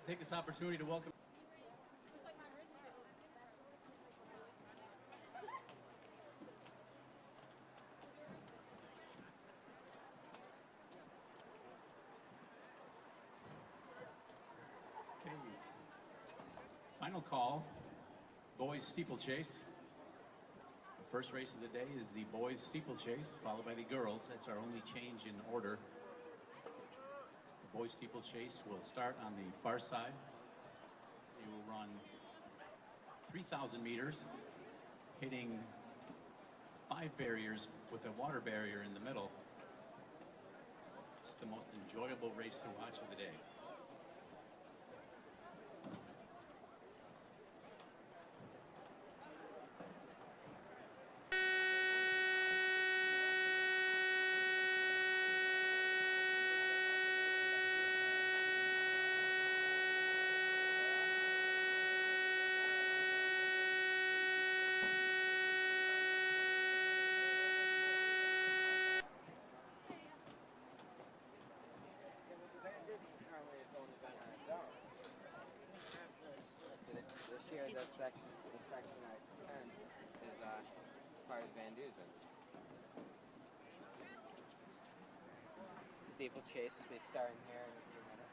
take this opportunity to welcome final call, boys steeplechase. The first race of the day is the boys steeplechase, followed by the girls. That's our only change in order. The boys steeplechase will start on the far side. They will run 3,000 meters, hitting 5 barriers with a water barrier in the middle. It's the most enjoyable race to watch of the day. This year, the section at 10 is part of Vandusen. Steeplechase will be starting here in a few minutes.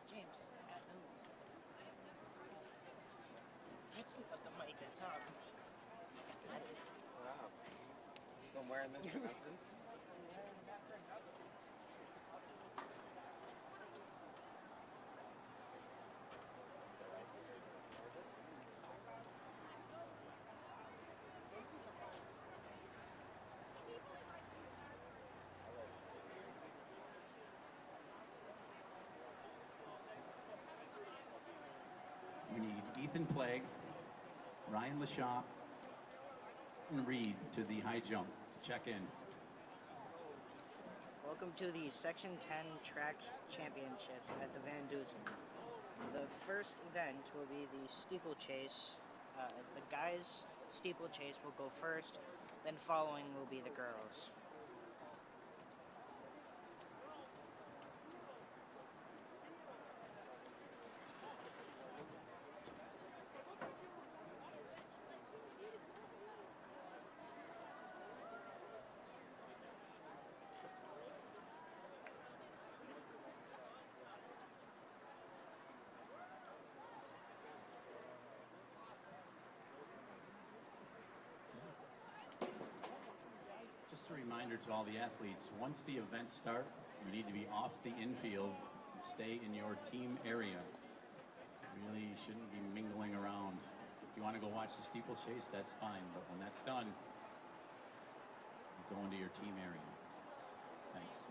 James, I got news. Actually, got the mic at top. Wow. Somewhere in this country? We need Ethan Plague, Ryan Lashop, and Reed to the high jump to check in. Welcome to the Section 10 Track Championships at the Vandusen. The first event will be the steeplechase. The guys' steeplechase will go first, then following will be the girls. Just a reminder to all the athletes, once the events start, you need to be off the infield and stay in your team area. You really shouldn't be mingling around. If you want to go watch the steeplechase, that's fine, but when that's done, you go into your team area. Thanks.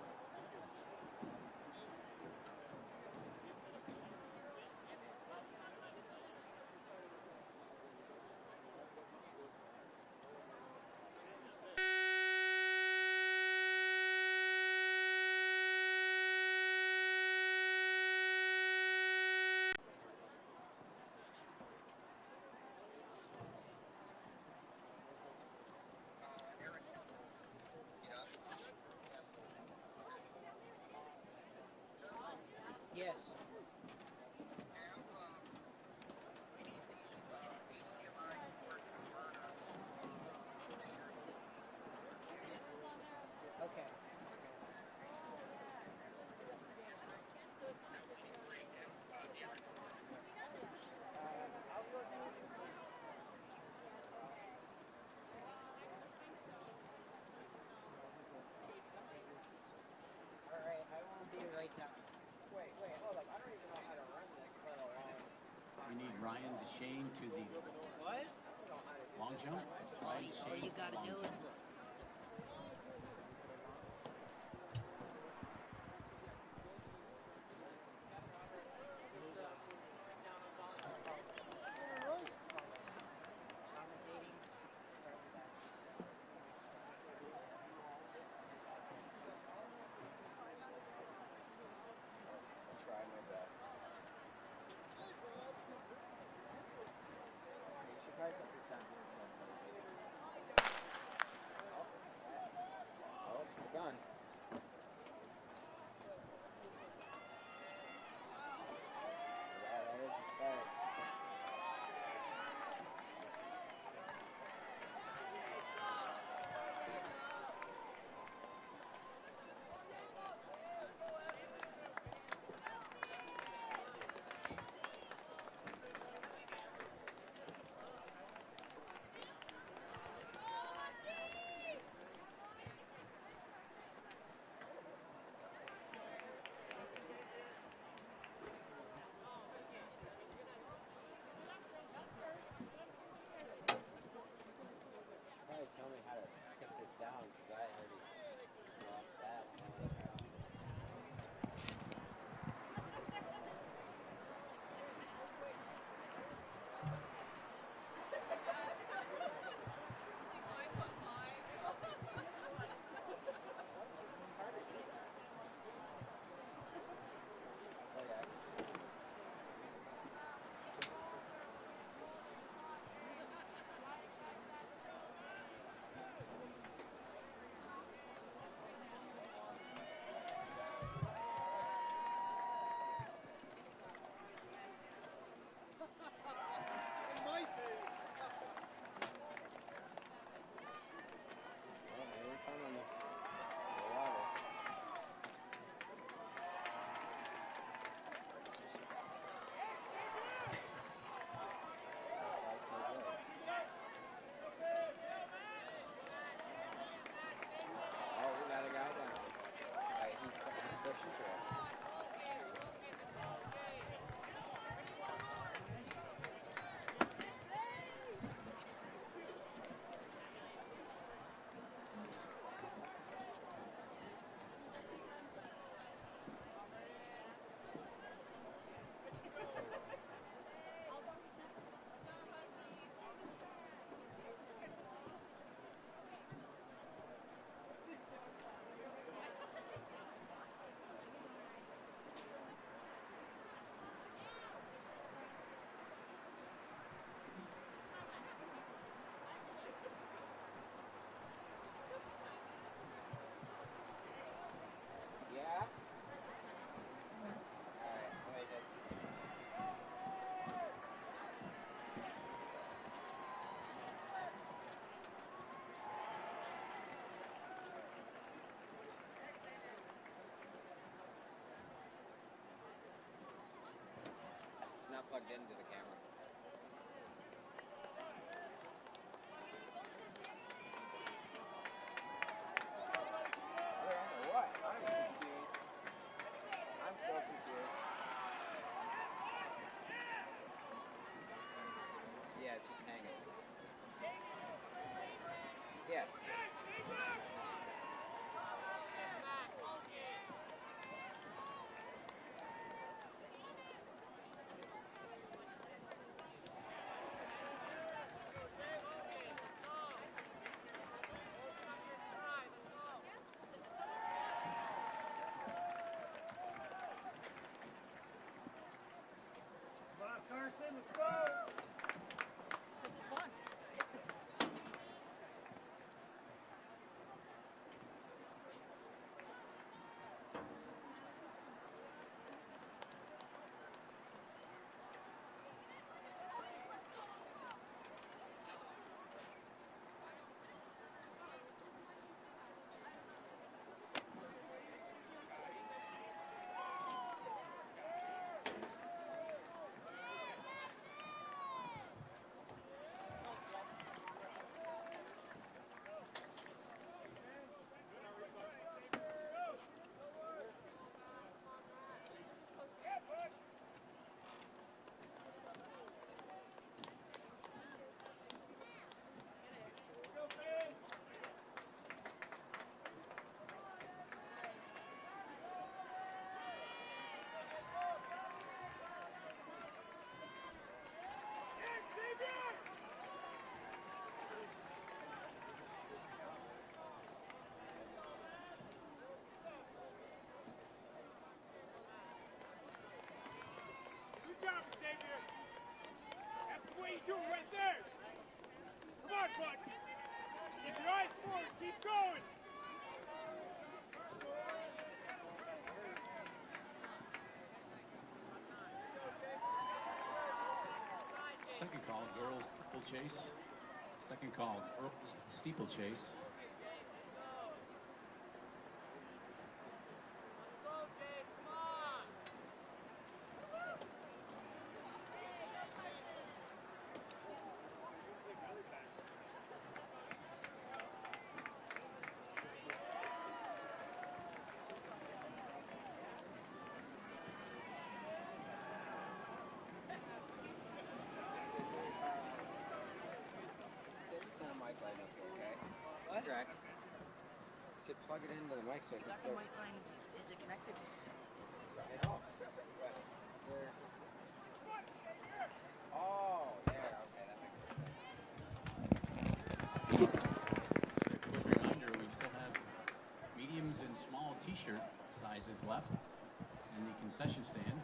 Ryan Deshane to the long jump. Ryan All Deshane, you gotta long do jump. is look. Commentating. I'll try my best. You should probably put this down here. Oh, it's begun. Yeah, that is a start. Probably tell me how to put this down because I already lost that one. Oh yeah. Oh, here we come on the water. So far, so good. Oh, we got a guy down. Right, he's pushing through it. Yeah? Alright, let me just... It's not plugged into the camera. What? I'm confused. I'm so confused. Yeah, it's just hanging. Yes. Carson, let's go! This is fun. two right there. Come on, bud. Keep your eyes forward. Keep going. Second call, girls steeplechase. Second call, girls steeplechase. What? Correct. I said plug it into the mic so I can The start. mic line, is it connected? I know. Where? Oh, there. Okay, that makes more sense. Just a quick reminder, we still have mediums and small t-shirt sizes left in the concession stand.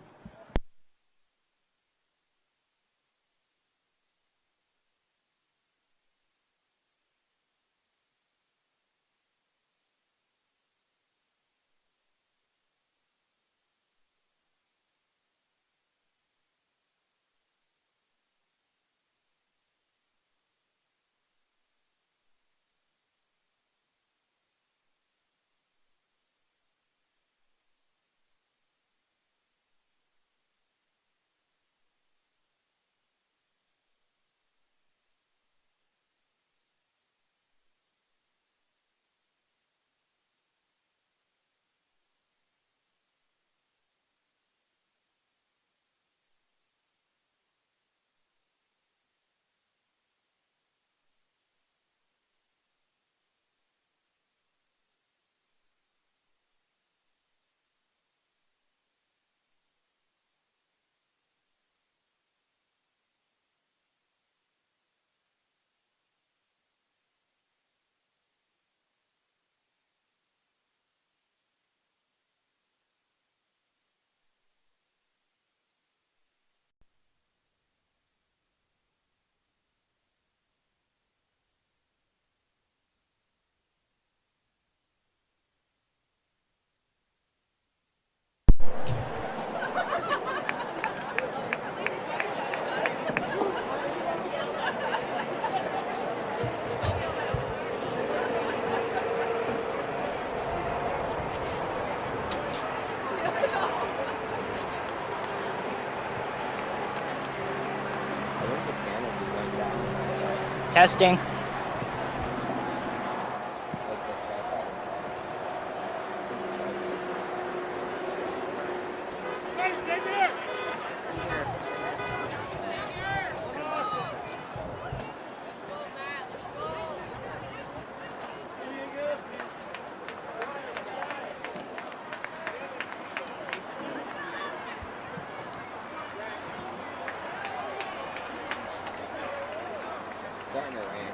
I think the canopy went down. Testing. Like the tripod inside. I think the tripod. Same. Hey, stay there. It's starting to rain.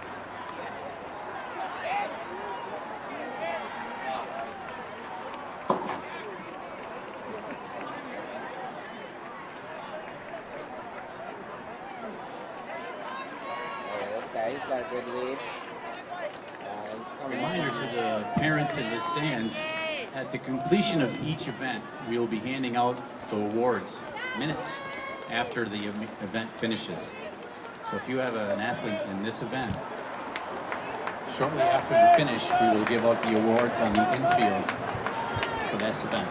Oh, this guy, he's got a good lead. He's coming. Reminder to the parents in the stands, at the completion of each event, we will be handing out the awards minutes after the event finishes. So if you have an athlete in this event, shortly after the finish, we will give out the awards on the infield for this event.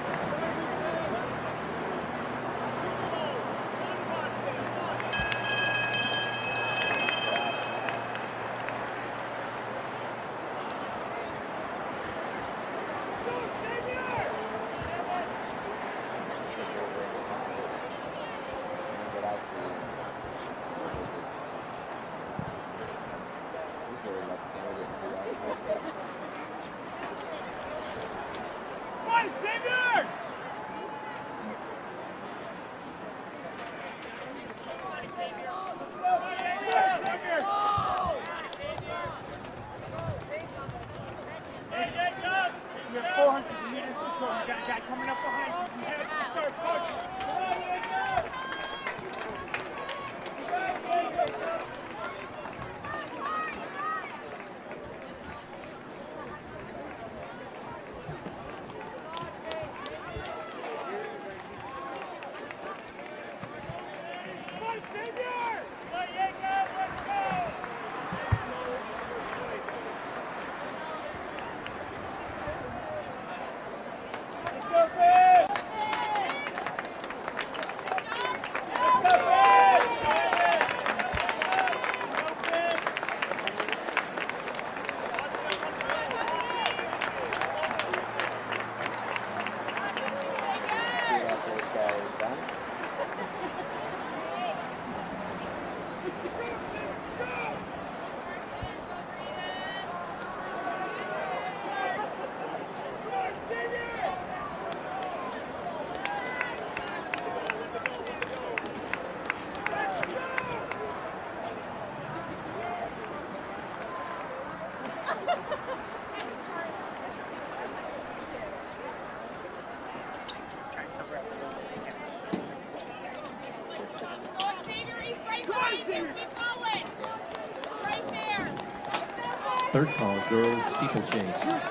But actually, he's really left Canada too. Fight, Xavier! You have 400 meters to go. You got a guy coming up behind you. You have to start pushing. Come on, let's go! first guy is done. Try and cover up a little bit. Third call, girls steeplechase. There'll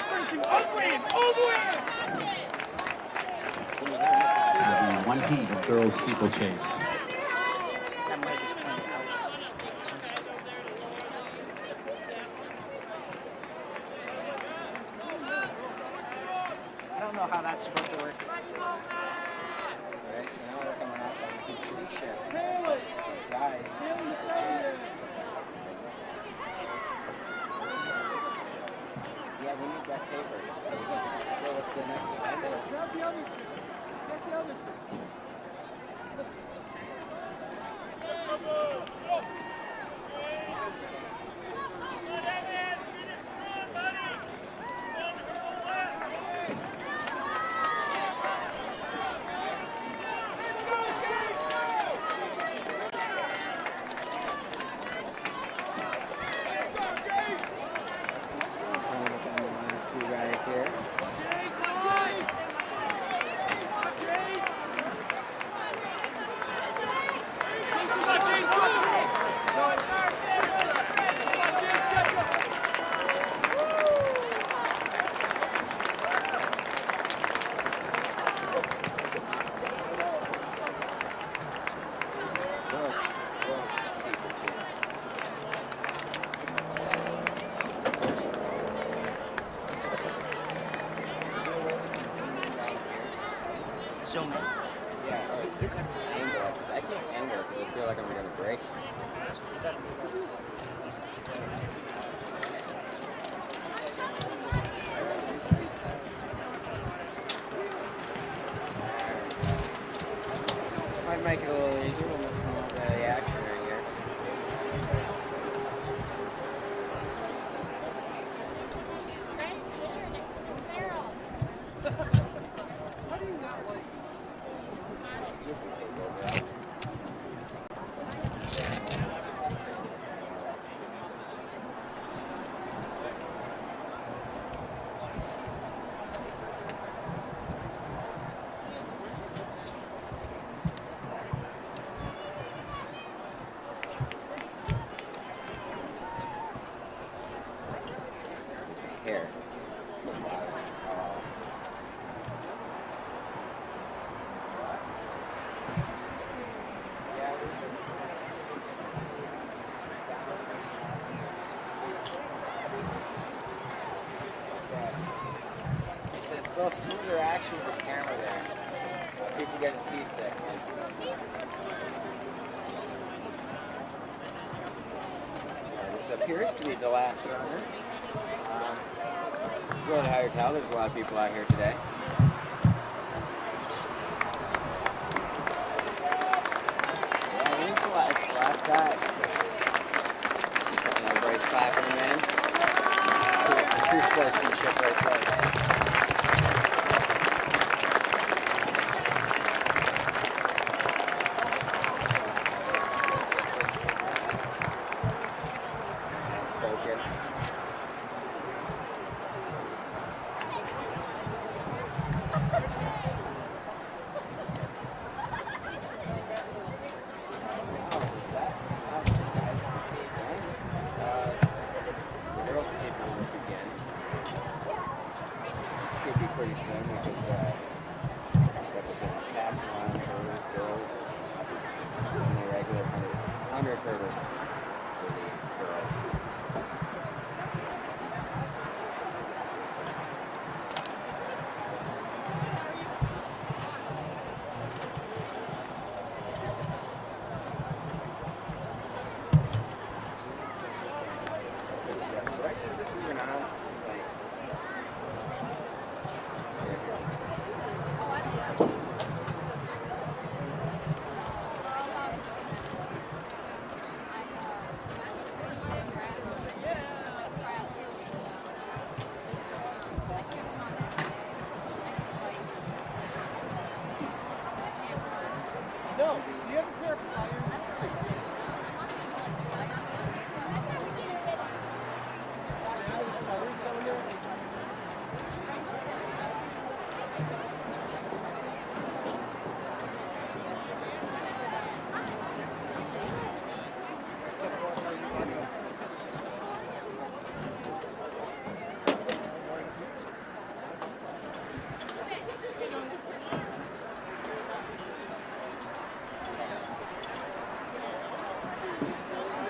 be one heat of girls steeplechase. That might just point out. I don't know how that's supposed to work. Alright, so now we're coming up on completion of the guys steeplechase. Yeah, we need that paper so we can say what the next event is. Coming up on the last few guys here. Girls steeplechase. Zoom in. Yeah, or You gotta angle it, because I can't angle it because I feel like I'm going to break. You gotta be ready. Might make it a little easier when there's some of the action right here. Here. It's a little smoother action for the camera there. People getting seasick. This appears to be the last runner. Really hard to tell. There's a lot of people out here today. Yeah, he's the last guy. Everybody's clapping him in. True sportsmanship right there. Focus.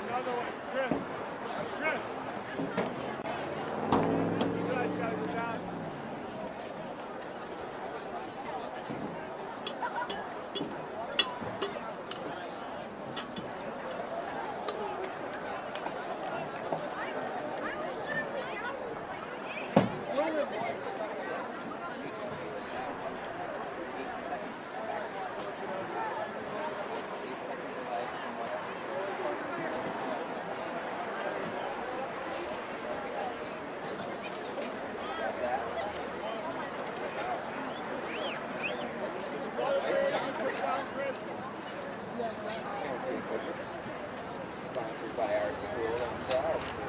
Another one, Chris. Chris. This side's got to go down. Sponsored by our school themselves.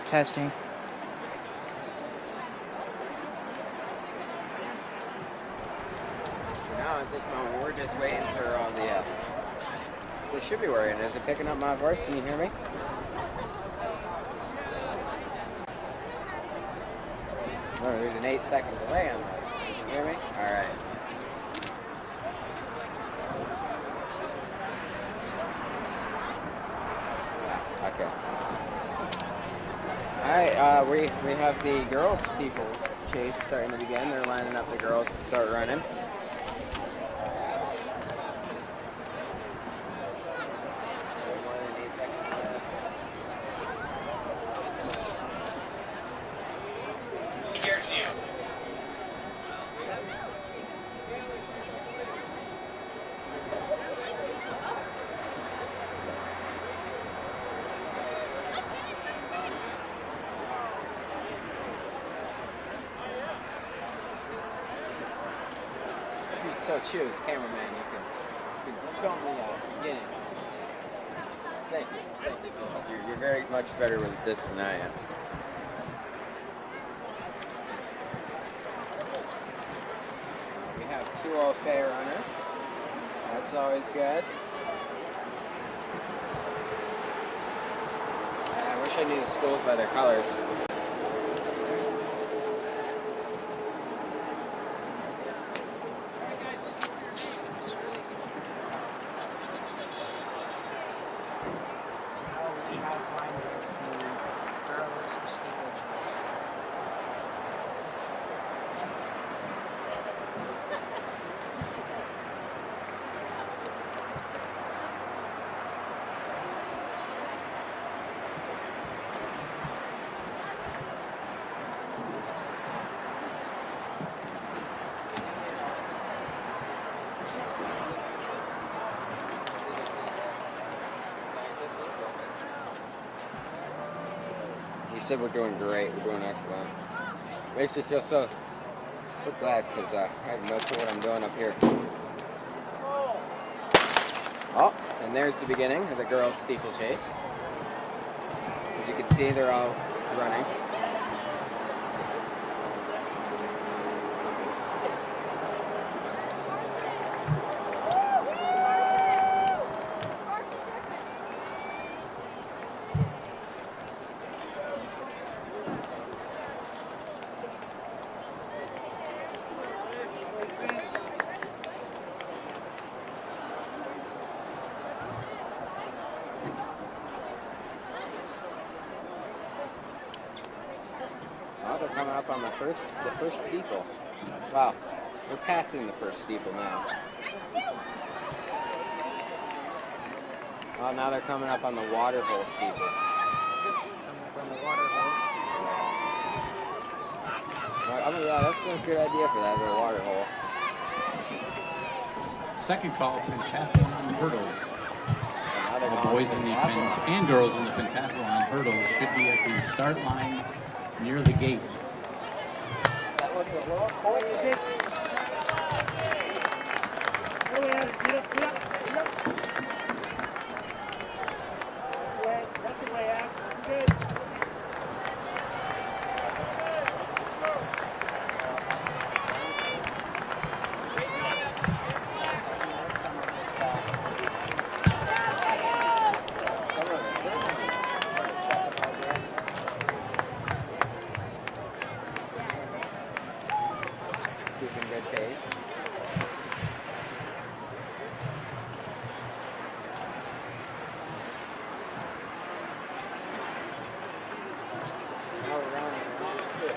Testing. So now at this moment we're just waiting for all the they should be working. Is it picking up my voice? Can you hear me? Oh, there's an 8-second delay on this. Can you hear me? Alright. Okay. Alright, we have the girls steeple chase starting to begin. They're lining up the girls to start running. More than 8 seconds left. So choose, cameraman, you can film the beginning. Thank you so much. You're very much better with this than I am. We have 2 all-fair runners. That's always good. I wish I knew the schools by their colors. He said we're doing great, we're doing excellent. Makes me feel so glad because I have no clue what I'm doing up here. Oh, and there's the beginning of the girls' steeplechase. As you can see, they're all running. Now they're coming up on the first steeple. Wow, we're passing the first steeple now. Oh, now they're coming up on the water hole steeple. Coming up on the water hole. I mean, yeah, that's a good idea for that little water hole. Second call, pentathlon hurdles. Another The one. boys in the and girls in the pentathlon hurdles should be at the start line near the gate. That was a little point. Go ahead, get up. That's the way out. Good. Keeping good pace. Now we're running round two.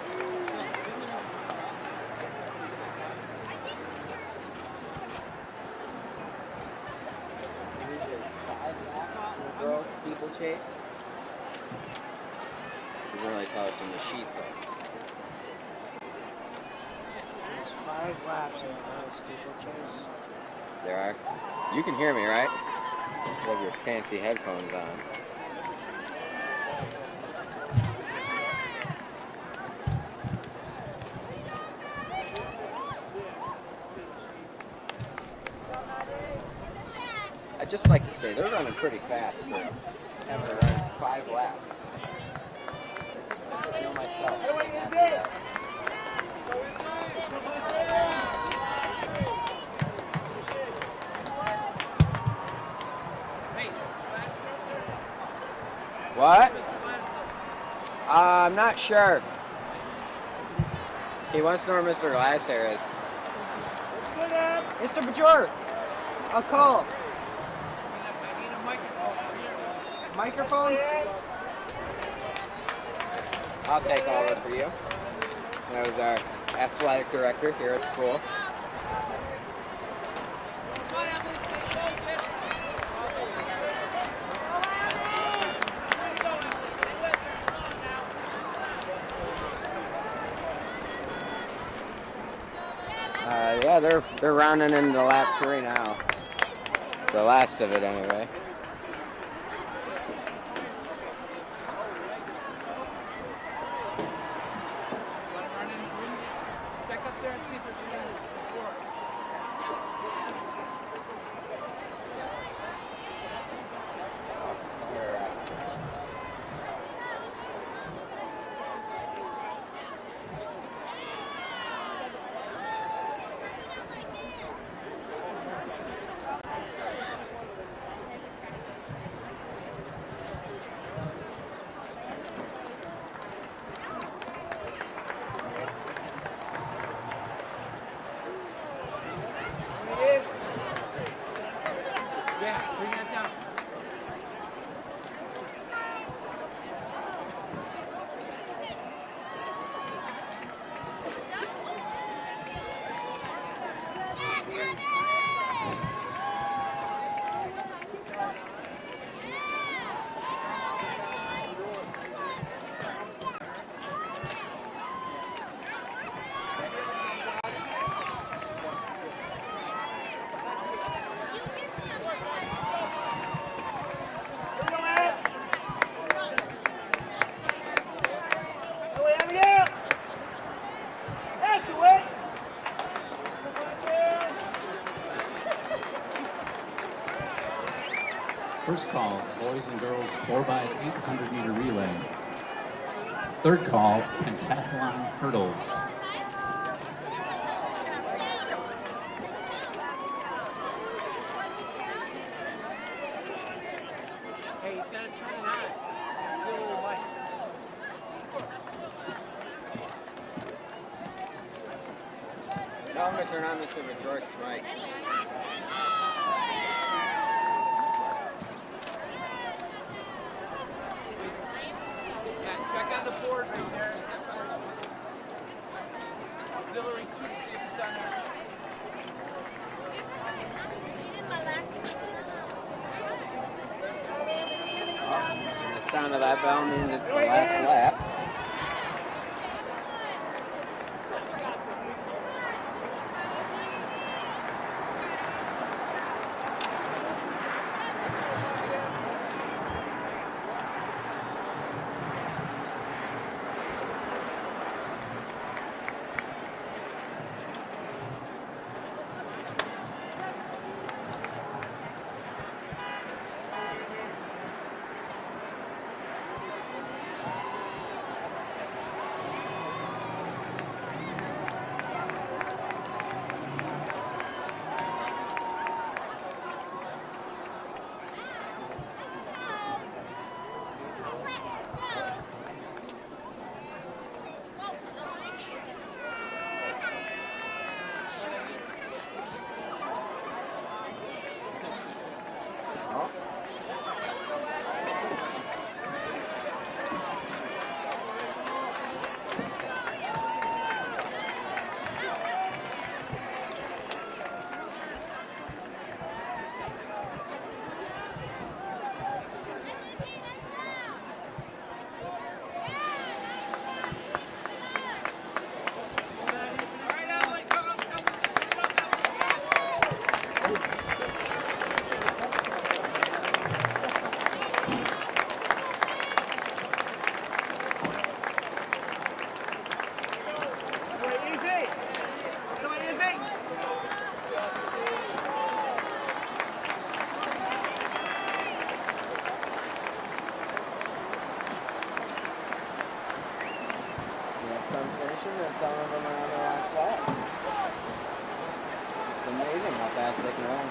There's 5 laps in the girls' steeplechase. Doesn't really tell us in the sheet though. There's 5 laps in the girls' steeplechase. There are. You can hear me, right? You have your fancy headphones on. I'd just like to say they're running pretty fast for having to run 5 laps. I know myself. I can't do that. What? I'm not sure. He wants to know where Mr. Glasshair is. Mr. Bajor, I'll call. Microphone? I'll take over for you. That was our athletic director here at school. Yeah, they're rounding into lap 3 now. The last of it, anyway. First call, boys and girls 4x800 meter relay. Third call, pentathlon hurdles. Hey, he's got to turn it on. It's a little light. Tell him to turn on Mr. Majoric's mic. Yeah, check on the board right there. The sound of that bell means it's the last lap. Some finishing and some of them are on the last lap. It's amazing how fast they can run.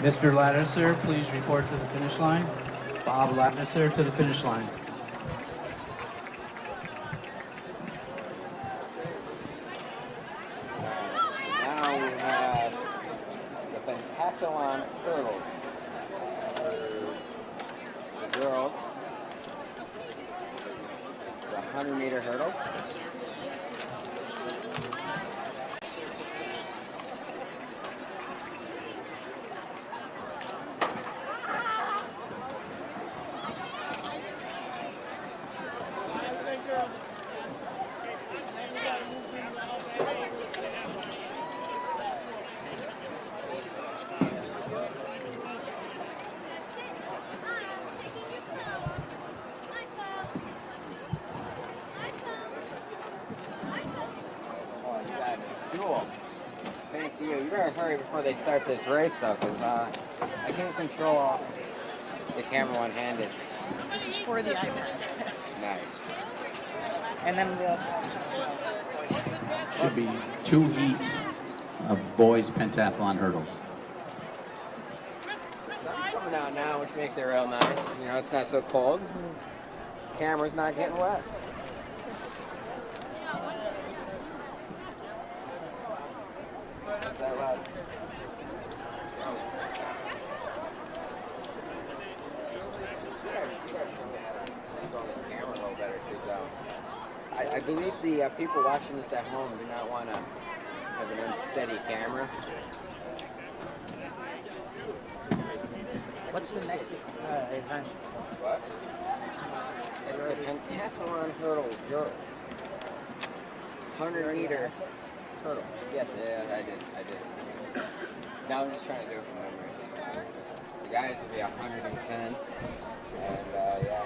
Mr. Lattiser, please report to the finish line. Bob Lattiser to the finish line. So now we have the pentathlon hurdles. The girls, the 100-meter hurdles. Oh, you got a stool. Fancy you. You better hurry before they start this race, though, because I can't control the camera one-handed. This is for the iPad. Nice. And then we also have something else. Should be 2 heats of boys pentathlon hurdles. Sun's coming out now, which makes it real nice. You know, it's not so cold. Camera's not getting wet. Is that loud? Control this camera a little better, because I believe the people watching this at home do not want to have an unsteady camera. What's the next event? What? It's the pentathlon hurdles, girls. 100-meter hurdles. Yes, yeah, I did. Now I'm just trying to do it from memory. So the guys will be 110, and yeah.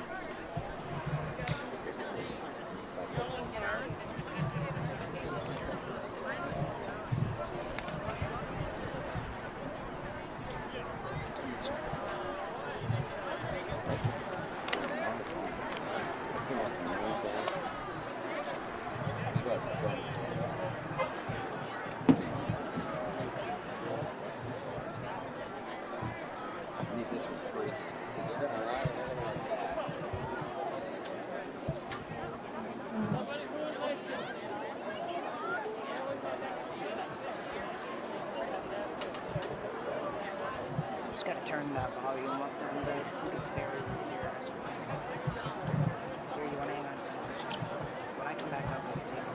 Let's go. Need this one free, because they're gonna run and they're gonna run fast. Just gotta turn that volume up a little bit. Here, you wanna hang on for a second? When I come back up, I'll take it.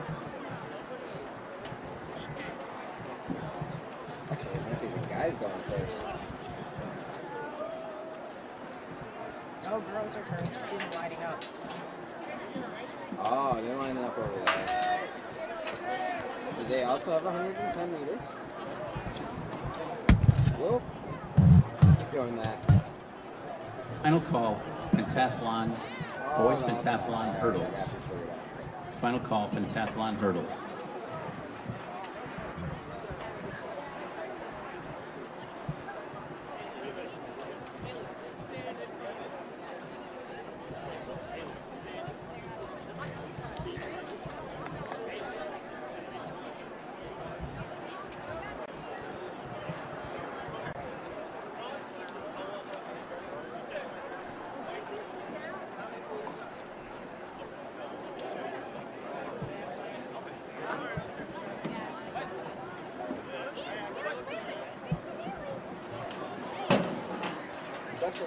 Actually, it might be the guys going first. No, girls are first. You see them lining up. Oh, they're lining up over there. Do they also have 110 meters? Whoop. Keep doing that. Final call, pentathlon, boys that's pentathlon fine. I hurdles. got this figured out. Final call, pentathlon hurdles.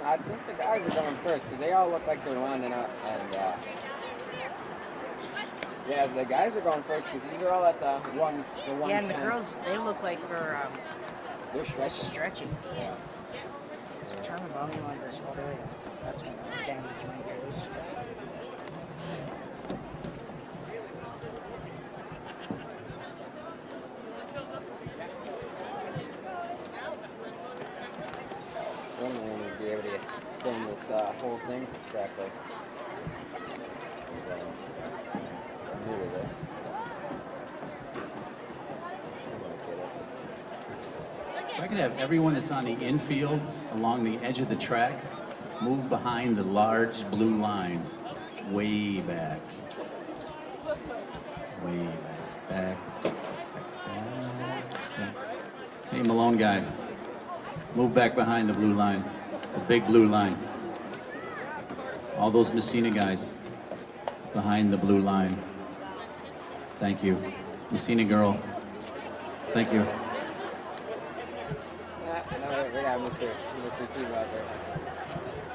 I think the guys are going first because they all look like they're lining up, and yeah, the guys are going first because these are all at the one. Yeah, and the girls, they look like they're They're stretching. stretching. Yeah. So turn the volume on this all the way up. That's gonna damage my ears. One day we'll be able to film this whole thing correctly. So, I'm new to this. I'm gonna get it. If I could have everyone that's on the infield along the edge of the track move behind the large blue line, way back. Way back. Hey, Malone guy. Move back behind the blue line, the big blue line. All those Messina guys behind the blue line. Thank you. Messina girl. Thank you. No, we got Mr. T out there.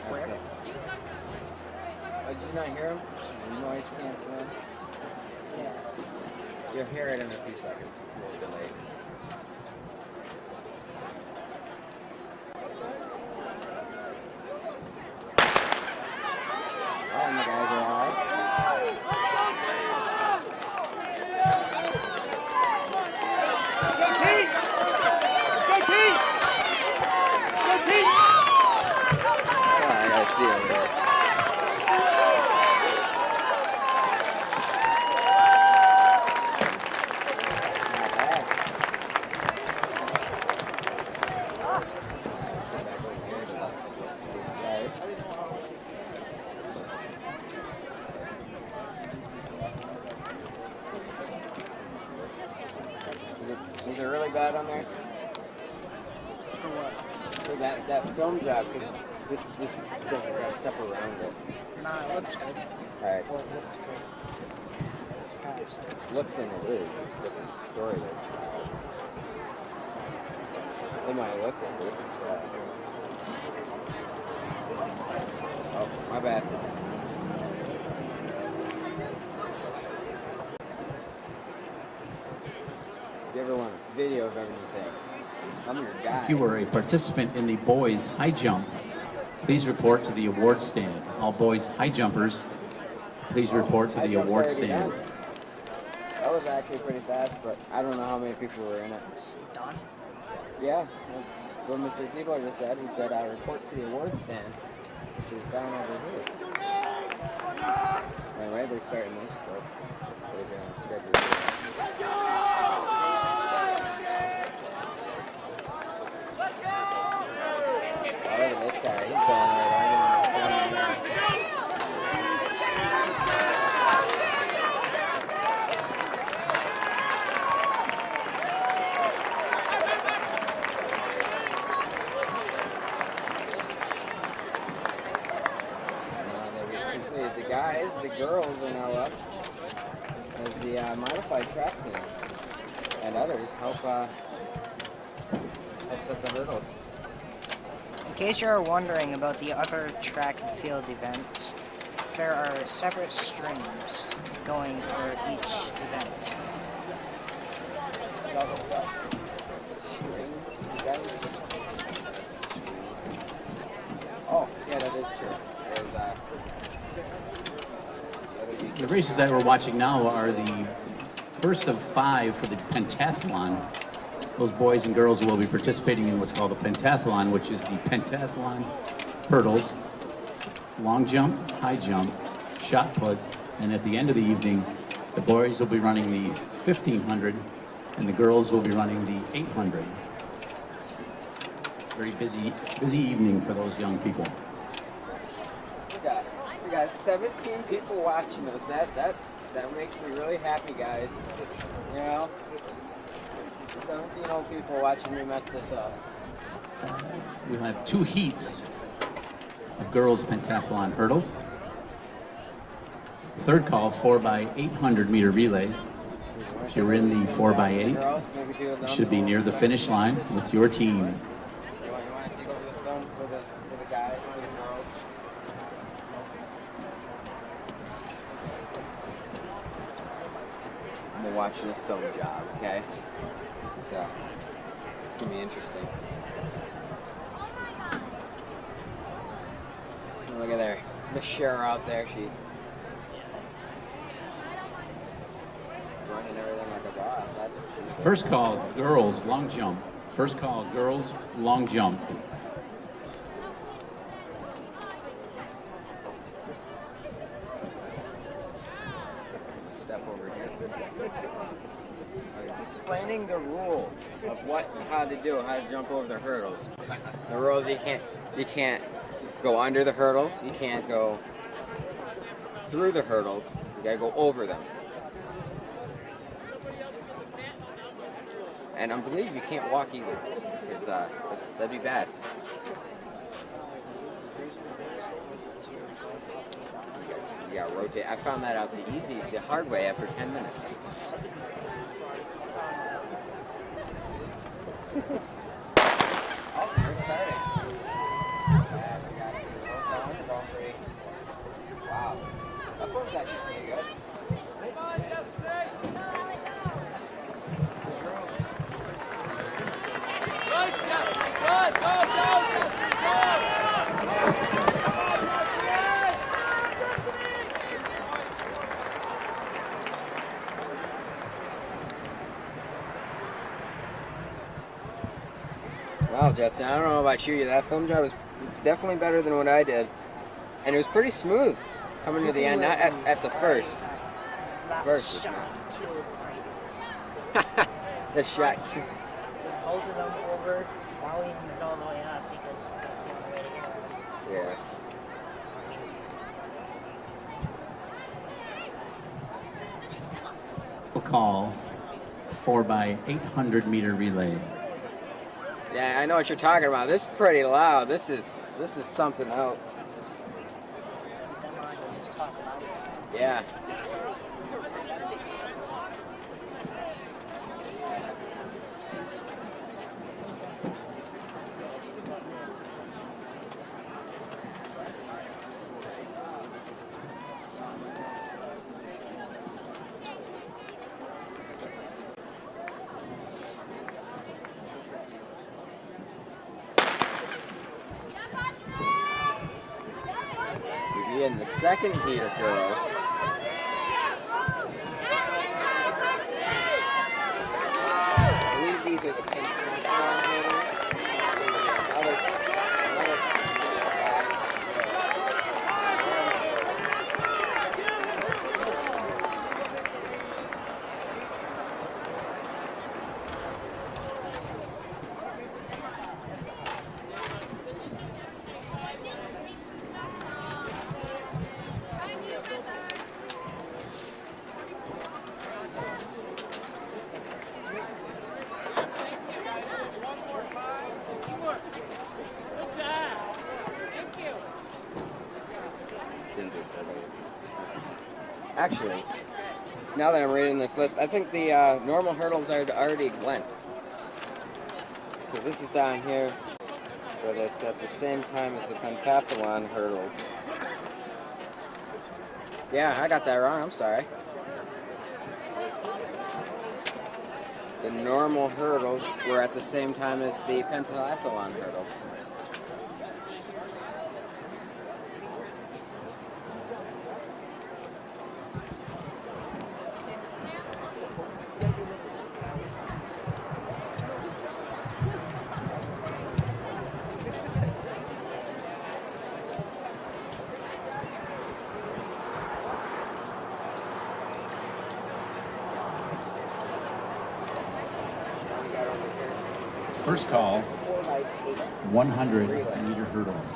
That's it. Oh, did you not hear him? Noise canceling. Yeah. You'll hear it in a few seconds. It's a little delayed. Oh, and the guys are live. Oh, I gotta see over there. Was it really bad on there? For what? For that film job, because this thing got stuff around it. Nah, it looks good. Alright. Well, it looked good. It's passed. Looks in it is. It's a different story though, child. They might look at it. Oh, my bad. If you ever want a video of anything, I'm your guy. If you were a participant in the boys high jump, please report to the award stand. All boys high jumpers, please report to High the jump's award already stand. done. That was actually pretty fast, but I don't know how many people were in it. It's done. Yeah, that's what Mr. Tebow just said. He said, I report to the award stand, which is down over here. Anyway, they're starting this, so they're going to schedule it. Oh, look at this guy. He's going right on. The guys, the girls are now up as the modified track team and others help set the hurdles. In case you're wondering about the other track and field events, there are separate streams going for each event. Oh, yeah, that is true. There's The races that we're watching now are the first of 5 for the pentathlon. Those boys and girls will be participating in what's called the pentathlon, which is the pentathlon hurdles, long jump, high jump, shot put, and at the end of the evening, the boys will be running the 1500 and the girls will be running the 800. Very busy evening for those young people. We got 17 people watching us. That makes me really happy, guys. You know, 17 old people watching me mess this up. We'll have 2 heats of girls pentathlon hurdles. Third call, 4x800 meter relay. If you're in the 4x8, you should be near the finish line with your team. You want to take over the film for the guy, for the girls? I'm gonna watch this film job, okay? It's gonna be interesting. Look at there, Miss Cher out there. She running everything like a boss. That's what she's doing. First call, girls long jump. First call, girls long jump. Step over here for a second. He's explaining the rules of how to jump over the hurdles. The rules: you can't go under the hurdles. You can't go through the hurdles. You gotta go over them. And I believe you can't walk either. That'd be bad. Yeah, rotate. I found that out the hard way after 10 minutes. Oh, they're starting. Yeah, we got girls going. They're going pretty. Wow. That form's actually pretty good. Wow, Justin, I don't know about you. That film job was definitely better than what I did. And it was pretty smooth coming to the end, not at the first. First was not. The shot killed. Both of them over while he's all the way up because that's the only way to get it. Yeah. We'll call 4x800 meter relay. Yeah, I know what you're talking about. This is pretty loud. This is something else. Them on and just talk about it. Yeah. In the second heat of girls. I believe these are the pink Actually, now that I'm reading this list, I think the normal hurdles are already went. Because this is down here, but it's at the same time as the pentathlon hurdles. Yeah, I got that wrong, I'm sorry. The normal hurdles were at the same time as the pentathlon hurdles. First call, 100 meter hurdles.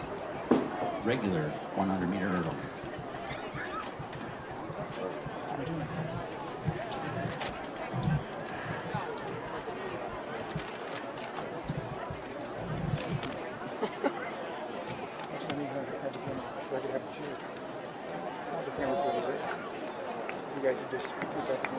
Regular 100 meter hurdles. You guys just put that in.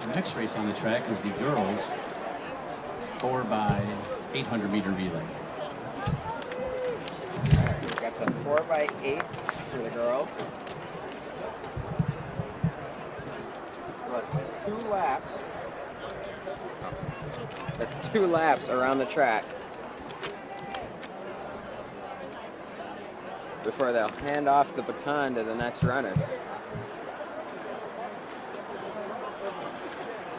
The next race on the track is the girls 4x800 meter relay. Alright, we got the 4x8 for the girls. So that's 2 laps. That's 2 laps around the track. before they'll hand off the baton to the next runner.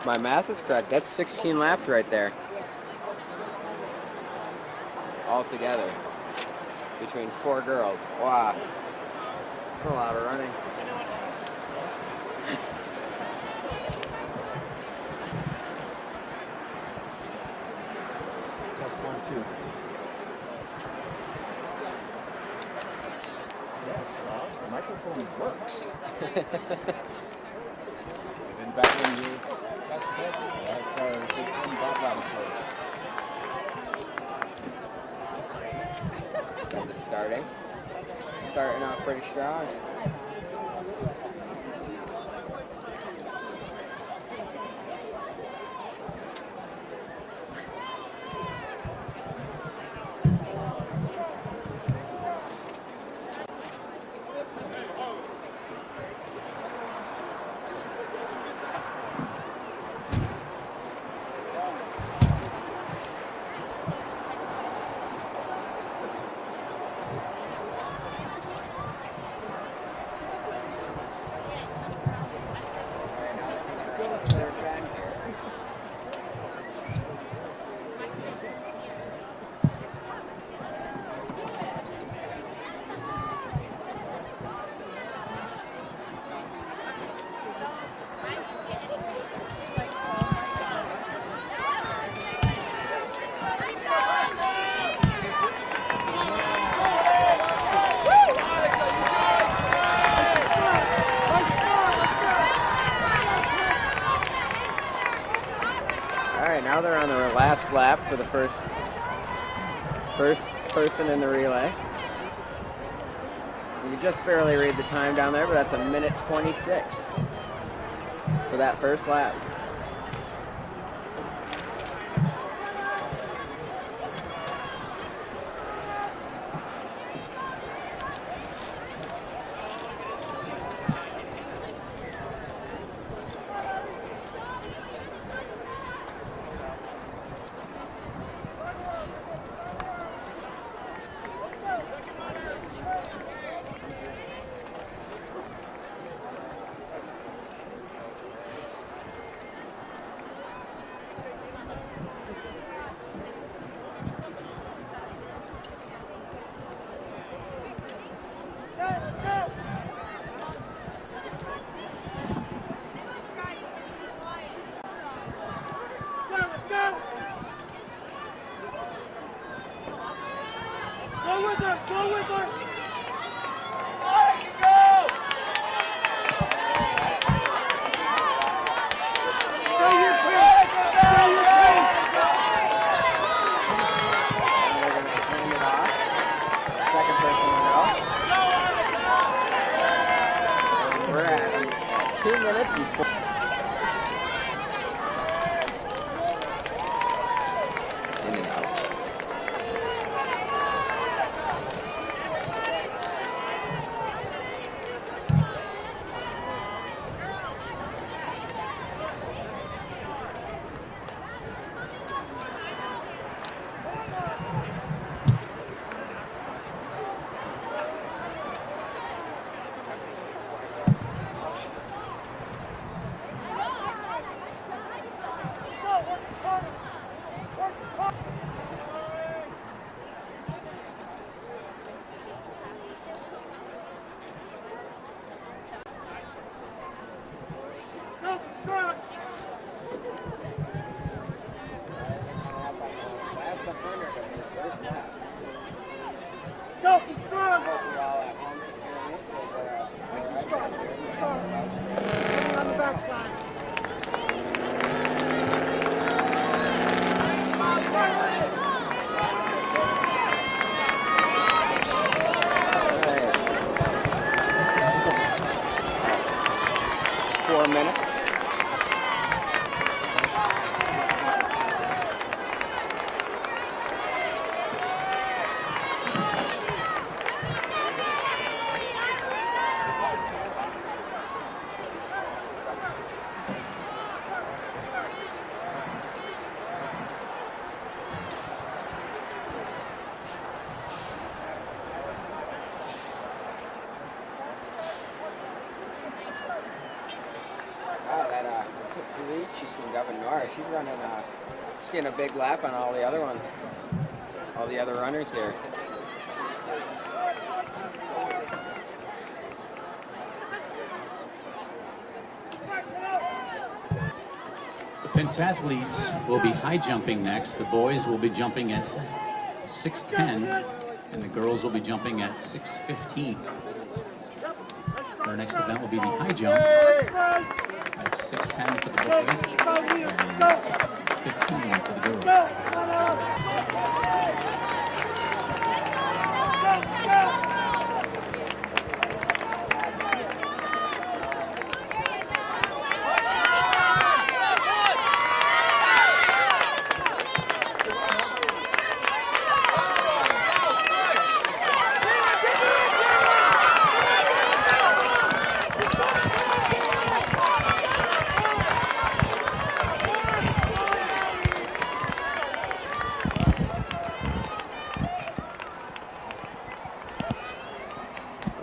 My math is correct. That's 16 laps right there. All together. Between 4 girls. Wow. That's a lot of running. Test 1, 2. Yes, Bob, the microphone works. And back when you test, that's our good friend Bob Ladison. Got this starting off pretty strong. Now they're on their last lap for the first person in the relay. You can just barely read the time down there, but that's a minute 26 for that first lap. believe she's from Governor. She's running, she's getting a big lap on all the other ones. All the other runners here. The pentathletes will be high jumping next. The boys will be jumping at 6:10, and the girls will be jumping at 6:15. Our next event will be the high jump at 6:10 for the boys and 6:15 for the girls.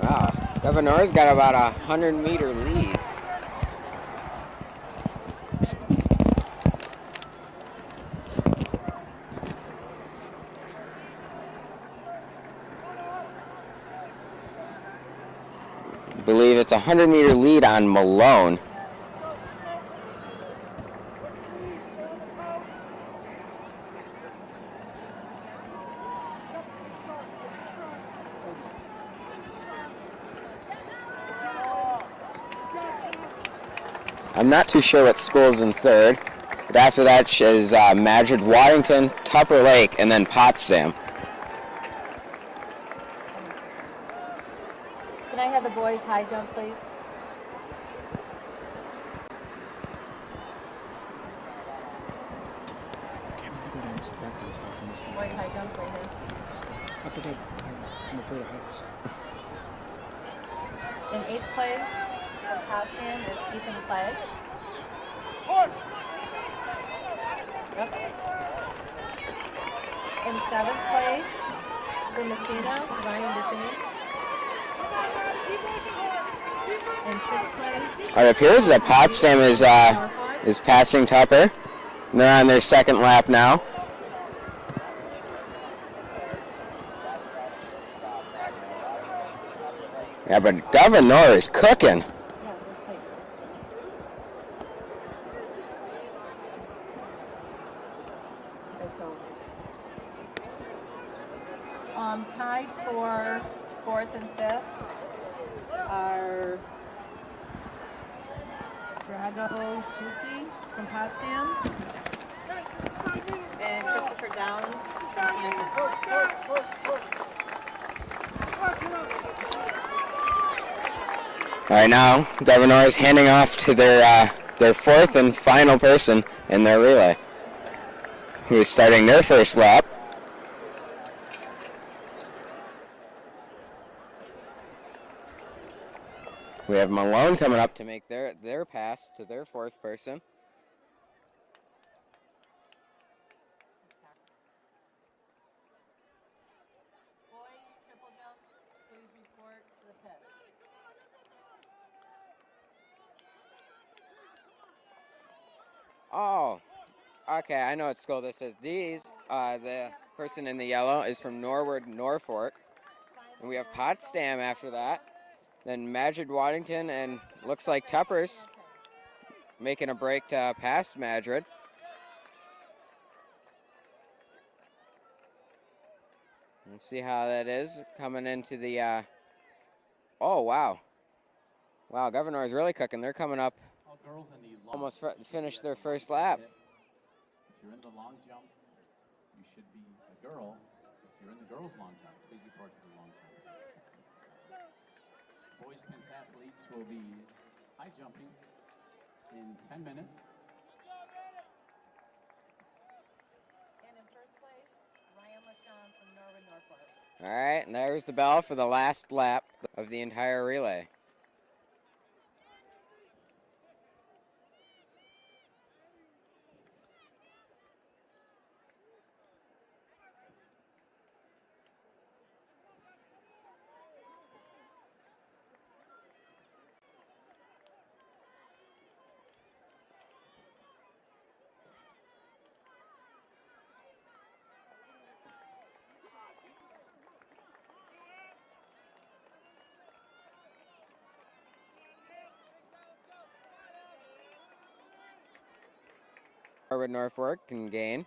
Wow, Governor's got about a 100-meter lead. I believe it's a 100-meter lead on Malone. I'm not too sure what school's in third, but after that is Madrid, Waddington, Tupper Lake, and then Potsdam. Can I have the boys high jump, please? Boys high jump right here. I'm afraid of heights. In 8th place for Potsdam is Ethan Clegg. Yep. In 7th place for Messina, Ryan Duchesne. In 6th place. It appears that Potsdam is passing Tupper. And they're on their second lap now. Yeah, but Governor is cooking. Yeah, this place. Okay, so tied for 4th and 5th are Drago Juki from Potsdam and Christopher Downs from Hampton. All right, now Governor is handing off to their fourth and final person in their relay, who is starting their first lap. We have Malone coming up to make their pass to their fourth person. Boys, triple jump, please report to the pit. Oh, okay, I know what school this is. The person in the yellow is from Norwood, Norfolk. And we have Potsdam after that. Then Madrid, Waddington, and looks like Tupper's making a break to pass Madrid. Let's see how that is coming into the, oh, wow. Wow, Governor is really cooking. They're coming up, All girls in the long almost finished their first lap. If you're in the long jump, you should be a girl. If you're in the girls' long jump, please report to the long jump. Boys pentathletes will be high jumping in 10 minutes. And in first place, Ryan LaShawn from Norwood, Norfolk. All right, and there's the bell for the last lap of the entire relay. Norwood Norfolk can gain.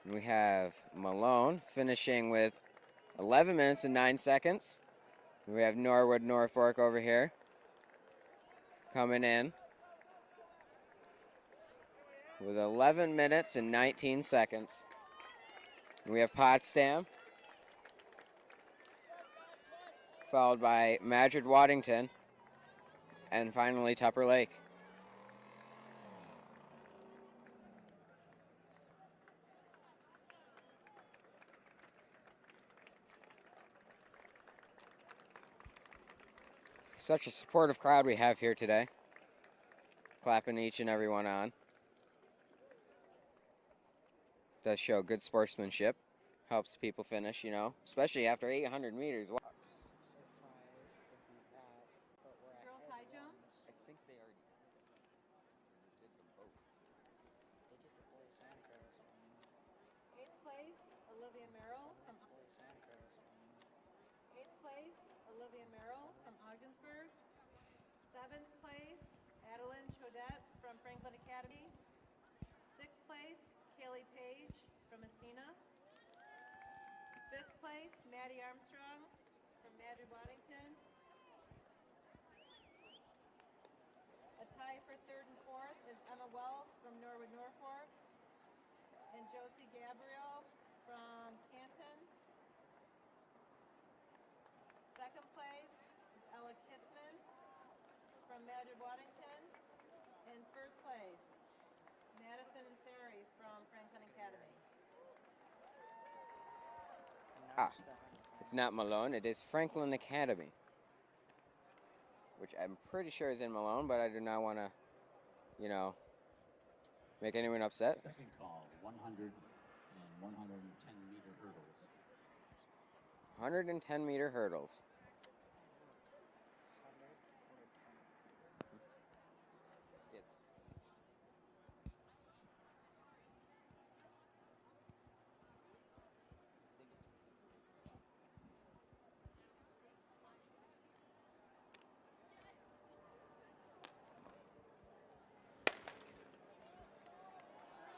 And we have Malone finishing with 11 minutes and 9 seconds. And we have Norwood Norfolk over here coming in with 11 minutes and 19 seconds. And we have Potsdam, followed by Madrid Waddington, and finally Tupper Lake. Such a supportive crowd we have here today, clapping each and every one on. Does show good sportsmanship, helps people finish, you know, especially after 800 meters. Wow. Girls high jump. I think they already did them both. They did the boys and girls one. 8th place, Olivia Merrill from Boys and girls one. 8th place, Olivia Merrill from Ogdensburg. 7th place, Adeline Chaudette from Franklin Academy. 6th place, Kaylee Page from Messina. 5th place, Maddie Armstrong from Madrid Waddington. A tie for 3rd and 4th is Emma Wells from Norwood Norfolk and Josie Gabriel from Canton. 2nd place is Ella Kitzman from Madrid Waddington. And 1st place, Madison and Sari from Franklin Academy. And now Ah. it's the 100. It's not Malone, it is Franklin Academy, which I'm pretty sure is in Malone, but I do not want to, you know, make anyone upset. Second call, 100 and 110 meter hurdles. 110 meter hurdles. 110.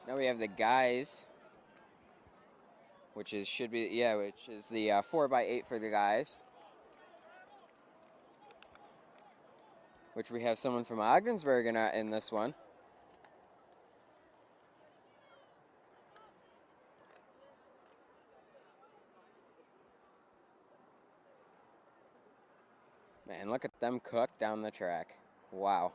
Now we have the guys, which is the 4x8 for the guys. Which we have someone from Ogdensburg in this one. Man, look at them cook down the track. Wow.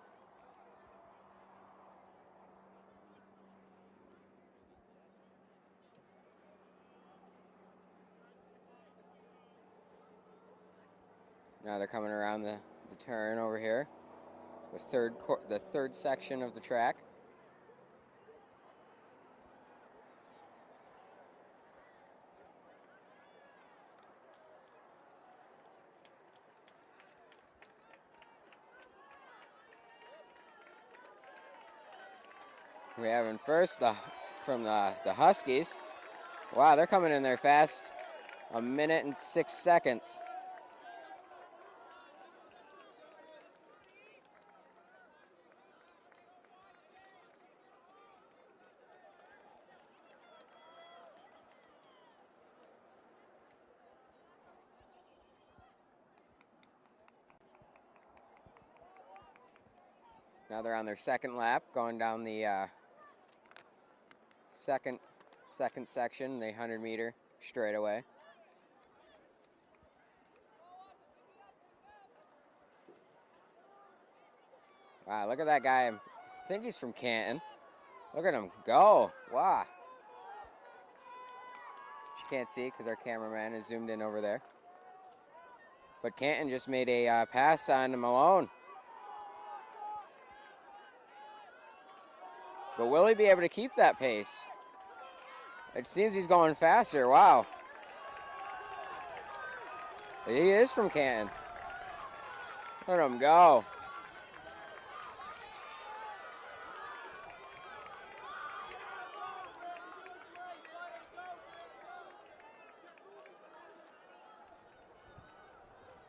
Now they're coming around the turn over here. The third section of the track. We have in first from the Huskies. Wow, they're coming in there fast. 1 minute and 6 seconds. Now they're on their second lap, going down the second section, the 100 meter straightaway. Wow, look at that guy. I think he's from Canton. Look at him go. Wow. Which you can't see because our cameraman is zoomed in over there. But Canton just made a pass on Malone. But will he be able to keep that pace? It seems he's going faster. Wow. He is from Canton. Let him go.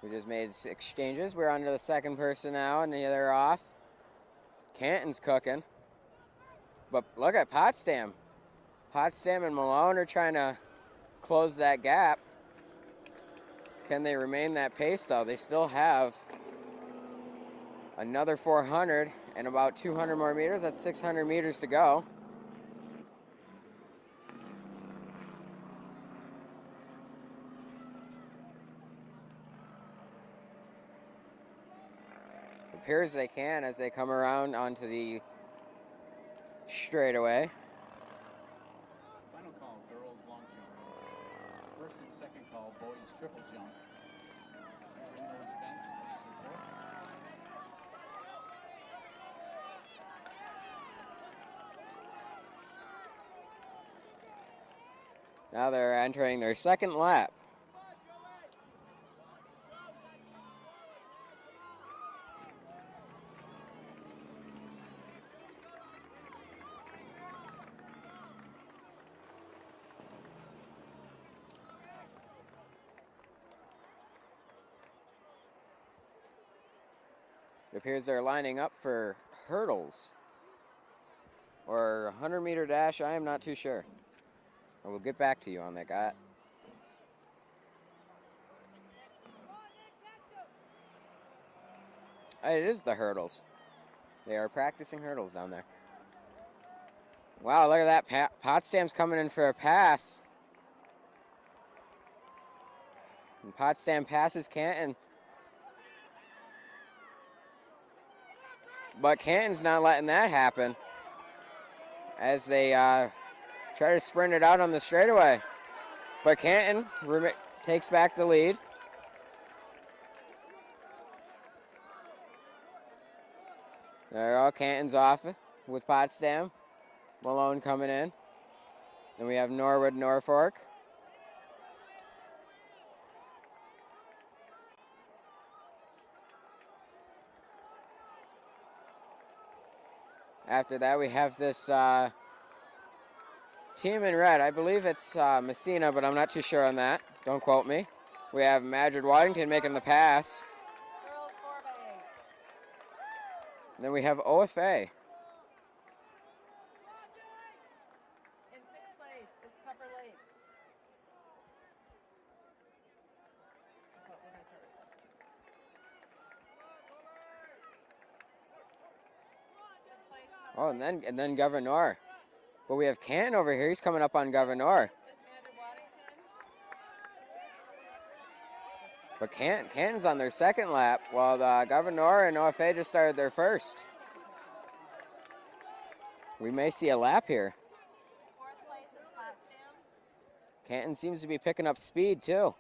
We just made exchanges. We're under the second person now, and they're off. Canton's cooking. But look at Potsdam. Potsdam and Malone are trying to close that gap. Can they remain that pace, though? They still have another 400 and about 200 more meters. That's 600 meters to go. Appears they can as they come around onto the straightaway. Final call, girls long jump. First and second call, boys triple jump. If you're in those events, please report. Now they're entering their second lap. It appears they're lining up for hurdles or 100-meter dash. I am not too sure. I will get back to you on that, guy. It is the hurdles. They are practicing hurdles down there. Wow, look at that. Potsdam's coming in for a pass. And Potsdam passes Canton. But Canton's not letting that happen as they try to sprint it out on the straightaway. But Canton takes back the lead. There you go. Canton's off with Potsdam. Malone coming in. Then we have Norwood, Norfolk. After that, we have this team in red. I believe it's Messina, but I'm not too sure on that. Don't quote me. We have Madrid Waddington making the pass. Girls 4x8. And then we have OFA. In sixth place is Tupper Lake. Oh, we're gonna start with six. Sixth place, Tupper Oh, and then Governor. But we have Canton over here. He's coming up on Governor. is Madrid Waddington. But Canton's on their second lap, while the Governor and OFA just started their first. We may see a lap here. Fourth place is Potsdam. Canton seems to be picking up speed, too.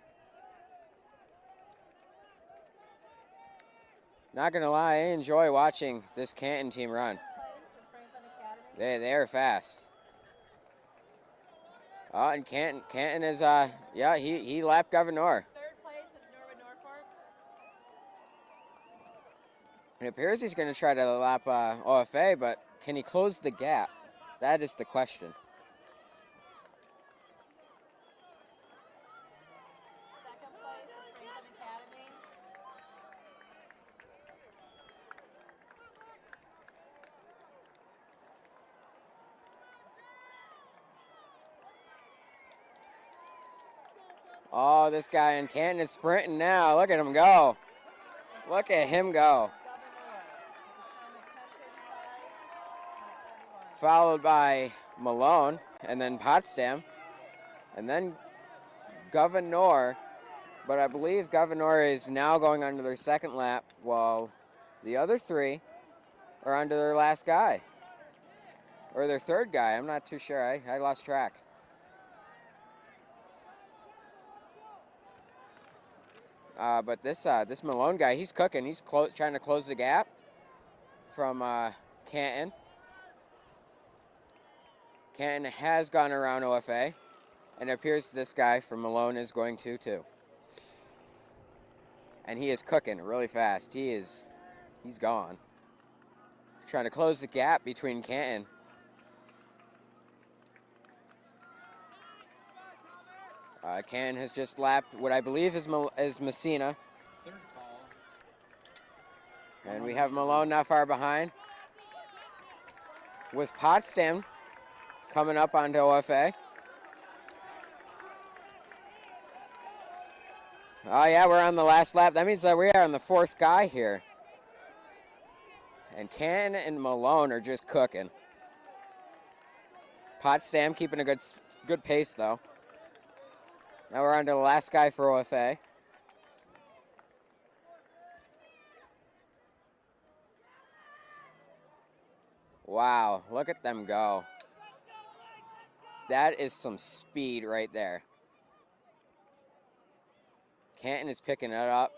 Not going to lie, I enjoy watching this Canton team run. Fifth place is Franklin Academy. They are fast. Oh, and Canton is, yeah, he lapped Governor. Third place is Norwood, Norfolk. It appears he's going to try to lap OFA, but can he close the gap? That is the question. Second place is Franklin Academy. Oh, this guy in Canton is sprinting now. Look at him go. Look at him go. Governor with a time of 10:35 and 41. Followed by Malone, and then Potsdam, and then Governor. But I believe Governor is now going under their second lap, while the other three are under their last guy. Or their third guy. I'm not too sure. I lost track. But this Malone guy, he's cooking. He's trying to close the gap from Canton. Canton has gone around OFA, and it appears this guy from Malone is going to too. And he is cooking really fast. He's gone. Trying to close the gap between Canton. Canton has just lapped what I believe is Messina. Third And we have Malone not far behind, with Potsdam coming up onto OFA. Oh yeah, we're on the last lap. That means that we are on the fourth guy here. And Canton and Malone are just cooking. Potsdam keeping a good pace though. Now we're on to the last guy for OFA. Wow, look at them go. That is some speed right there. Canton is picking it up.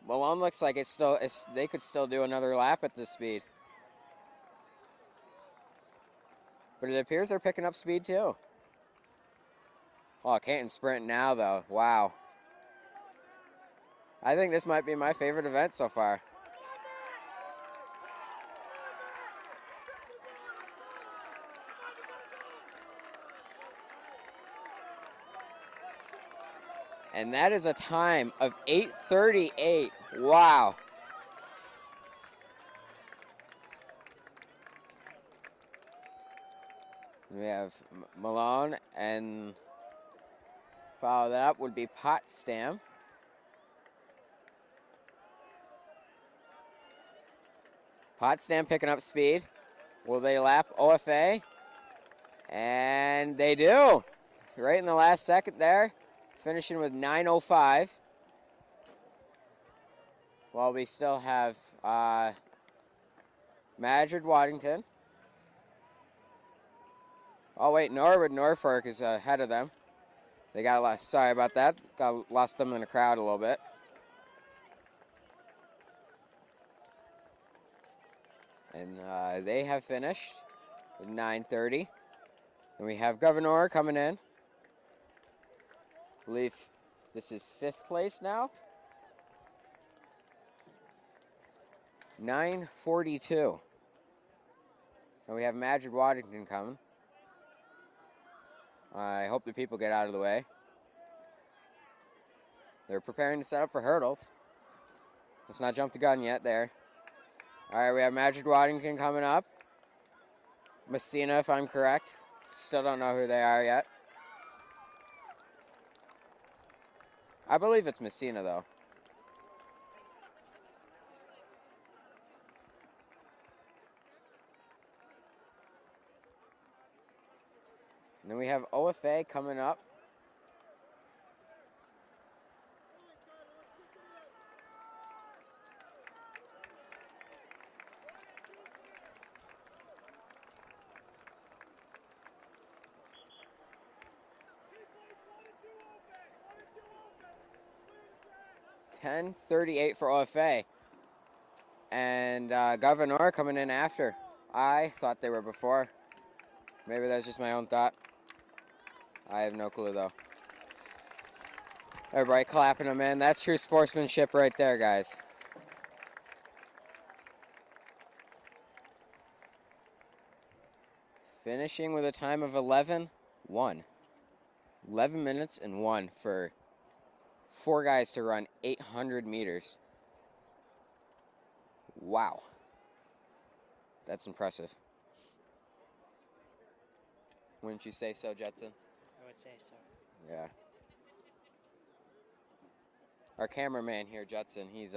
Malone looks like they could still do another lap at this speed. But it appears they're picking up speed too. Oh, Canton's sprinting now though. Wow. I think this might be my favorite event so far. And that is a time of 8:38. Wow. We have Malone, and follow that up would be Potsdam. Potsdam picking up speed. Will they lap OFA? And they do. Right in the last second there. Finishing with 9:05. While we still have Madrid Waddington. Oh wait, Norfolk is ahead of them. They got lost. Sorry about that. Lost them in the crowd a little bit. And they have finished with 9:30. And we have Governor coming in. I believe this is 5th place now. 9:42. And we have Madrid Waddington coming. I hope the people get out of the way. They're preparing to set up for hurdles. Let's not jump the gun yet there. All right, we have Madrid Waddington coming up. Messina, if I'm correct. Still don't know who they are yet. I believe it's Messina, though. And then we have OFA coming up. $10.38 for OFA. And Governor coming in after. I thought they were before. Maybe that's just my own thought. I have no clue, though. Everybody clapping them in. That's true sportsmanship right there, guys. Finishing with a time of 11:01. 11 minutes and 1 for 4 guys to run 800 meters. Wow. That's impressive. Wouldn't you say so, Jetson? I would say so. Yeah. Our cameraman here, Jetson, he's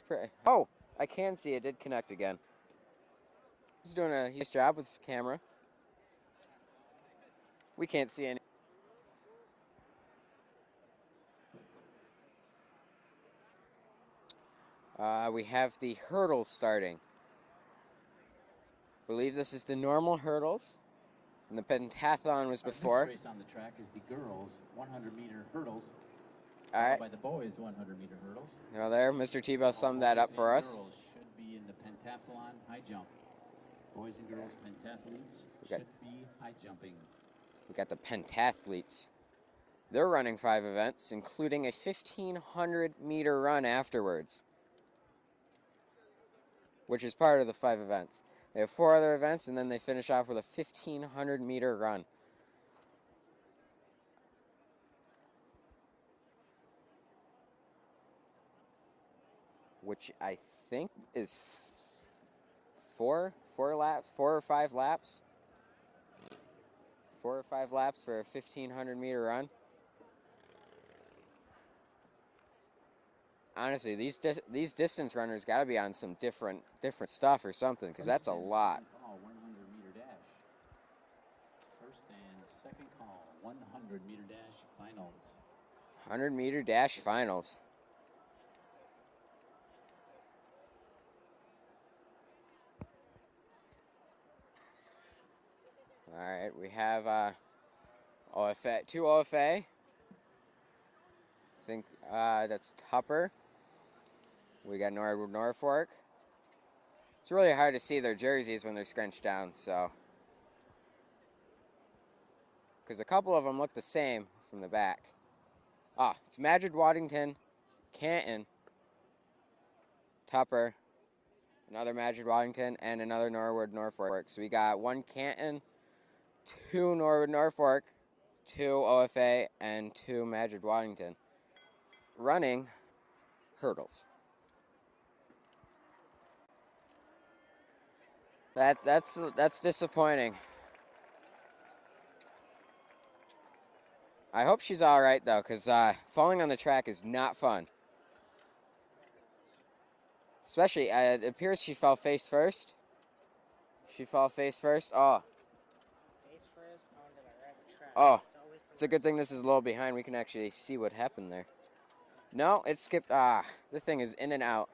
pretty. Oh, I can see it did connect again. He's doing a nice job with the camera. We can't see any. We have the hurdles starting. I believe this is the normal hurdles. And the pentathlon was before. Our next race on the track is the girls' 100-meter hurdles. All right. By the boys' 100-meter hurdles. Now there, Mr. Tebow summed that up for us. Girls should be in the pentathlon high jump. Boys and girls pentathletes should be high jumping. We got the pentathletes. They're running 5 events, including a 1,500-meter run afterwards, which is part of the 5 events. They have 4 other events, and then they finish off with a 1,500-meter run. which I think is 4 or 5 laps. 4 or 5 laps for a 1,500-meter run. Honestly, these distance runners got to be on some different stuff or something, because that's a lot. 100-meter dash. First and second call, 100-meter dash finals. 100-meter dash finals. All right, we have OFA, 2 OFA. I think that's Tupper. We got Norfolk. It's really hard to see their jerseys when they're scrunched down, so. Because a couple of them look the same from the back. It's Madrid Waddington, Canton, Tupper, another Madrid Waddington, and another Norwood Norfolk. So we got 1 Canton, 2 Norwood Norfolk, 2 OFA, and 2 Madrid Waddington. Running hurdles. That's disappointing. I hope she's all right though, because falling on the track is not fun. Especially, it appears she fell face first. She fell face first. Oh. Face first onto the red track. Oh. It's It's a good thing this is a little behind. We can actually see what happened there. No, it skipped. The thing is in and out.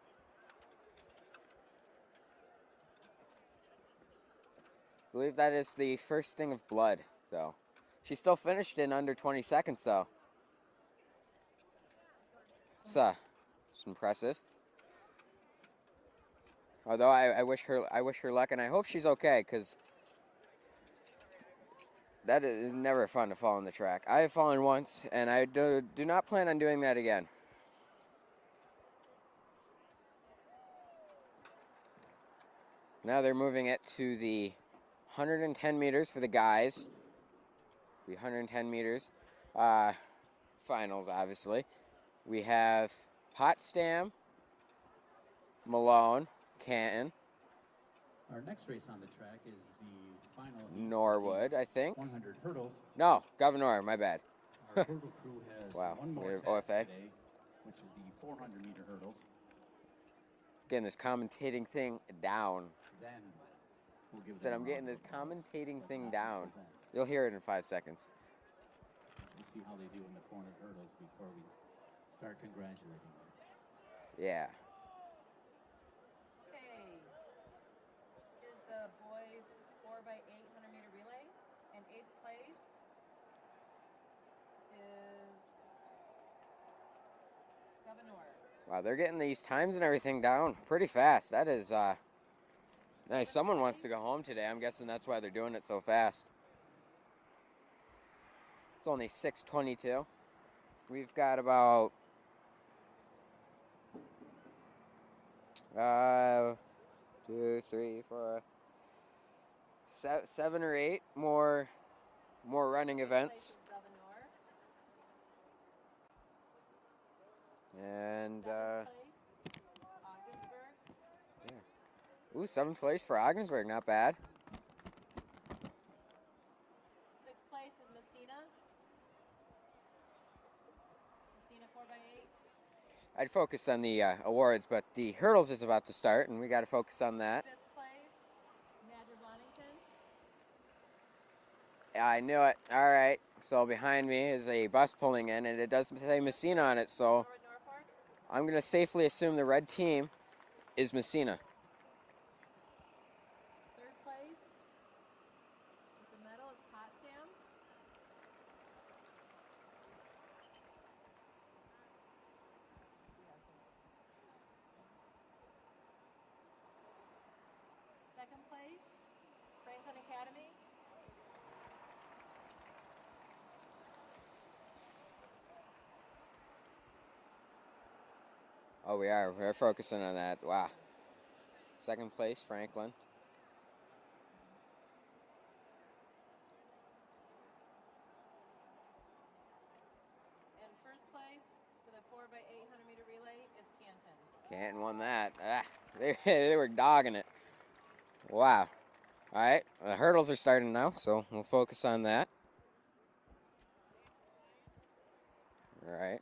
I believe that is the first thing of blood, though. She still finished in under 20 seconds, though. It's impressive. Although I wish her luck, and I hope she's okay, because that is never fun to fall on the track. I have fallen once, and I do not plan on doing that again. Now they're moving it to the 110 meters for the guys. The 110 meters. Finals, obviously. We have Potsdam, Malone, Canton. Our next race on the track is the final. Norwood, I think. 100 hurdles. No, Governor, my bad. Our hurdle crew has Wow, one we more have task OFA. today, which is the 400-meter hurdles. Getting this commentating thing down. Then we'll give Said them I'm a getting round this of applause. commentating thing down. You'll hear it in 5 seconds. We'll see how they do in the 400 hurdles before we start congratulating them. Yeah. Okay. Here's the boys 4x8 100-meter relay. In 8th place is Governor. Wow, they're getting these times and everything down pretty fast. That is nice. Someone wants to go home today. I'm guessing that's why they're doing it so fast. It's only 6:22. We've got about 2, 3, 4, 7 or 8 more running events. Governor. And 7th place, Ogdensburg. ooh, 7th place for Ogdensburg, not bad. 6th place is Messina. Messina 4x8. I'd focus on the awards, but the hurdles is about to start, and we got to focus on that. 5th place, Madrid Waddington. I knew it. All right. So behind me is a bus pulling in, and it does say Messina on it, so Norwood Norfolk. I'm going to safely assume the red team is Messina. 3rd place with the medal is Potsdam. Second place, Franklin Academy. Oh, we are. We're focusing on that. Wow. 2nd place, Franklin. And 1st place for the 4x8 100-meter relay is Canton. Canton won that. Ah, they were dogging it. Wow. All right, the hurdles are starting now, so we'll focus on that. All right.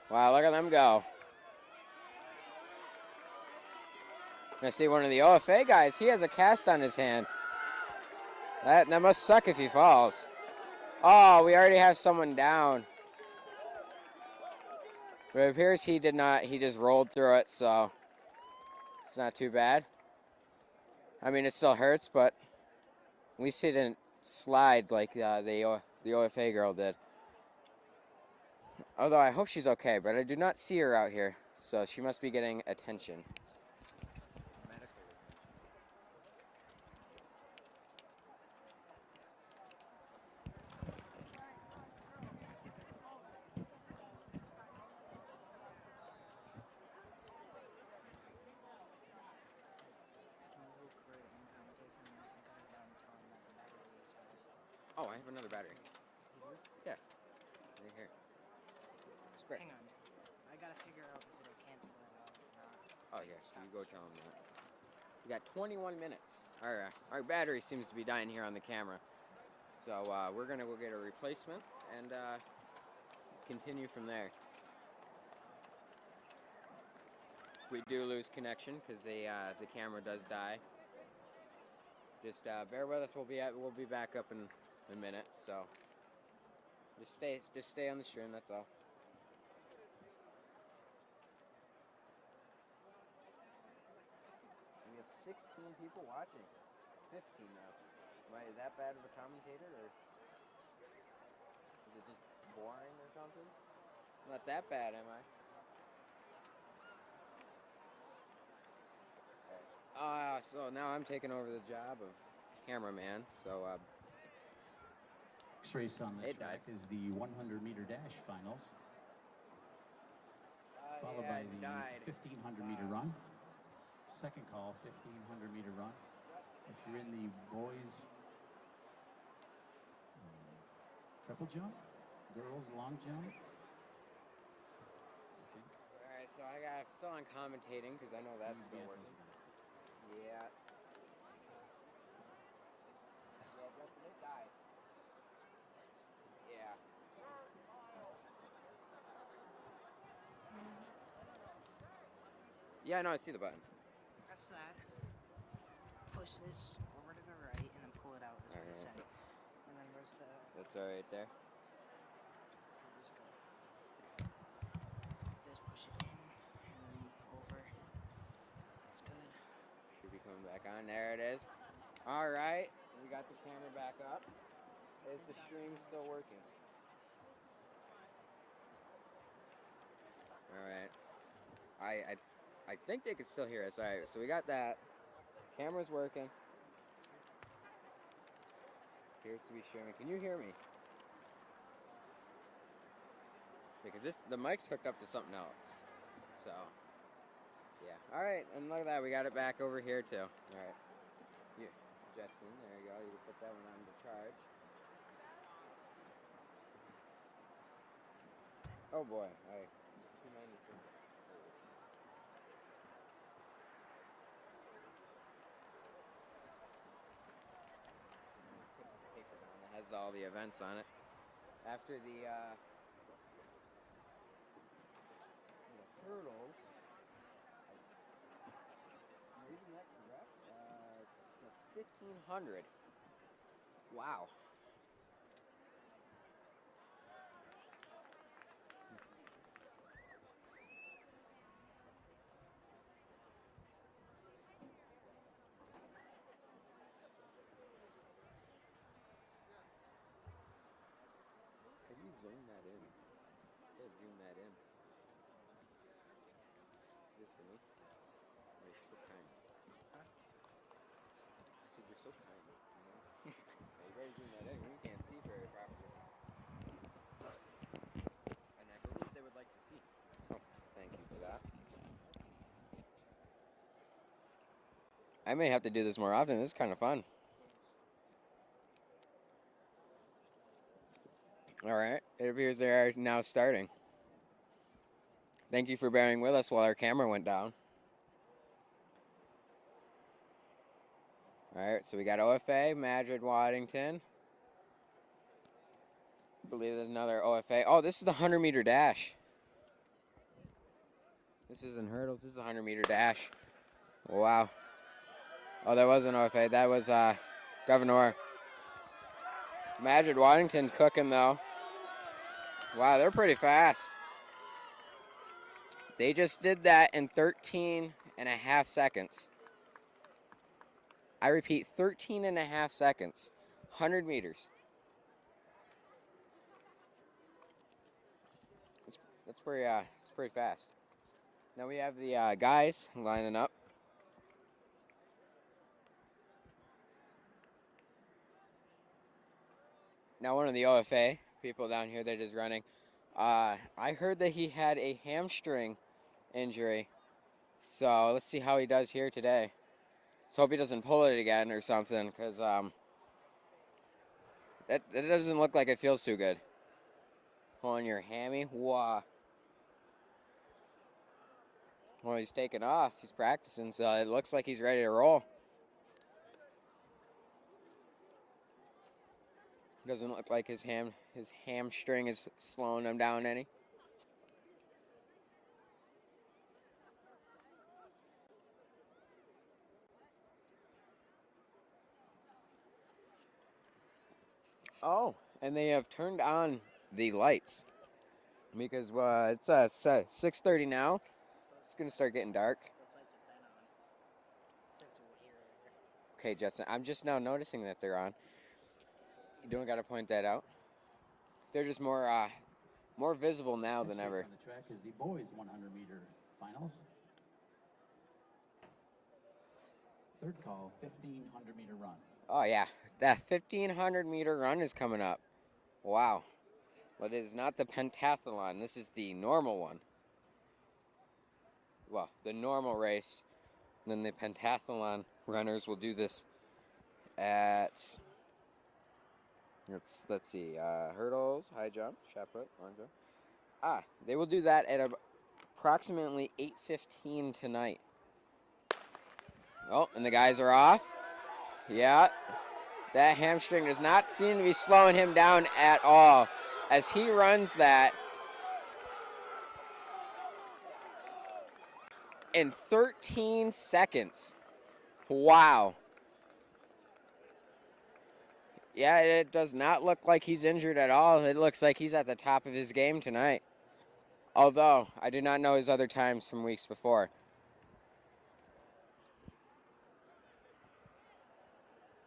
Wow, look at them go. I see one of the OFA guys. He has a cast on his hand. That must suck if he falls. Oh, we already have someone down. But it appears he did not. He just rolled through it, so it's not too bad. I mean, it still hurts, but at least he didn't slide like the OFA girl did. Although I hope she's okay, but I do not see her out here, so she must be getting attention. Oh, I have another battery. Yeah. Right here. Spray. Hang on. I gotta figure out if it'll cancel it out or not. Oh, yes. You go tell him that. We got 21 minutes. Our battery seems to be dying here on the camera. So we're going to go get a replacement and continue from there. We do lose connection because the camera does die. Just bear with us. We'll be back up in a minute. So just stay on the stream. That's all. We have 16 people watching. 15 now. Am I that bad of a commentator, or is it just boring or something? Not that bad, am I? So now I'm taking over the job of cameraman. So Next race on the track is the 100-meter dash finals, followed by the 1,500-meter run. Second call, 1,500-meter run. If you're in the boys triple jump, girls long jump. all right, so I'm still on commentating because I know that's still working. Yeah. Yeah, Judson, it died. Yeah. Yeah, I know. I see the button. Press that. Push this over to the right and then pull it out. Is what it said. And then where's the? That's all right there. Just go. This, push it in, and then over. That's good. Should be coming back on. There it is. All right, we got the camera back up. Is the stream still working? All right. I think they could still hear us. All right, so we got that. Camera's working. Appears to be streaming. Can you hear me? Because the mic's hooked up to something else. So, yeah. All right, and look at that. We got it back over here too. All right. Yeah, Jetson. There you go. You can put that one on to charge. Oh boy. All right. Too many things. Put this paper down that has all the events on it. After the hurdles, am I reading that correct? It's the 1,500. Wow. Can you zoom that in? Yeah, zoom that in. Is this for me? Oh, you're so kind. Huh? I said you're so kind. You know? Yeah, you better zoom that in. We can't see very properly. And I believe they would like to see. Oh, thank you for that. I may have to do this more often. This is kind of fun. All right. It appears they are now starting. Thank you for bearing with us while our camera went down. All right, so we got OFA, Madrid, Waddington. I believe there's another OFA. Oh, this is the 100-meter dash. This isn't hurdles. This is a 100-meter dash. Wow. Oh, that wasn't OFA. That was Governor. Madrid, Waddington cooking, though. Wow, they're pretty fast. They just did that in 13 and a half seconds. I repeat, 13 and a half seconds. 100 meters. That's pretty fast. Now we have the guys lining up. Now one of the OFA people down here that is running, I heard that he had a hamstring injury. So let's see how he does here today. Let's hope he doesn't pull it again or something, because that doesn't look like it feels too good. Pulling your hammy. Wow. Well, he's taking off. He's practicing, so it looks like he's ready to roll. Doesn't look like his hamstring is slowing him down any. Oh, and they have turned on the lights because it's 6:30 now. It's gonna start getting dark. Those lights have been on. That's weird. Okay, Jetson, I'm just now noticing that they're on. You don't got to point that out. They're just more visible now than ever. On the track is the boys 100-meter finals. Third call, 1,500-meter run. Oh yeah, that 1,500-meter run is coming up. Wow. But it is not the pentathlon. This is the normal one. Well, the normal race. Then the pentathlon runners will do this at, let's see, hurdles, high jump, shot put, long jump. They will do that at approximately 8:15 tonight. Oh, and the guys are off. Yeah, that hamstring does not seem to be slowing him down at all as he runs that in 13 seconds. Wow. Yeah, it does not look like he's injured at all. It looks like he's at the top of his game tonight. Although, I do not know his other times from weeks before.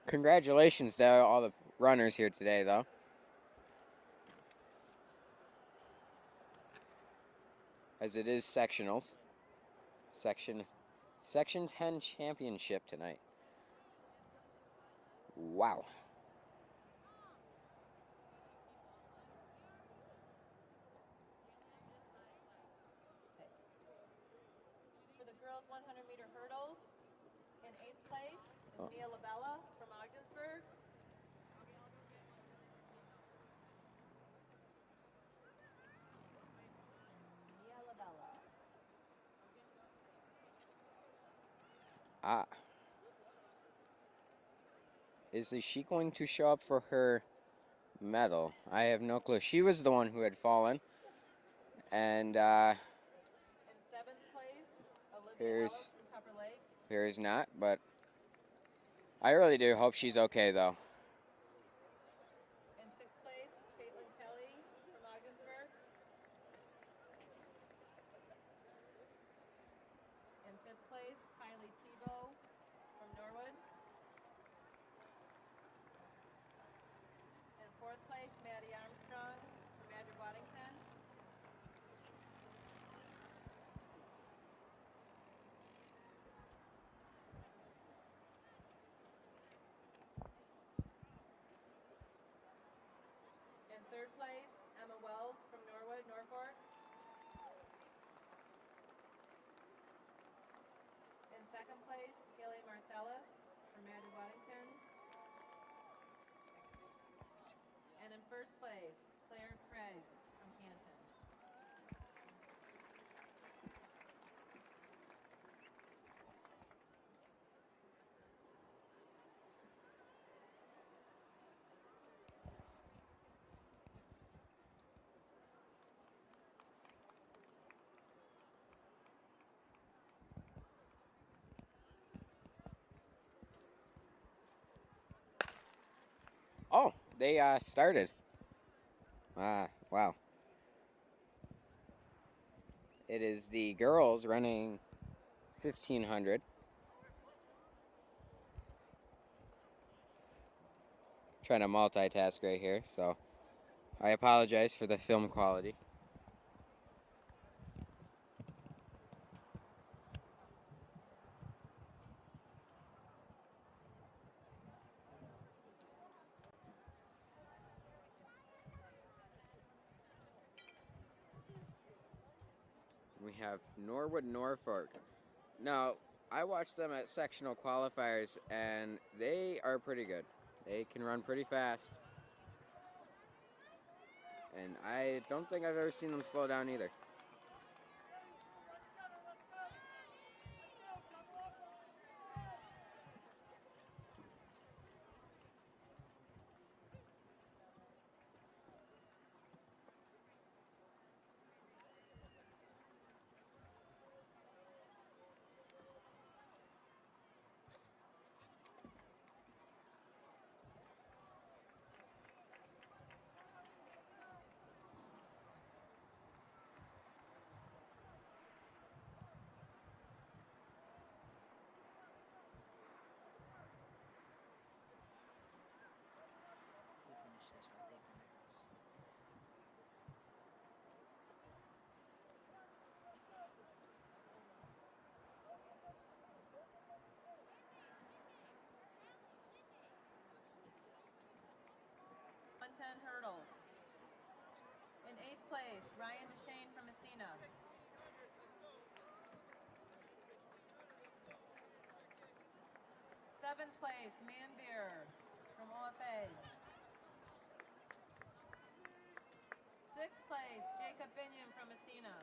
Congratulations to all the runners here today, though. As it is sectionals. Section 10 championship tonight. Wow. For the girls 100-meter hurdles, in 8th place is Mia Labella from Ogdensburg. Mia Labella. Is she going to show up for her medal? I have no clue. She was the one who had fallen. And In 7th place, Olivia Here's- Ellis from Tupper Lake. Perry's not, but I really do hope she's okay, though. In 6th place, Caitlin Kelly from Ogdensburg. In 5th place, Kylie Tebow from Norwood. In 4th place, Maddie Armstrong from Madrid Waddington. In 3rd place, Emma Wells from Norwood, Norfolk. In 2nd place, Haley Marcellus first place, Claire Craig from Canton. Oh, they started. Wow. It is the girls running 1500. Trying to multitask right here, so I apologize for the film quality. We have Norwood Norfolk. Now, I watched them at sectional qualifiers, and they are pretty good. They can run pretty fast. And I don't think I've ever seen them slow down either. We finish this while they finish. Hurdles. In 8th place, Ryan DeShane from Messina. 7th place, Manbeer from OFA. 6th place, Jacob Binion from Messina.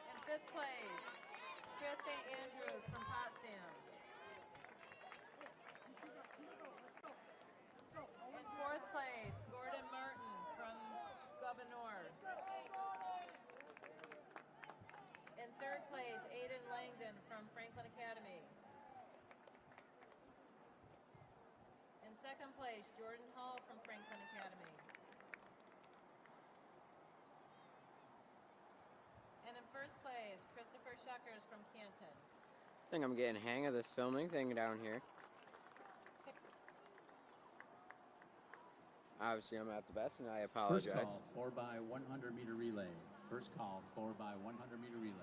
In 5th place, Chris St. Andrews from Potsdam. In 4th place, Gordon Martin from Gouverneur. In 3rd place, Aiden Langdon from Franklin Academy. In 2nd place, Jordan Hall from Franklin Academy. And in 1st place, Christopher Shuckers from Canton. I think I'm getting a hang of this filming thing down here. Obviously, I'm not the best, and I apologize. First call, 4x100 meter relay. First call, 4x100 meter relay.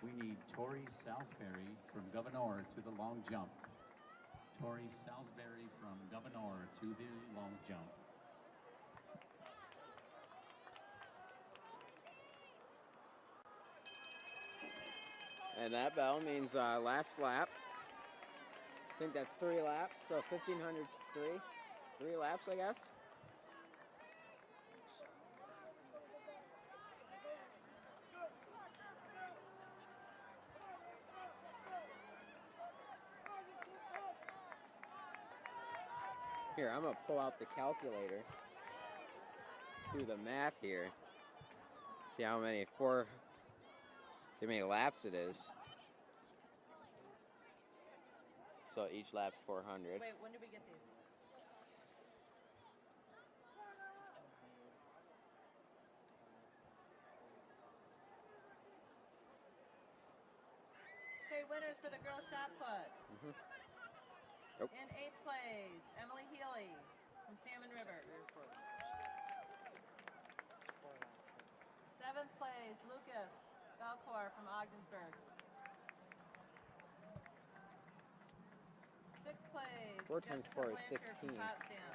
We need Tori Salisbury from Gouverneur to the long jump. Tori Salisbury from Gouverneur to the long jump. And that bell means last lap. I think that's 3 laps, so 1500's 3 laps, I guess. Here, I'm gonna pull out the calculator, do the math here, see how many laps it is. So each lap's 400. Wait, when did we get these? Okay, winners for the girls shot put. Nope. In 8th place, Emily Healy from Salmon River. 4 laps. 4 laps. 7th place, Lucas Belcourt from Ogdensburg. 6th place, 4 times Jessica 4 is Blanchard 16. from Potsdam.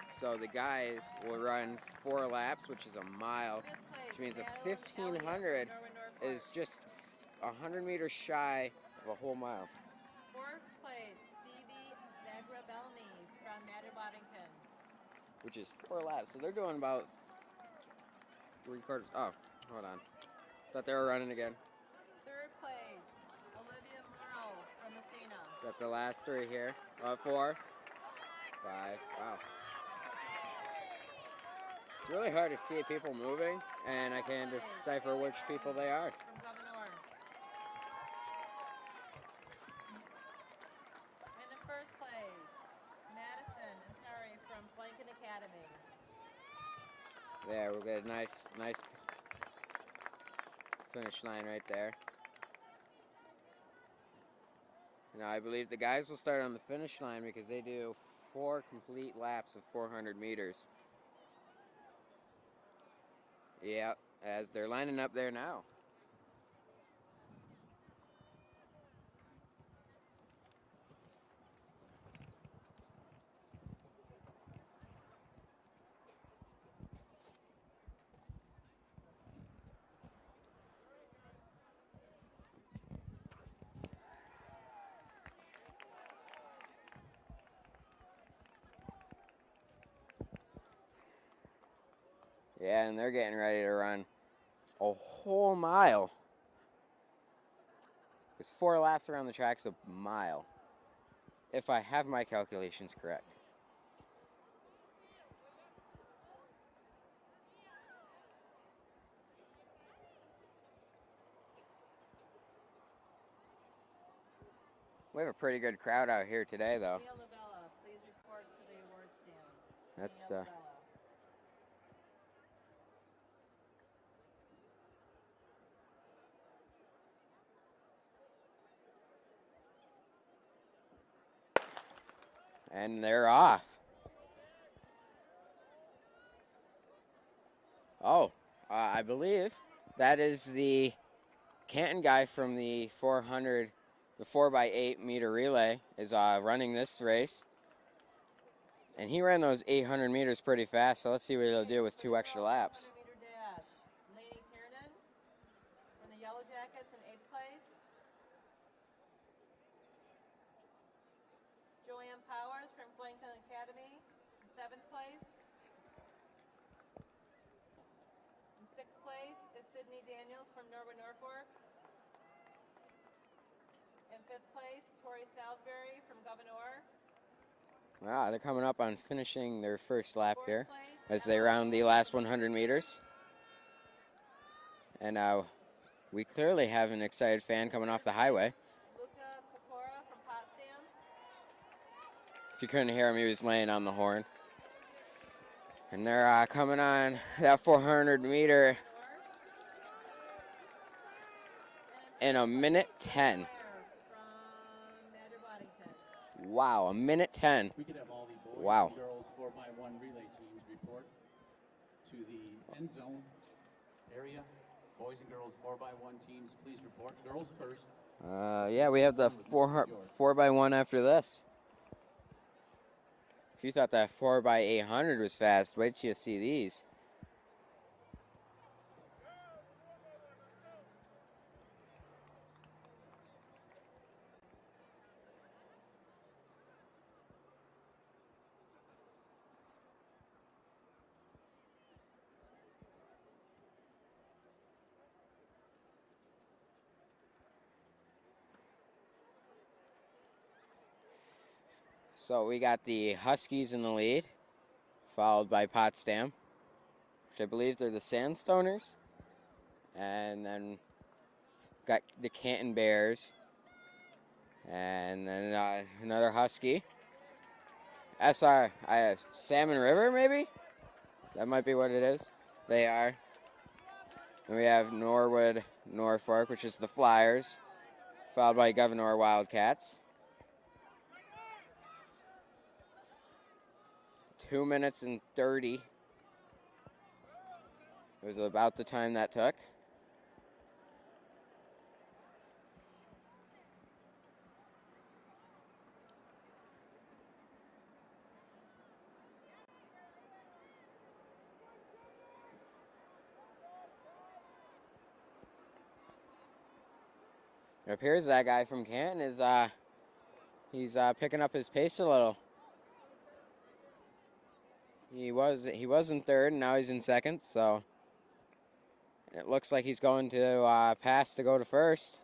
So the guys will run 4 laps, which is a mile, 5th place, which means a Madeline 1500 Elliott from Norwood, is Norfolk. just 100 meters shy of a whole mile, 4th place, Phoebe Zagrabelny from Madder-Boddington. which is 4 laps. So they're doing about 3/4. Oh, hold on. Thought they were running again. 3rd place, Olivia Merle from Messina. Got the last 3 here. 4, 5. Wow. It's really hard to see people moving, and I can't decipher which people they are. From Governor. And in 1st place, Madison and Sorry from Blanken Academy. There, we'll get a nice finish line right there. Now, I believe the guys will start on the finish line because they do 4 complete laps of 400 meters. Yep, as they're lining up there now. Yeah, and they're getting ready to run a whole mile. Because 4 laps around the track's a mile, if I have my calculations correct. We have a pretty good crowd out here today, though. Mia Lavella, please report to the award stand. That's Mia Lavella. And they're off. Oh, I believe that is the Canton guy from the 400, the 4x8 meter relay is running this race. And he ran those 800 meters pretty fast, so let's see what he'll do with 2 extra laps. 100-meter dash. Lainey Tiernan from the Yellow Jackets in 8th place. Joanne Powers from Blanken Academy in 7th place. In 6th place is Sydney Daniels from Norwood, Norfolk. In 5th place, Tori Salisbury from Governor. Wow, they're coming up on finishing their first lap 4th here place, as they round the last 100 meters. And we clearly have an excited fan coming off the highway. Luca Pecora from Potsdam. If you couldn't hear him, he was laying on the horn. And they're coming on that 400 meter in a minute 10. From Madder-Boddington. Wow, a minute 10. We could have all the boys Wow. and girls 4x1 relay teams report to the end zone area. Boys and girls 4x1 teams, please report. Girls first. Yeah, we have the 4x1 after this. If you thought that 4x800 was fast, wait till you see these. So we got the Huskies in the lead, followed by Potsdam, which I believe they're the Sandstoners. And then got the Canton Bears. And then another Husky. I have Salmon River, maybe? That might be what it is. They are. And we have Norwood, Norfolk, which is the Flyers, followed by Governor Wildcats. 2 minutes and 30. It was about the time that took. It appears that guy from Canton is he's picking up his pace a little. He was in third, and now he's in second. So it looks like he's going to pass to go to first,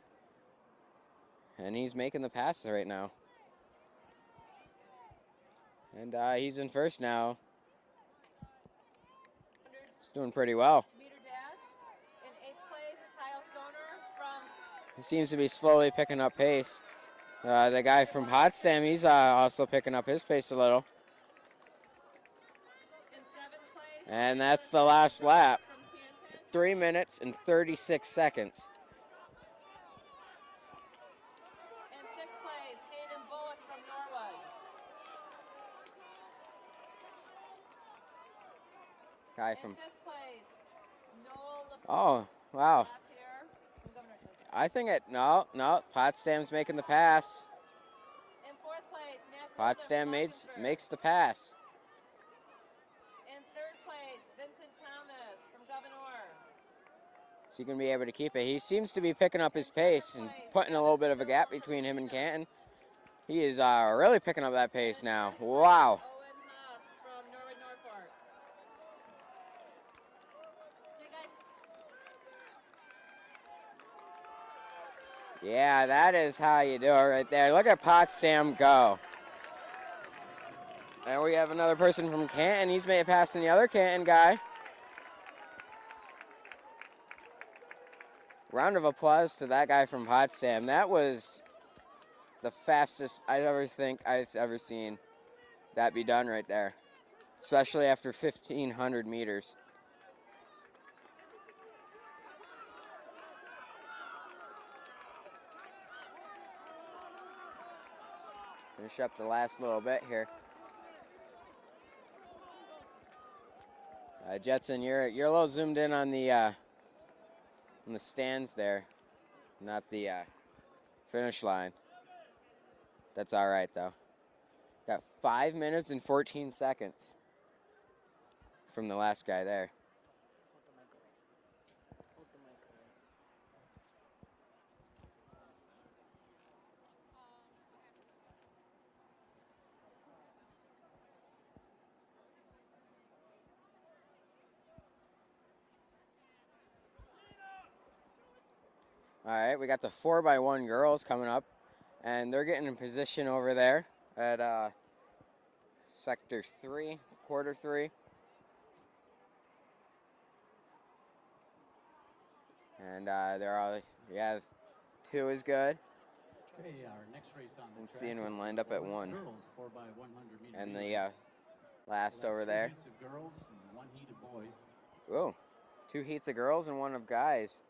and he's making the pass right now. And he's in first now. He's doing pretty well. Meter dash. In 8th place, Kyle Stoner from He seems to be slowly picking up pace. The guy from Potsdam, he's also picking up his pace a little. in 7th place. And that's the last lap. From Canton. 3 minutes and 36 seconds. In 6th place, Hayden Bullock from Norwood. Guy In from 5th place, Noel LeBlanc Oh, wow. here from Governor Cook. I think no, Potsdam's making the pass. In 4th place, Matt Potsdam Wilson from makes the pass. In 3rd place, Vincent Thomas from Governor. Is he going to be able to keep it? He seems to be picking up his pace and putting a little bit of a gap between him and Canton. He is really picking up that pace now. Wow. Owen Haas from Norwood Norfolk. Big guy. Yeah, that is how you do it right there. Look at Potsdam go. And we have another person from Canton. He's made it passing the other Canton guy. Round of applause to that guy from Potsdam. That was the fastest I've ever seen that be done right there, especially after 1,500 meters. Finish up the last little bit here. Jetson, you're a little zoomed in on the stands there, not the finish line. That's all right though. Got 5 minutes and 14 seconds from the last guy there. Hold the mic away. All right, we got the 4x1 girls coming up, and they're getting in position over there at sector 3, quarter 3. And they're all, yeah, 2 is good. Okay, our next race on the I'm track seeing is one lined up at 1. girls 4x100 meter. And relay. the last We'll have over 2 there. heats of girls and 1 heat of boys. Oh, 2 heats of girls and 1 of guys.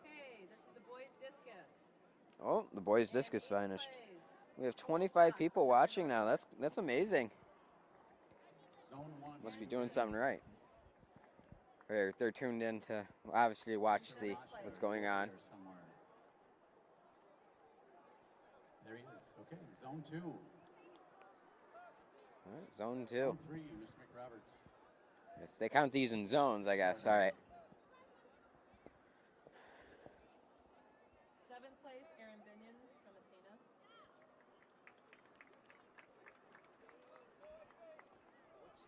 Okay, this is the boys discus. Oh, the boys discus In 8th finished. place, We have 25 people watching now. That's amazing. Zone 1. Must be doing something right. They're tuned in to obviously watch what's going on. There somewhere. There he is. Okay, zone 2. All right, zone 2. Zone 3, Mr. McRoberts. Yes, they count these in zones, I guess. All right. 7th place, Aaron Binion from Messina.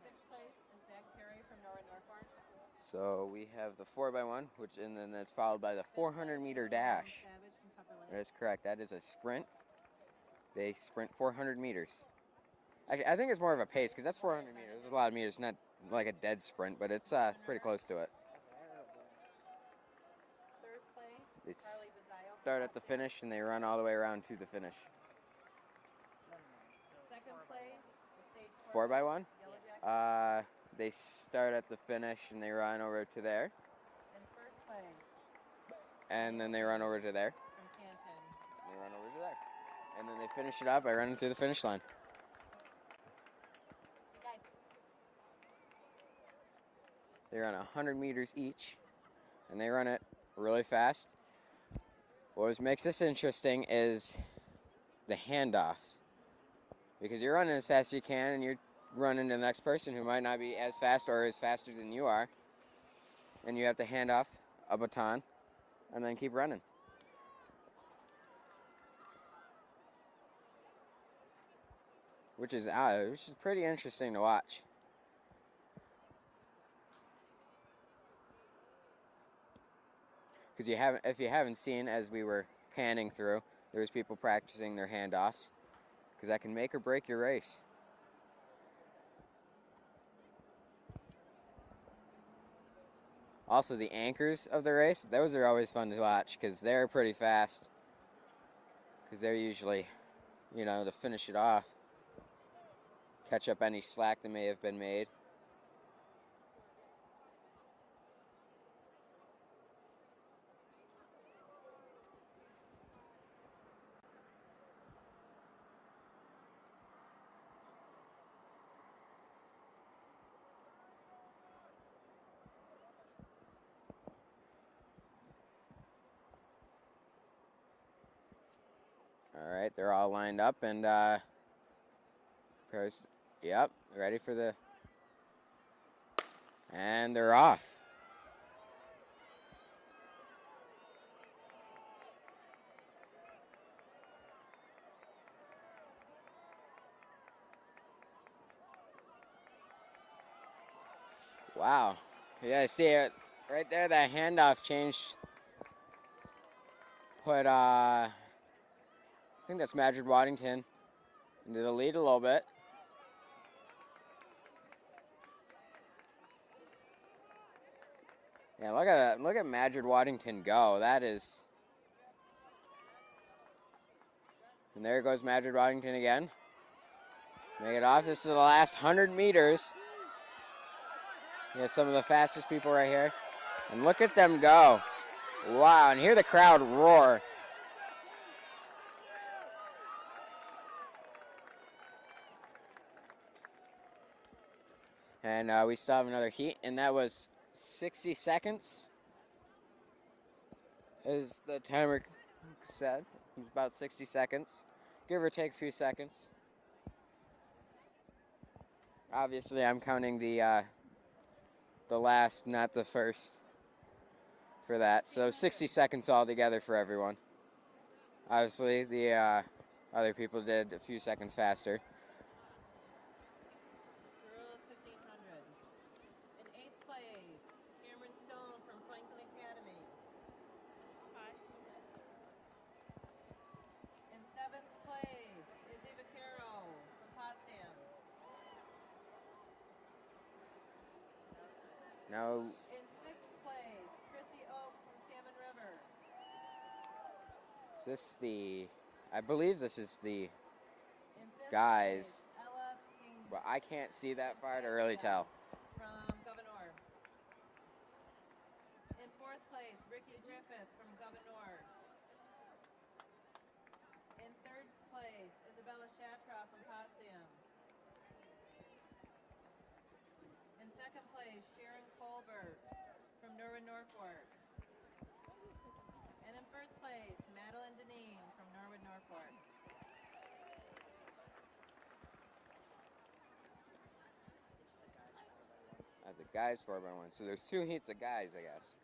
6th place is Zach Perry from Norwood Norfolk. So we have the 4x1, and then that's followed by the 400-meter dash. Savage from Tupper Lake. That is correct. That is a sprint. They sprint 400 meters. Actually, I think it's more of a pace because that's 400 meters. There's a lot of meters, not like a dead sprint, but it's pretty close to it. 3rd place, They Carly Bazzaio. start at the finish and they run all the way around to the finish. Second place, the stage 4x1. 4x1? Yellow Jacket. They start at the finish and they run over to there. And first place And then they run over to there. from Canton. And they run over to there. And then they finish it up by running through the finish line. Guys, They run 100 meters each. And they run it really fast. What makes this interesting is the handoffs. Because you're running as fast as you can and you're running to the next person who might not be as fast or as faster than you are. And you have to hand off a baton and then keep running. Which is pretty interesting to watch. Because if you haven't seen, as we were panning through, there was people practicing their handoffs. Because that can make or break your race. Also, the anchors of the race, those are always fun to watch because they're pretty fast. Because they're usually, to finish it off. Catch up any slack that may have been made. All right, they're all lined up and yep, ready for the, and they're off. Wow, yeah, see it right there. That handoff changed. Put I think that's Madrid Waddington into the lead a little bit. Yeah, look at Madrid Waddington go. That is, and there goes Madrid Waddington again. Make it off. This is the last 100 meters. You have some of the fastest people right here, and look at them go. Wow, and hear the crowd roar. And we still have another heat, and that was 60 seconds, as the timer said. It was about 60 seconds, give or take a few seconds. Obviously, I'm counting the last, not the first, for that. So 60 seconds altogether for everyone. Obviously, the other people did a few seconds faster. girls 1500. In 8th place, Cameron Stone from Franklin Academy. In 7th place is Eva Caro from Potsdam. Now, In 6th place, Chrissy Oaks from Salmon River. is this I believe this is the In 5th guys, place, Ella King but I can't see that far to really tell. from Governor. In 4th place, Ricky Griffith from Governor. In 3rd place, Isabella Shatra from Potsdam. In 2nd place, Sharon Colbert from Norwood Norfolk. And in 1st place, Madeline Deneen from Norwood Norfolk. It's the guys 4x1. The guys 4x1. So there's 2 heats of guys, I guess.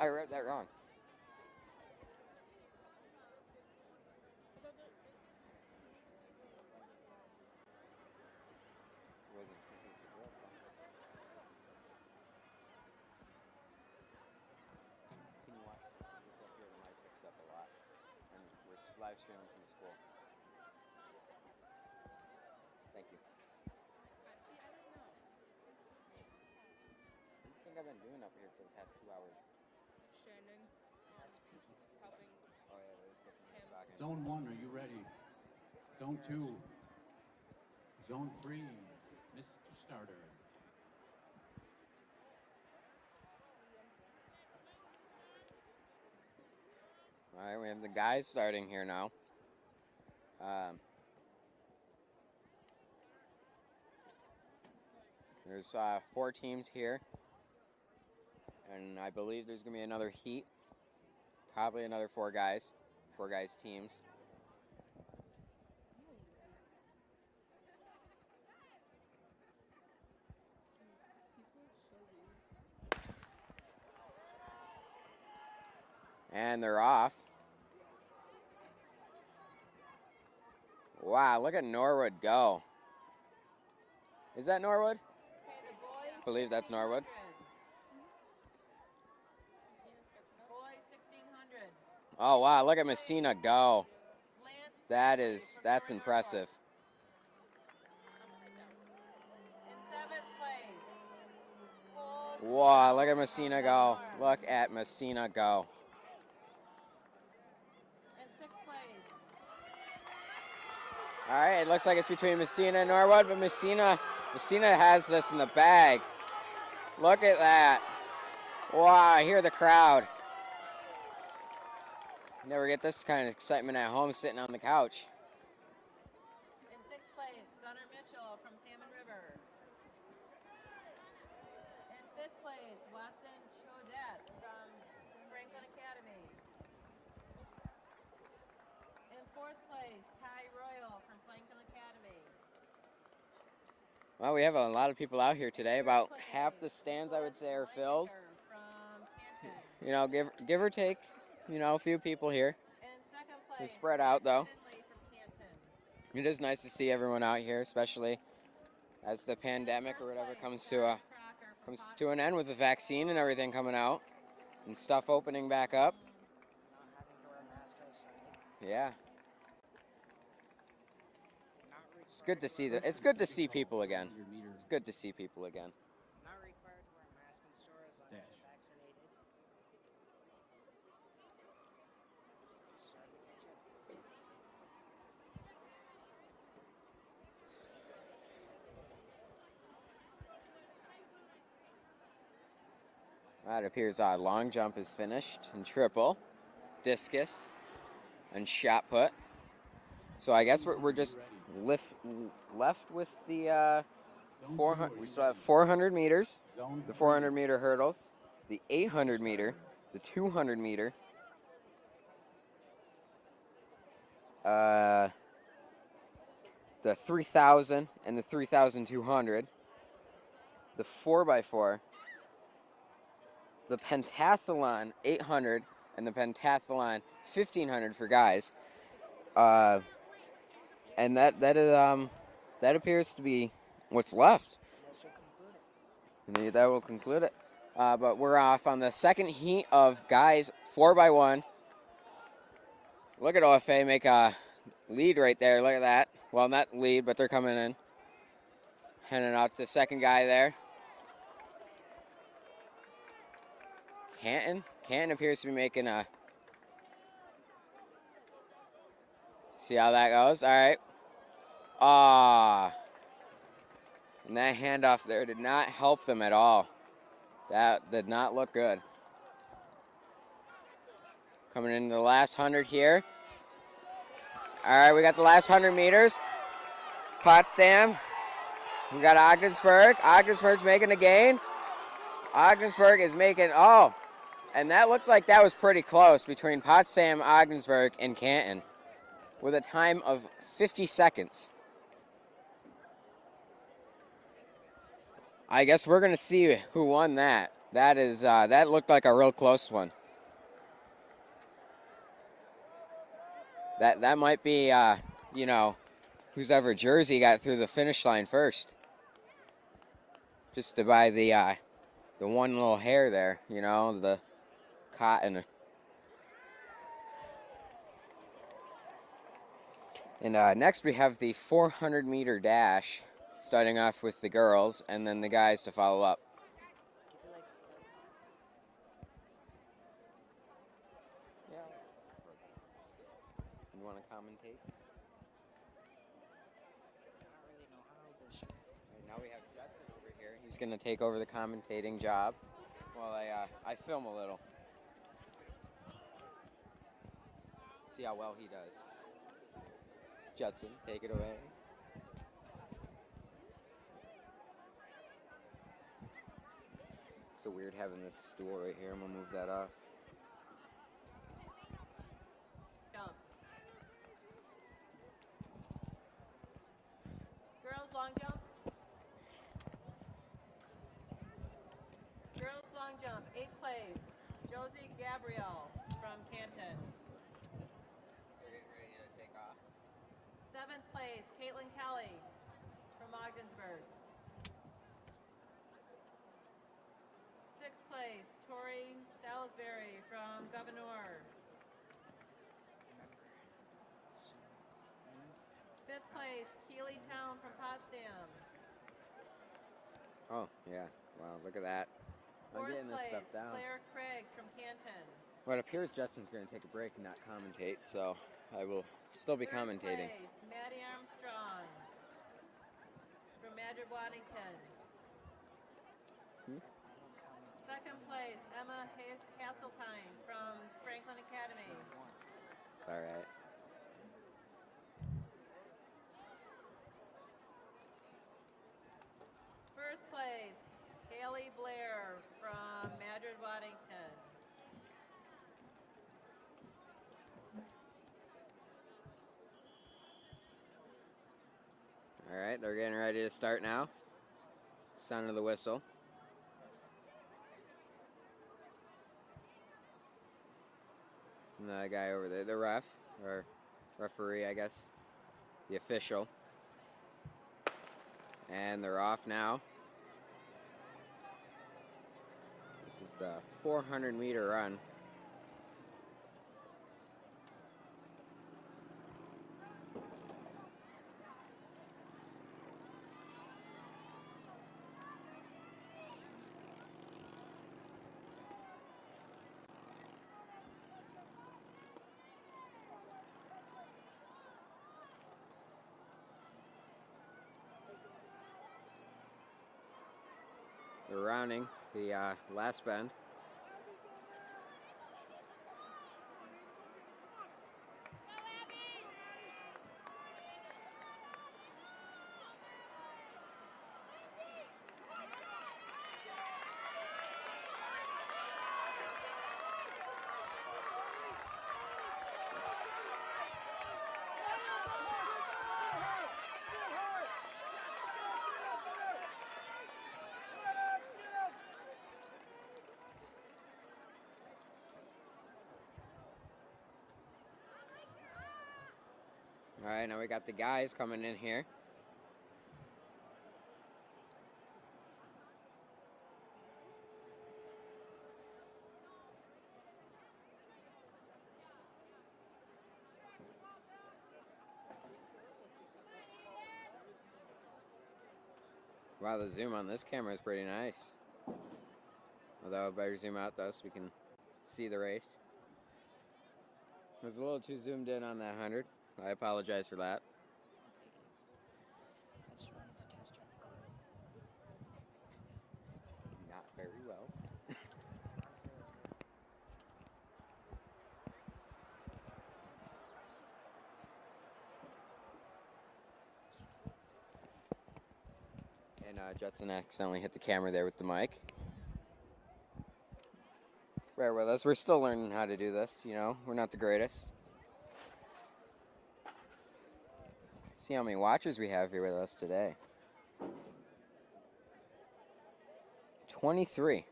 I read that wrong. It wasn't 2 heats of girls, then. Can you watch? It's up here, the mic picks up a lot. And we're live streaming from the school. Thank you. What do you think I've been doing up here for the past 2 hours? standing, helping him. Zone 1, are you ready? Zone 2. Zone 3, Mr. Starter. All right, we have the guys starting here now. There's 4 teams here, and I believe there's going to be another heat. Probably another 4 guys teams. And they're off. Wow, look at Norwood go. Is that Norwood? I believe that's Norwood. Boys 1600. Oh, wow, look at Messina go. That's impressive. In 7th place. Wow, look at Messina go. Look at Messina go. In 6th place. All right, it looks like it's between Messina and Norwood, but Messina has this in the bag. Look at that. Wow, I hear the crowd. Never get this kind of excitement at home sitting on the couch. In 6th place, Gunnar Mitchell from Salmon River. In 5th place, Watson Chodette from Franklin Academy. In 4th place, Ty Royal from Franklin Academy. Well, we have a lot of people out here today. About half the stands, I would say, are filled. From Canton. You know, give or take, you know, a few people here. In 2nd They're place, spread out, though. Finley from Canton. It is nice to see everyone out here, especially as the pandemic or whatever comes to an end with the vaccine and everything coming out and stuff opening back up. Not having to wear a mask outside. Yeah. Not It's good to see it's good to see people again. It's good to see people again. Not required to wear a mask in store as long as you're vaccinated. It appears long jump is finished and triple, discus, and shot put. So I guess we're just left with the 400. We still have 400 meters, the 400 meter hurdles, the 800 meter, the 200 meter, the 3,000 and the 3,200, the 4x4, the pentathlon 800 and the pentathlon 1,500 for guys. And that appears to be what's left. That will conclude it. But we're off on the second heat of guys 4x1. Look at OFA make a lead right there. Look at that. Well, not lead, but they're coming in. Heading out to the second guy there. Canton appears to be making a... See how that goes? All right. And that handoff there did not help them at all. That did not look good. Coming into the last 100 here. All right, we got the last 100 meters. Potsdam. We got Ogdensburg. Ogdensburg's making a gain. Ogdensburg is making, and that looked like that was pretty close between Potsdam, Ogdensburg, and Canton with a time of 50 seconds. I guess we're going to see who won that. That looked like a real close one. That might be, whose ever jersey got through the finish line first. Just to buy the one little hair there, the cotton. And next we have the 400 meter dash, starting off with the girls and then the guys to follow up. commentate? I don't really know how, but sure. Right, now we have Judson over here. He's going to take over the commentating job while I film a little. See how well he does. Judson, take it away. It's so weird having this stool right here. I'm going to move that off. Jump. Girls long jump. Girls long jump, 8th place. Josie Gabrielle from Canton. They're getting ready to take off. 7th place, Caitlin Kelly from Ogdensburg. 6th place, Tori Salisbury from Governor. 5th place, Keeley Town from Potsdam. Oh, yeah. Wow, look at that. I'm 4th getting this place, stuff down. Claire Craig from Canton. Well, it appears Judson's going to take a break and not commentate, so I will still be 3rd commentating. place, Maddie Armstrong from Madrid Waddington. 2nd place, Emma Hasseltine from Franklin Academy. It's all right. First place, Haley Blair from Madrid Waddington. All right, they're getting ready to start now. Sound of the whistle. And the guy over there, the ref, or referee, I guess, the official. And they're off now. This is the 400-meter run. They're rounding the last bend. All right, now we got the guys coming in here. Wow, the zoom on this camera is pretty nice. Although I better zoom out though so we can see the race. I was a little too zoomed in on that 100. I apologize for that. I just wanted to test your record. Not very well. Honestly, it was good. And Justin accidentally hit the camera there with the mic. Bear with us. We're still learning how to do this, you know. We're not the greatest. See how many watchers we have here with us today. 23.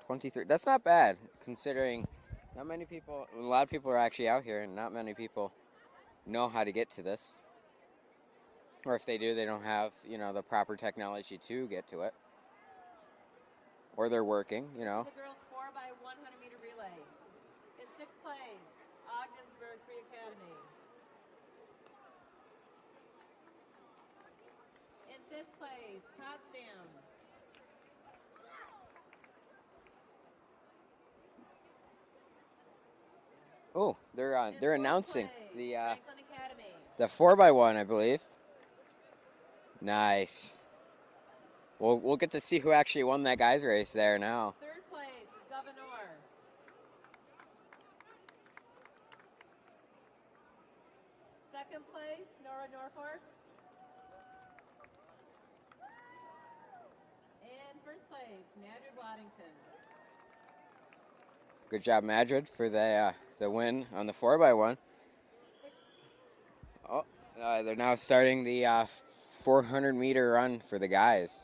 23. That's not bad, considering not many people, a lot of people are actually out here, and not many people know how to get to this. Or if they do, they don't have, you know, the proper technology to get to it. Or they're working, you know. The girls 4x100-meter relay. In 6th place, Ogdensburg Free Academy. In 5th place, Potsdam. Oh, they're announcing place, the Franklin Academy. Academy. The 4x1, I believe. Nice. We'll get to see who actually won that guys race there now. Third place, Governor. Second place, Nora Norfolk. And first place, Madrid Waddington. Good job, Madrid, for the win on the 4x1. Oh, they're now starting the 400-meter run for the guys.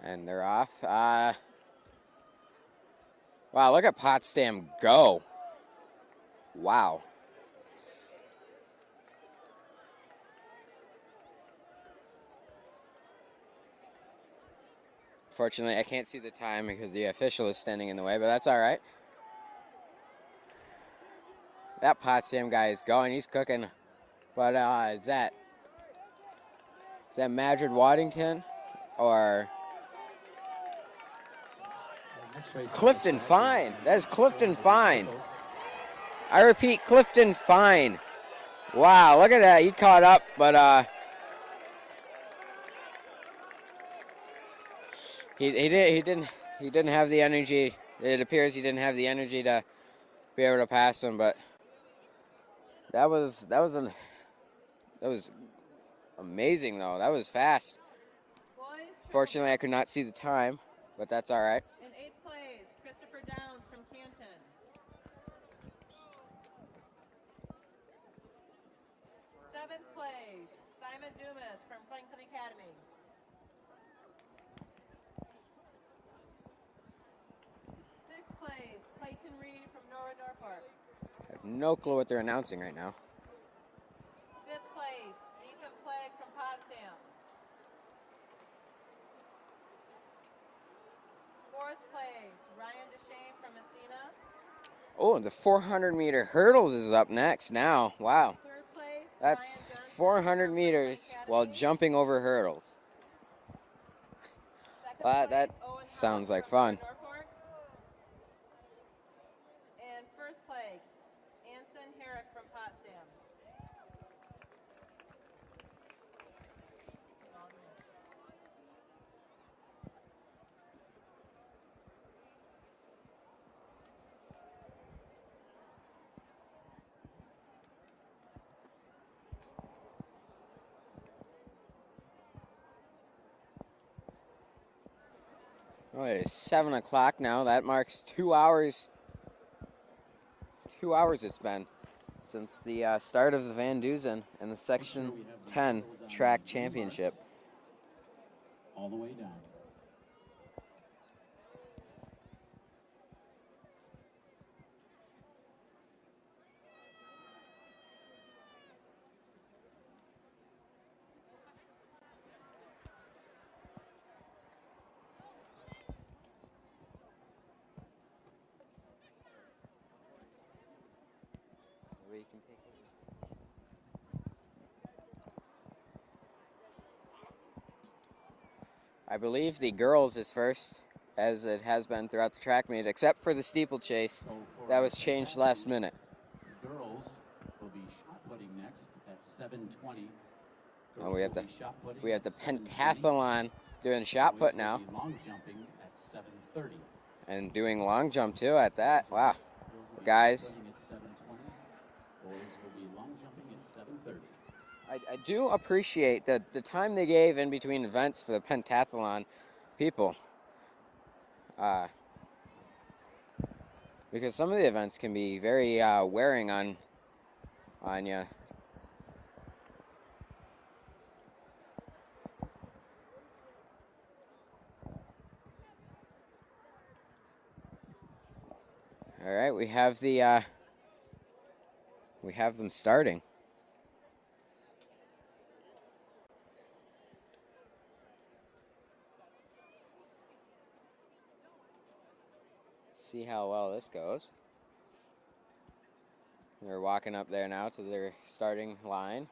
And they're off. Wow, look at Potsdam go. Wow. Fortunately, I can't see the time because the official is standing in the way, but that's all right. That Potsdam guy is going. He's cooking. But is that Madrid Waddington or Clifton Fine? That is Clifton Fine. I repeat, Clifton Fine. Wow, look at that. He caught up, but he didn't have the energy. It appears he didn't have the energy to be able to pass him, but that was amazing though. That was fast. Fortunately, I could not see the time, but that's all right. In 8th place, Christopher Downs from Canton. 7th place, Simon Dumas from Franklin Academy. 6th place, Clayton Reed from Nora Norfolk. I have no clue what they're announcing right now. 5th place, Ethan Flagg from Potsdam. 4th place, Ryan Deshane from Messina. Oh, the 400-meter hurdles is up next now. Wow. 3rd place, That's Brian Johnson 400 from meters Franklin while Academy. jumping over hurdles. 2nd Well, place, that Owen sounds House like from fun. Norfolk. And 1st place, Anson Herrick from Potsdam. Oh, it is 7 o'clock now. That marks 2 hours. 2 hours it's been since the start of the Vandusen and the Section 10 track championship. All the way down. I believe the girls is first, as it has been throughout the track meet, except for the steeplechase. That was changed last minute. Girls will be shot putting next at 7:20. Oh, we have the at 7:20. pentathlon doing shot put now, Boys will be long jumping at 7:30. and doing long jump too at that. Wow, Girls will be guys. shot putting at 7:20. Boys will be long jumping at 7:30. I do appreciate the time they gave in between events for the pentathlon people. Because some of the events can be very wearing on you. All right, we have them starting. see how well this goes. They're walking up there now to their starting line.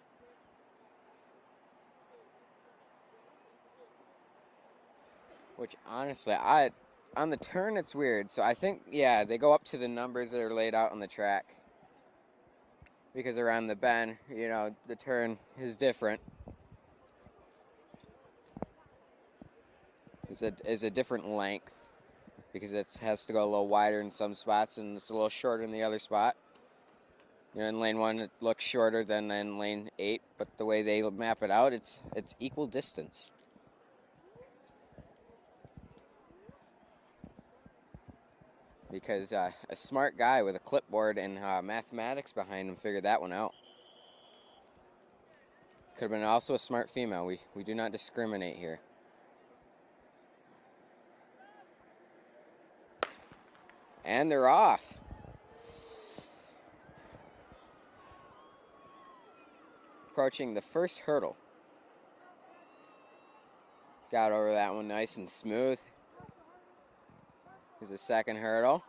Which honestly, on the turn it's weird. So I think, yeah, they go up to the numbers that are laid out on the track. Because around the bend, you know, the turn is different. It's a different length. Because it has to go a little wider in some spots and it's a little shorter in the other spot. You know, in lane 1 it looks shorter than in lane 8, but the way they map it out, it's equal distance. Because a smart guy with a clipboard and mathematics behind him figured that one out. Could have been also a smart female. We do not discriminate here. And they're off. Approaching the first hurdle. Got over that one nice and smooth. Here's the second hurdle.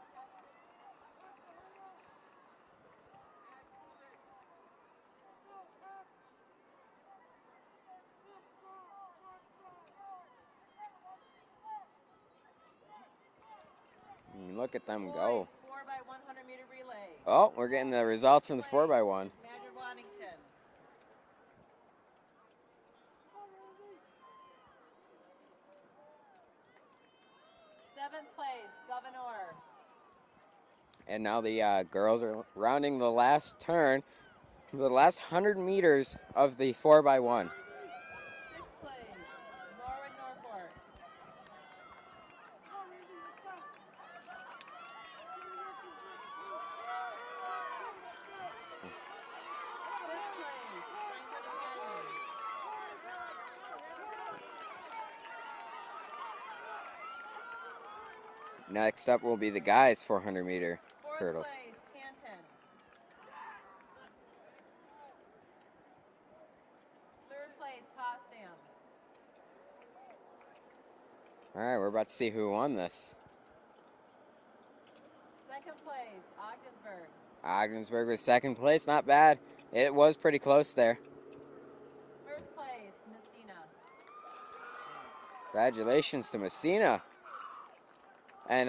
And look at them go. 4x100 meter relay. Oh, we're getting the results from the 4x1. Madrid Waddington. Seventh place, Governor. And now the girls are rounding the last turn, the last 100 meters of the 4x1. Sixth place, Norwood Norfolk. Fifth place, Franklin Academy. Next up will be the guys' 400 meter Fourth hurdles. place, Canton. Third place, Potsdam. All right, we're about to see who won this. Second place, Ogdensburg. Ogdensburg was second place, not bad. It was pretty close there. First place, Messina. Congratulations to Messina. And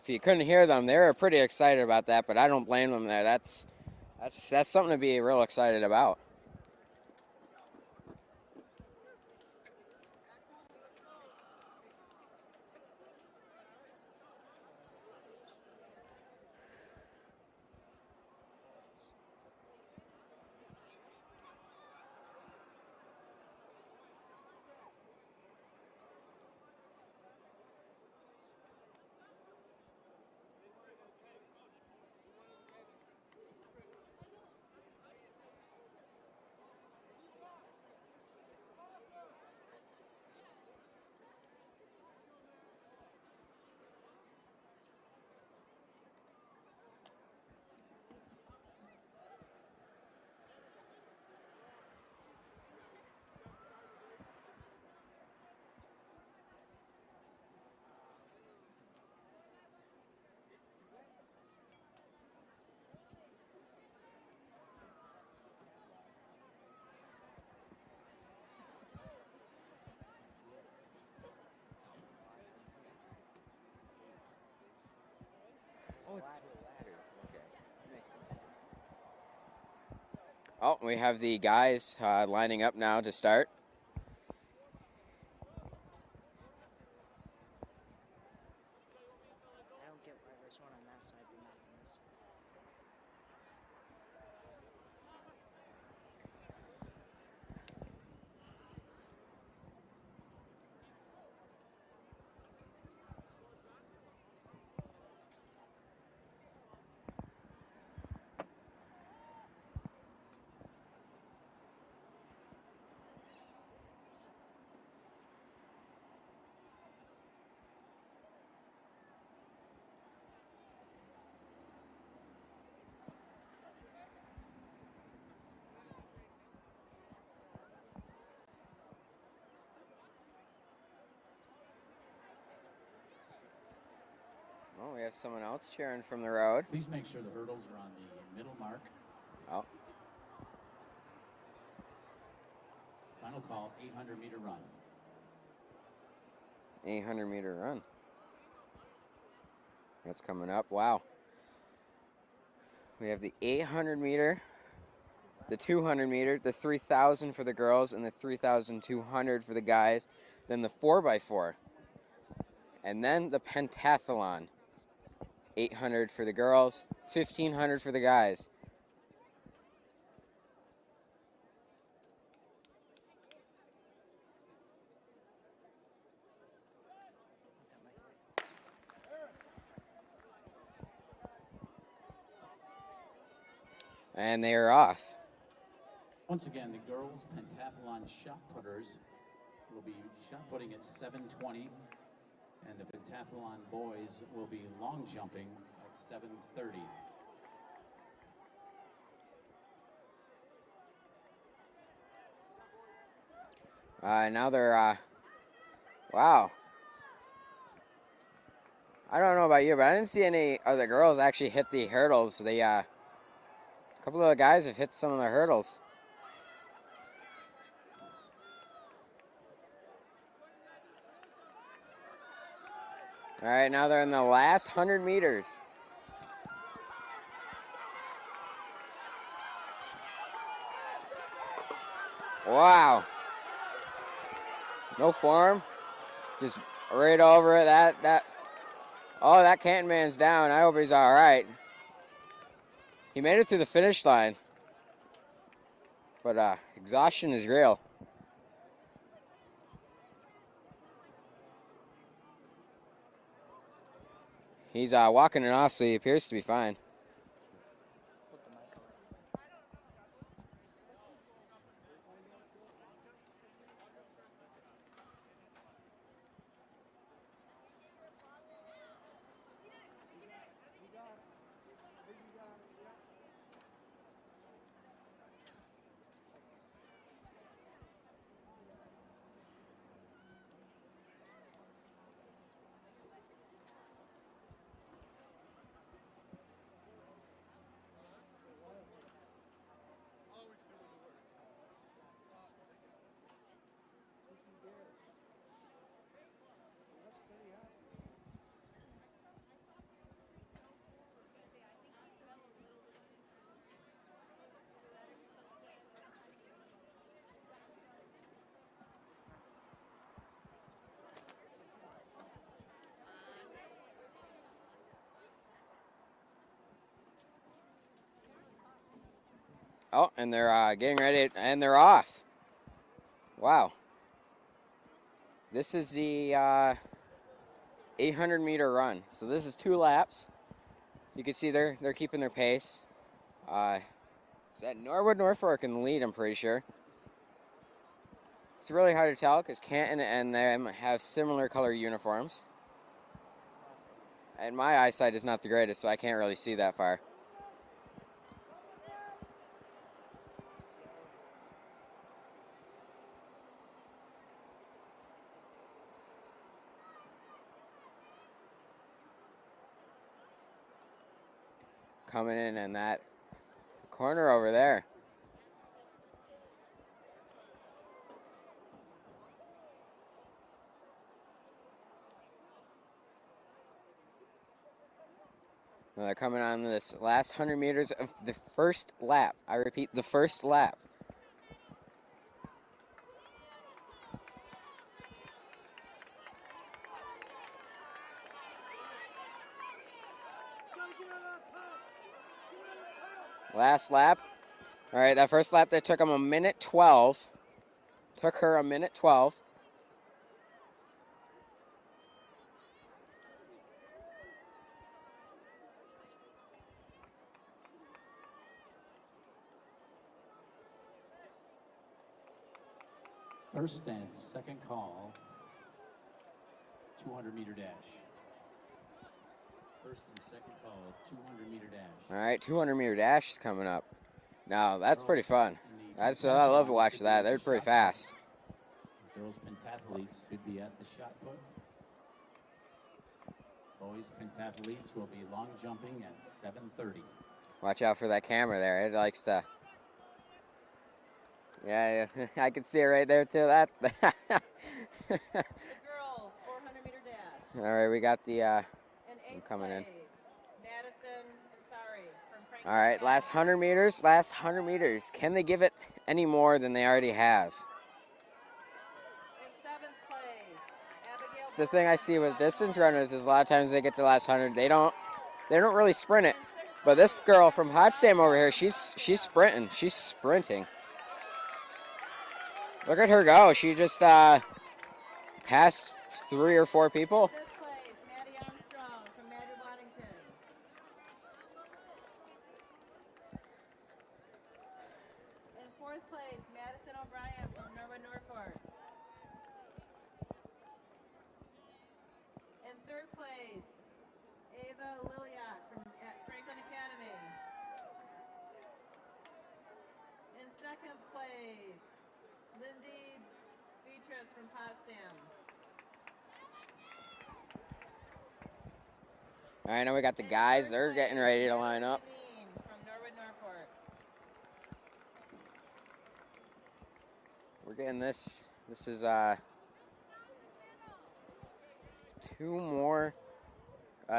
if you couldn't hear them, they were pretty excited about that, but I don't blame them there. That's something to be real excited about. Oh, we have the guys lining up now to start. I don't get why there's one on that side but not on this side. Oh, we have someone else cheering from the road. Please make sure the hurdles are on the middle mark. Oh. Final call, 800-meter run. 800-meter run. That's coming up. Wow. We have the 800-meter, the 200-meter, the 3,000 for the girls, and the 3,200 for the guys. Then the 4x4. And then the pentathlon. 800 for the girls, 1,500 for the guys. And they are off. Once again, the girls pentathlon shot putters will be shot putting at 7:20, and the pentathlon boys will be long jumping at 7:30. Now they're, wow. I don't know about you, but I didn't see any of the girls actually hit the hurdles. A couple of the guys have hit some of the hurdles. All right, now they're in the last 100 meters. Wow. No form. Just right over it. Oh, that Canton man's down. I hope he's all right. He made it through the finish line. But exhaustion is real. He's walking it off, so he appears to be fine. Oh, and they're getting ready, and they're off. Wow. This is the 800-meter run. So this is 2 laps. You can see they're keeping their pace. Is that Norwood Norfolk in the lead, I'm pretty sure. It's really hard to tell because Canton and them have similar color uniforms. And my eyesight is not the greatest, so I can't really see that far. Coming in that corner over there. Now they're coming on this last 100 meters of the first lap. I repeat, the first lap. Last lap. All right, that first lap, that took them 1:12. Took her 1:12. First and second call, 200-meter dash. First and second call, 200-meter dash. All right, 200-meter dash is coming up. Now, that's pretty fun. I love to watch that. They're pretty fast. Girls pentathletes should be at the shot put. Boys pentathletes will be long jumping at 7:30. Watch out for that camera there. It likes to. Yeah, I can see it right there too. That. The girls, 400-meter dash. All right, we got the. In I'm 8th coming in. place, Madison, sorry, from Franklin. All right, last 100 meters. Last 100 meters. Can they give it any more than they already have? In 7th place, Abigail. It's the thing I see with distance runners is a lot of times they get the last 100. They don't really sprint it. But this girl from Potsdam over here, she's sprinting. She's sprinting. Look at her go. She just passed 3 or 4 people. 5th place, Maddie Armstrong from Madrid Waddington. In 4th place, Madison O'Brien from Norwood Norfolk. In 3rd place, Ava Liliak from Franklin Academy. In 2nd place, Lindy Beatrice from Potsdam. All right, now we got the guys. They're getting ready to line up. From Norwood Norfolk. We're getting this. This is 2 more.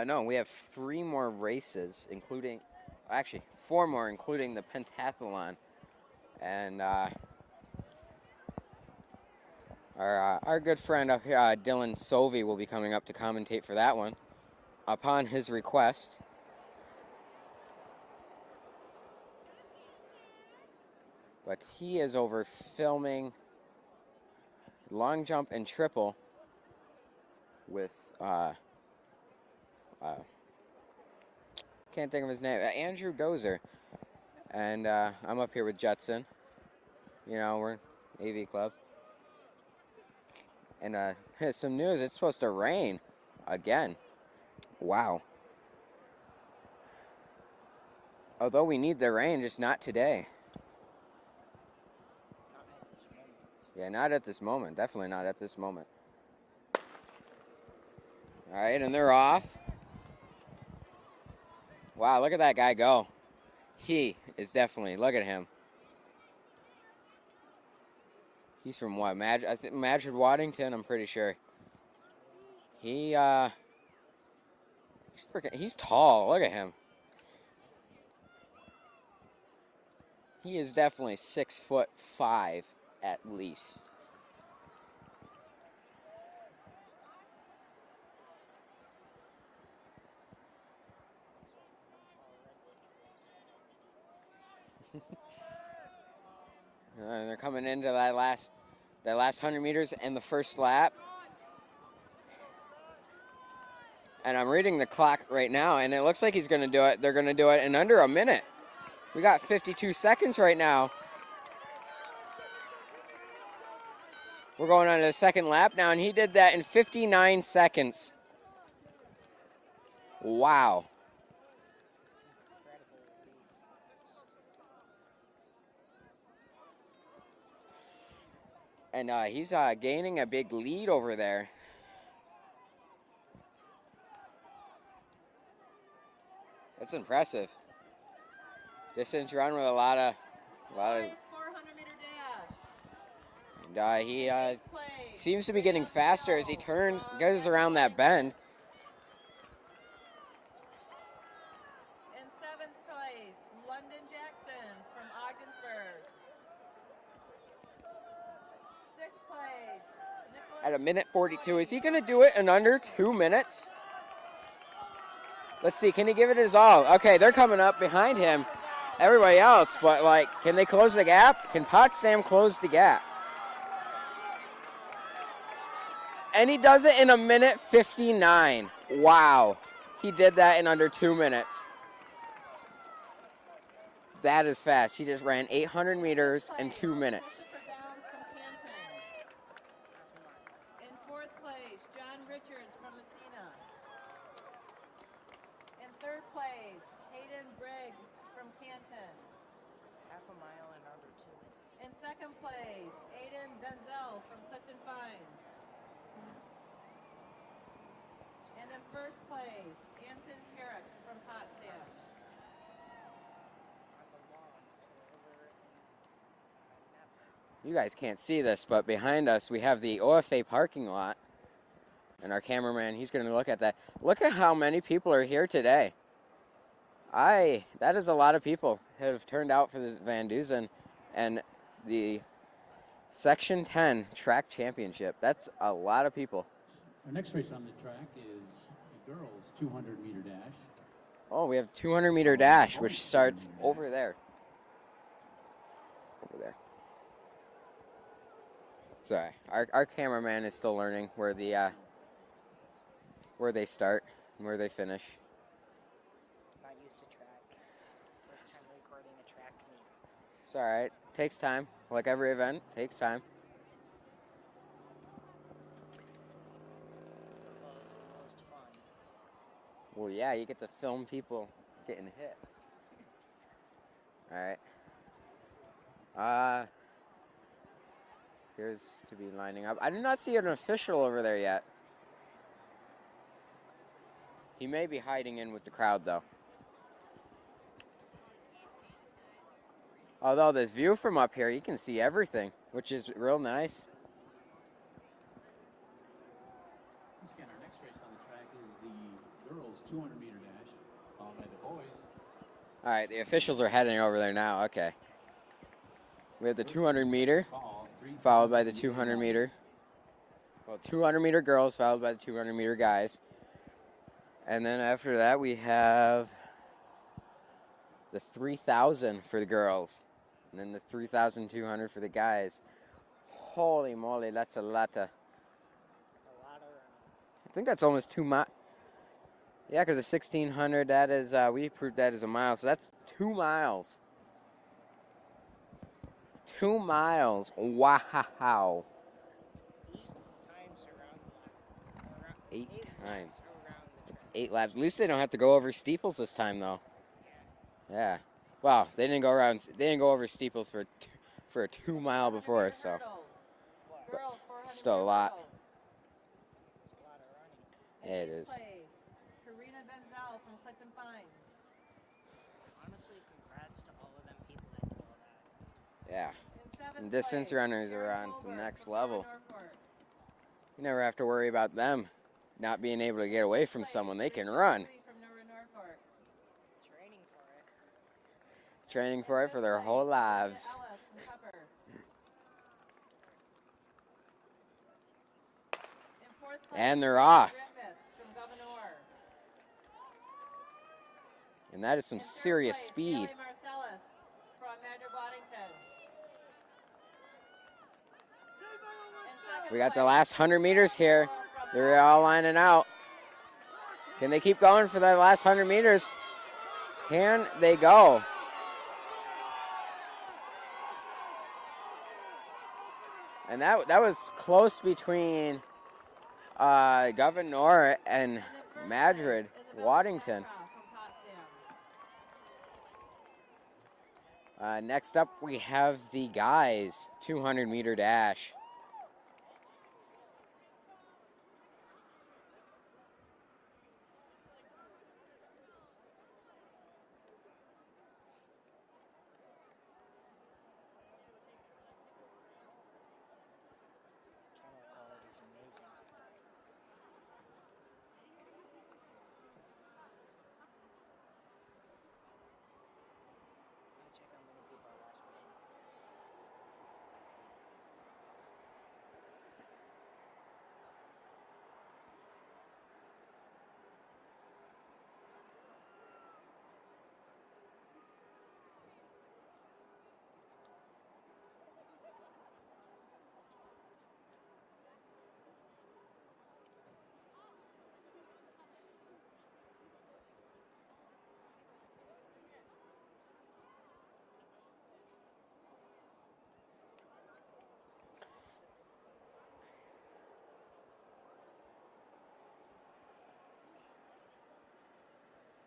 No, we have 3 more races, including, actually 4 more, including the pentathlon. And our good friend up here, Dylan Sovey, will be coming up to commentate for that one, upon his request. But he is over filming long jump and triple with can't think of his name, Andrew Dozer, and I'm up here with Jetson. You know, we're AV Club. And here's some news. It's supposed to rain again. Wow. Although we need the rain, just not today. Yeah, not at this moment. Definitely not at this moment. All right, and they're off. Wow, look at that guy go. He is definitely, look at him. He's from what? Madrid Waddington, I'm pretty sure. He's tall. Look at him. He is definitely 6'5" at least. They're coming into that last 100 meters and the first lap. And I'm reading the clock right now, and it looks like he's going to do it. They're going to do it in under a minute. We got 52 seconds right now. We're going on to the second lap now, and he did that in 59 seconds. Wow. And he's gaining a big lead over there. That's impressive. Distance run with a lot of. 400-meter dash. And he seems to be getting faster as he goes around that bend. In 7th place, London Jackson from Ogdensburg. 6th place, Nicholas. At 1:42. Is he going to do it in under 2 minutes? Let's see. Can he give it his all? Okay, they're coming up behind him. Everybody else, but like, can they close the gap? Can Potsdam close the gap? And he does it in 1:59. Wow. He did that in under 2 minutes. That is fast. He just ran 800 meters in 2 minutes. In 4th place, John Richards from Messina. In 3rd place, Hayden Brigg from Canton. Half a mile in under 2. In 2nd place, Aiden Benzel from Clifton Fine. And in 1st place, You guys can't see this, but behind us we have the OFA parking lot. And our cameraman, he's going to look at that. Look at how many people are here today. That is a lot of people that have turned out for this Vandusen and the Section 10 track championship. That's a lot of people. Our next race on the track is the girls' 200-meter dash. Oh, we have 200-meter dash, which starts over there. Over there. Sorry, our cameraman is still learning where they start and where they finish. Not used to track. First time recording a track meet. It's all right. Takes time. Like every event, takes time. Football is the most fun. Well, yeah, you get to film people getting hit. All right. Here's to be lining up. I do not see an official over there yet. He may be hiding in with the crowd, though. Although this view from up here, you can see everything, which is real nice. Once again, our next race on the track is the girls' 200-meter dash, followed by the boys. All right, the officials are heading over there now. Okay. We have the 200-meter, followed by the 200-meter. Well, 200-meter girls, followed by the 200-meter guys. And then after that, we have the 3,000 for the girls. And then the 3,200 for the guys. Holy moly, that's a lot of... It's a lot of running. I think that's almost 2 miles. Yeah, because the 1,600, that is, we proved that as a mile. So that's 2 miles. 2 miles. Wow. 8 times. It's 8 laps. At least they don't have to go over steeples this time, though. Yeah. Well, they didn't go around. They didn't go over steeples for a 2 mile before, so. But still a lot. Yeah, it is. Karina Benzel from Clinton Fine. Honestly, congrats to all of them people that did all that. Yeah. And distance runners are on some next level. You never have to worry about them not being able to get away from someone. They can run. Training for it for their whole lives. And they're off. And that is some serious speed. We got the last 100 meters here. They're all lining out. Can they keep going for the last 100 meters? Can they go? And that was close between Governor and Madrid, Waddington. Next up, we have the guys' 200-meter dash. Camera quality is amazing. Let me check how many people are watching.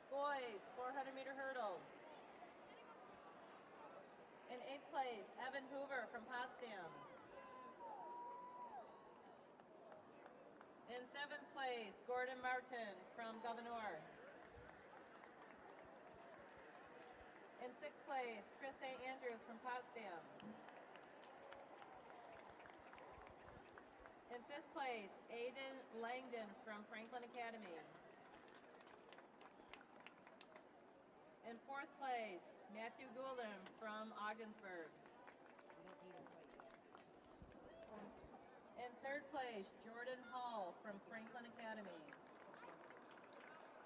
Boys, 400-meter hurdles. In 8th place, Evan Hoover from Potsdam. In 7th place, Gordon Martin from Governor. In 6th place, Chris St. Andrews from Potsdam. In 5th place, Aiden Langdon from Franklin Academy. In 4th place, Matthew Goulden from Ogdensburg. In 3rd place, Jordan Hall from Franklin Academy.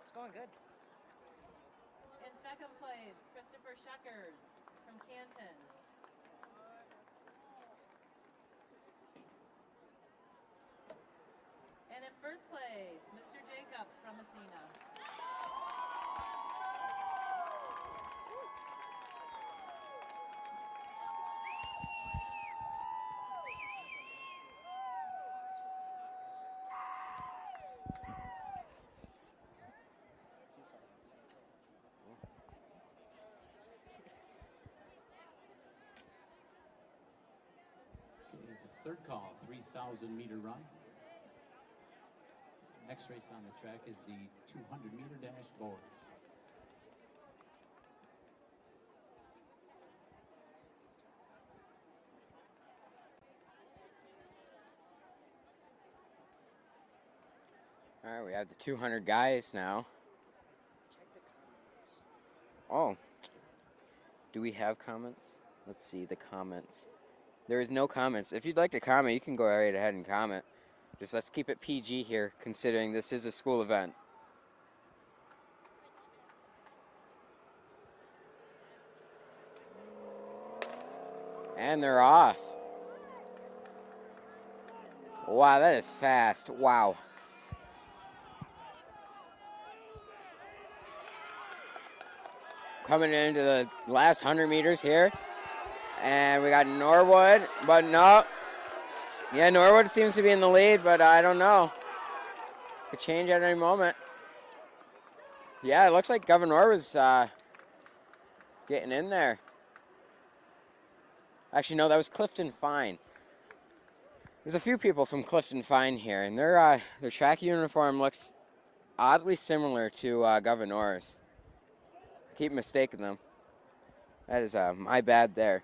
It's going good. In 2nd place, Christopher Scheckers from Canton. And in 1st place, Mr. Jacobs from Messina. Okay, third call, 3,000 meter run. Next race on the track is the 200 meter dash boys. All right, we have the 200 guys now. Check the comments. Oh, do we have comments? Let's see the comments. There is no comments. If you'd like to comment, you can go right ahead and comment. Just let's keep it PG here, considering this is a school event. And they're off. Wow, that is fast. Wow. Coming into the last 100 meters here. And we got Norwood, but no. Yeah, Norwood seems to be in the lead, but I don't know. Could change at any moment. Yeah, it looks like Governor was getting in there. Actually, no, that was Clifton Fine. There's a few people from Clifton Fine here, and their track uniform looks oddly similar to Governor's. I keep mistaking them. That is my bad there.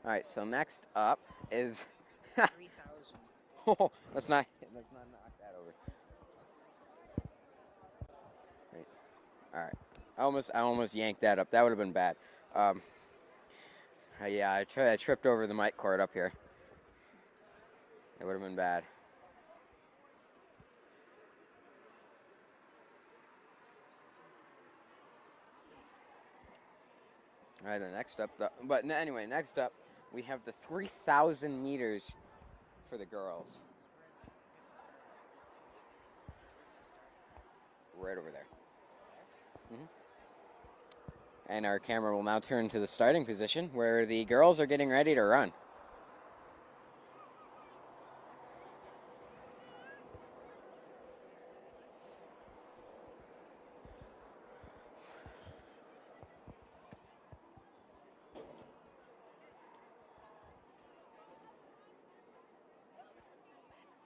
All right, so next up is 3,000. oh, let's not knock that over. Right. All right, I almost yanked that up. That would have been bad. Yeah, I tripped over the mic cord up here. It would have been bad. All right, the next up, next up, we have the 3,000 meters for the girls. Right over there. Mm-hmm. And our camera will now turn to the starting position where the girls are getting ready to run.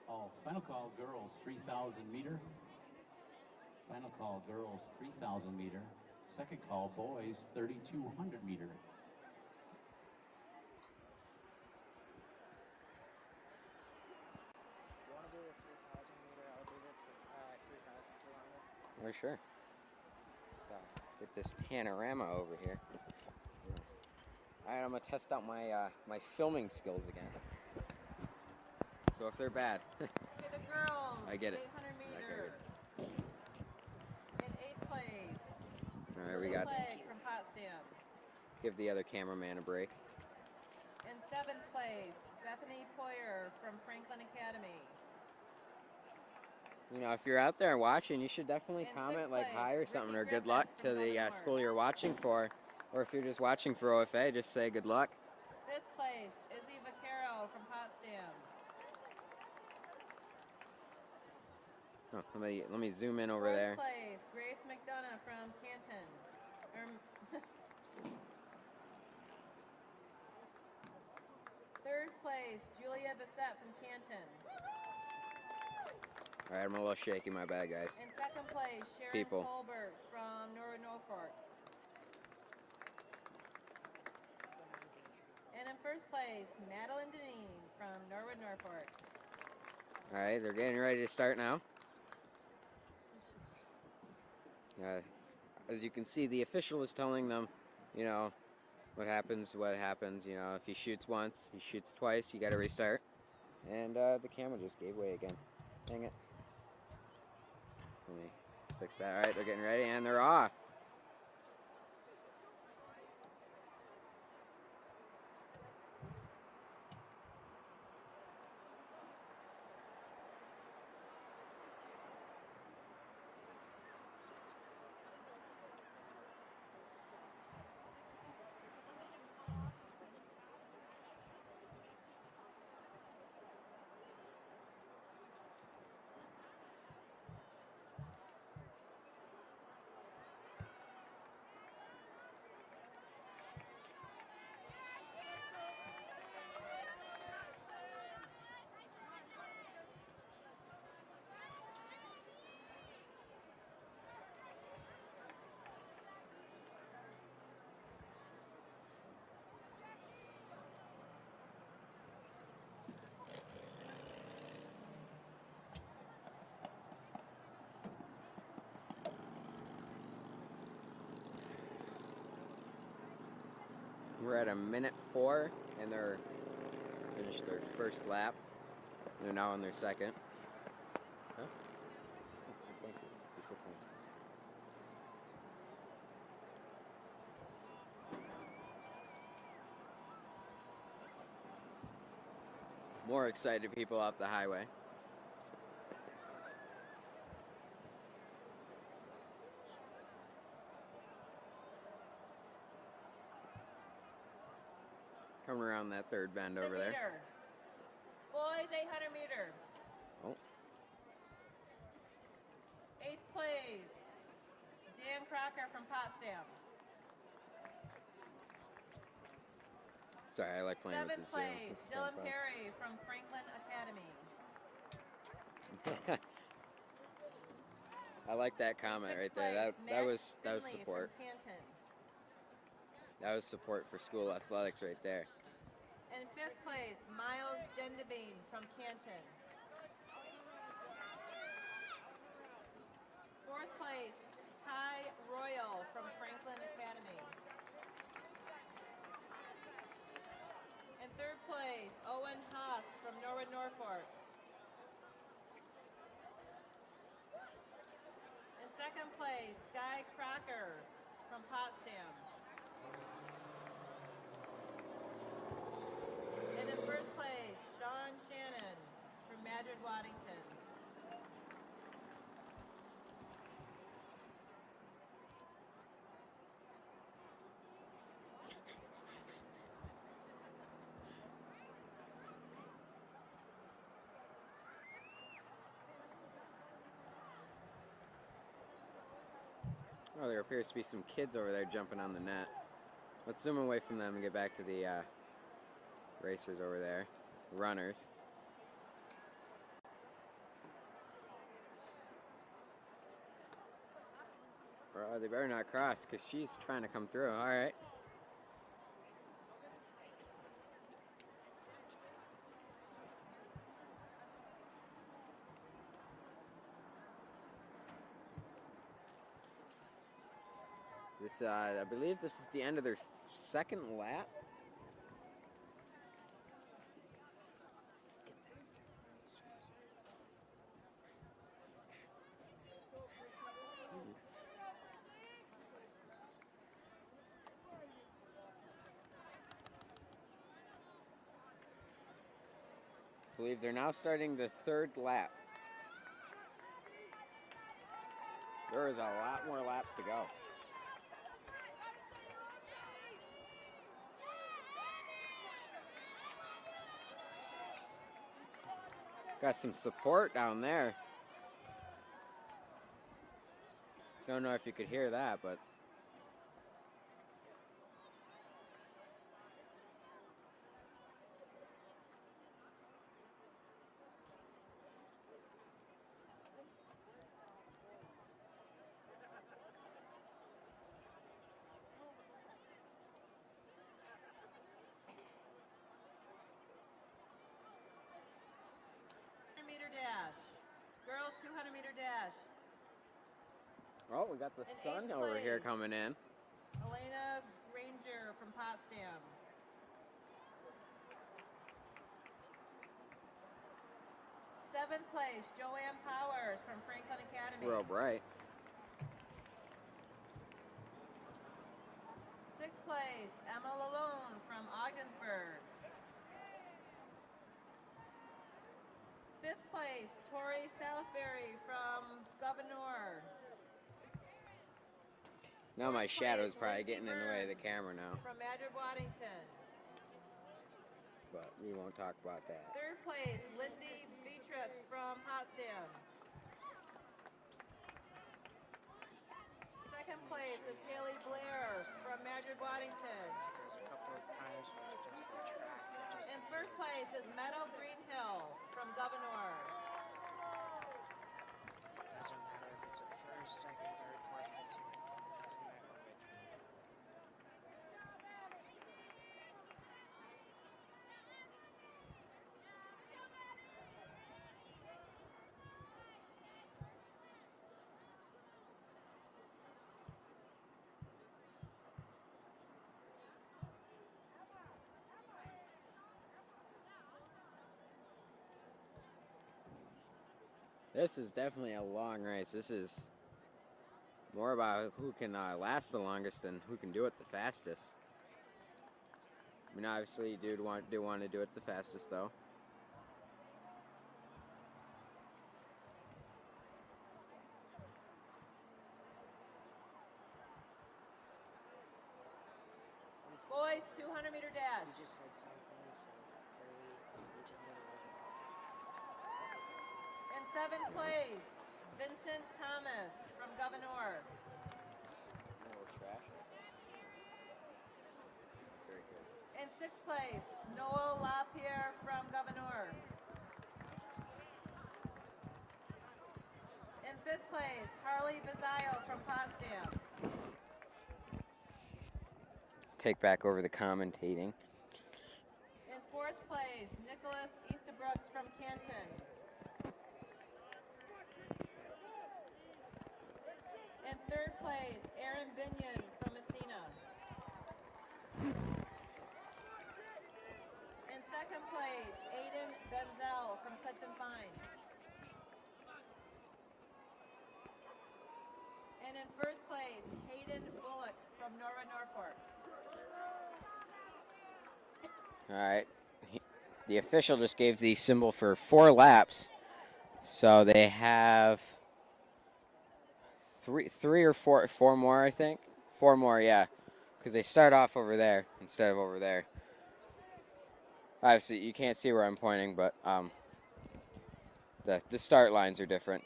Oh, final call, girls, 3,000 meter. Final call, girls, 3,000 meter. Second call, boys, 3,200 meter. You want to do the 3,000 meter? I'll do the 3,200. Oh, sure. So, get this panorama over here. All right, I'm gonna test out my my filming skills again. So if they're bad, Okay, the girls. I get it. 800 meter. In 8th place. All right, we got. Flag from Potsdam. Give the other cameraman a break. In 7th place, Bethany Poyer from Franklin Academy. You know, if you're out there watching, you should definitely In comment sixth like place, hi or Ricky something, or good Griffin luck from to the Governor. school you're watching for. Or if you're just watching for OFA, just say good luck. 5th place, Izzy Vaquero from Potsdam. Oh, let me zoom in over Fourth there. place, Grace McDonough from Canton. Third place, Julia Bissett from Canton. All right, I'm a little shaky. My bad, guys. In second place, Sharon People. Colbert from Norfolk. And in first place, Madeline Deneen from Norwood, Norfolk. All right, they're getting ready to start now. As you can see, the official is telling them, you know, what happens. You know, if he shoots once, he shoots twice, you got to restart. And the camera just gave way again. Dang it. Let me fix that. All right, they're getting ready, and they're off. We're at 1:04, and they're finished their first lap. They're now on their second. Huh? Oh, thank you. You're so kind. More excited people off the highway. Coming around that third bend over there. Meter. Boys, 800 meter. Oh. Eighth place, Dan Crocker from Potsdam. Sorry, I like playing with Seventh this Zoom. place, This is kind Dylan of fun. Perry from Franklin Academy. I like that comment right there. That was support. From Canton. That was support for school athletics right there. And fifth place, Miles Gendebine from Canton. Fourth place, Ty Royal from Franklin Academy. And third place, Owen Haas from Norwood, Norfolk. In second place, Sky Crocker from Potsdam. And in first place, Sean Shannon from Madrid, Waddington. Oh, there appears to be some kids over there jumping on the net. Let's zoom away from them and get back to the racers over there. Runners. Bro, they better not cross because she's trying to come through. All right. This, I believe this is the end of their second lap. I believe they're now starting the third lap. There is a lot more laps to go. Got some support down there. Don't know if you could hear that, but Meter dash. Girls 200-meter dash. oh, we got the In sun 8th over here place. coming in. Elena Granger from Potsdam. 7th place, Joanne Powers from Franklin Academy. Real bright. 6th place, Emma Lalone from Ogdensburg. 5th place, Tori Salisbury from Governor. Now my 4th shadow's place, probably Lindsay getting in the way of the Burns camera now, From Madrid Waddington. but we won't talk about that. 3rd place, Lindy Beatrice from Potsdam. 2nd place is Haley Blair from Madrid Waddington. There's a couple of times where it's just the track. It just And 1st place is Meadow Greenhill from Governor. doesn't matter if it's a first, second, third, fourth, fifth, sixth. Doesn't matter which one. This is definitely a long race. This is more about who can last the longest than who can do it the fastest. I mean, obviously, you do want to do it the fastest, though. Boys 200-meter dash. He just said something, so we just need to look at In 7th place, Vincent Thomas from Governor. A little trash. Very good. In 6th place, Noel LaPierre from Governor. In 5th place, Harley Bizayo from Potsdam. Take back over the commentating. In 4th place, Nicholas Easterbrooks from Canton. In 3rd place, Aaron Binion from Messina. In 2nd place, Aiden Benzel from Clifton Fine. And in 1st place, Hayden Bullock from Norway, Norfolk. All right. The official just gave the symbol for 4 laps, so they have three or four more, I think. 4 more, yeah, because they start off over there instead of over there. Obviously, you can't see where I'm pointing, but the start lines are different.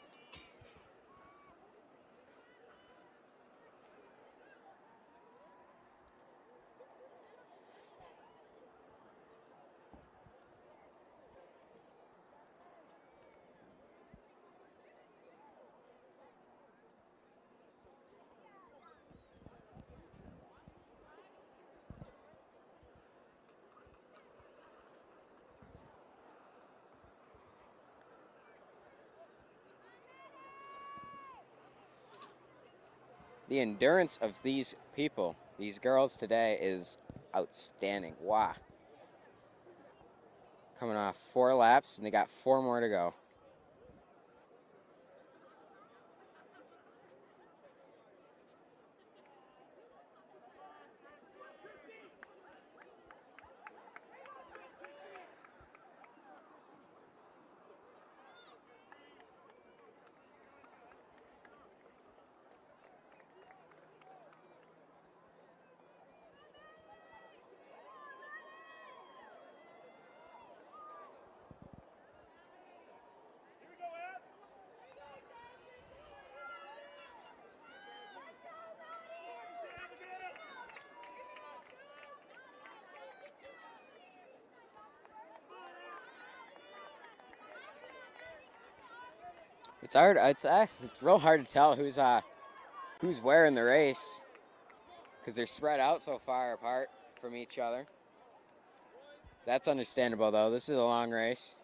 The endurance of these people, these girls today, is outstanding. Wow. Coming off 4 laps, and they got 4 more to go. It's hard. It's real hard to tell who's where in the race because they're spread out so far apart from each other. That's understandable though. This is a long race.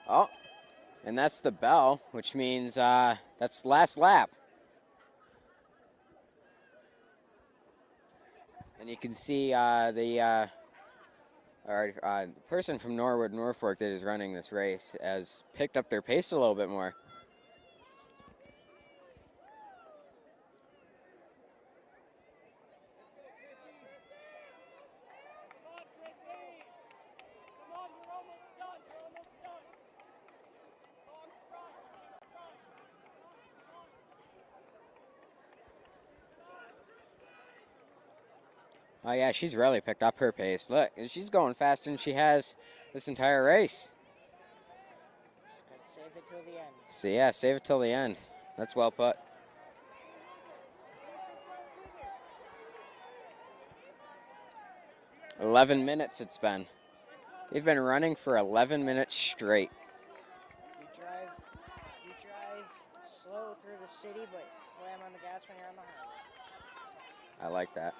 Oh, and that's the bell, which means that's last lap. And you can see the person from Norwood, Norfolk that is running this race has picked up their pace a little bit more. Oh yeah, she's really picked up her pace. Look, she's going faster than she has this entire race. Let's save it till the end. So yeah, save it till the end. That's well put. "11 minutes it's been. They've been running for 11 minutes straight. You drive slow through the city, but slam on the gas when you're on the highway. I like that.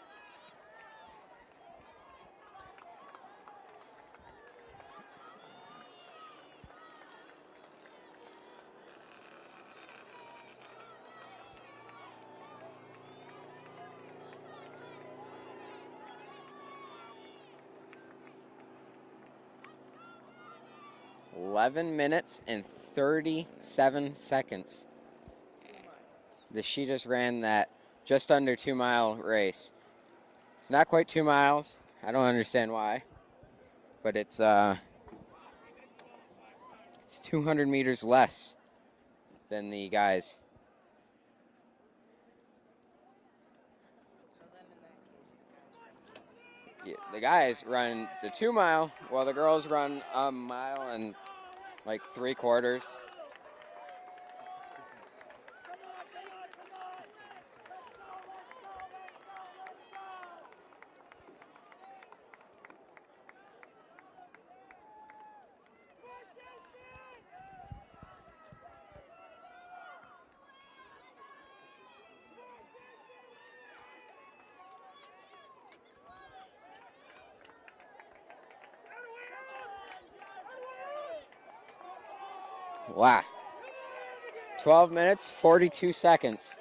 "11 minutes and 37 seconds. She just ran that just under 2 mile race. It's not quite 2 miles. I don't understand why, but it's 200 meters less than the guys. So then in that case, Yeah, the guys run the 2 mile, while the girls run a mile and like 3/4. Wow. 12 minutes, 42 seconds.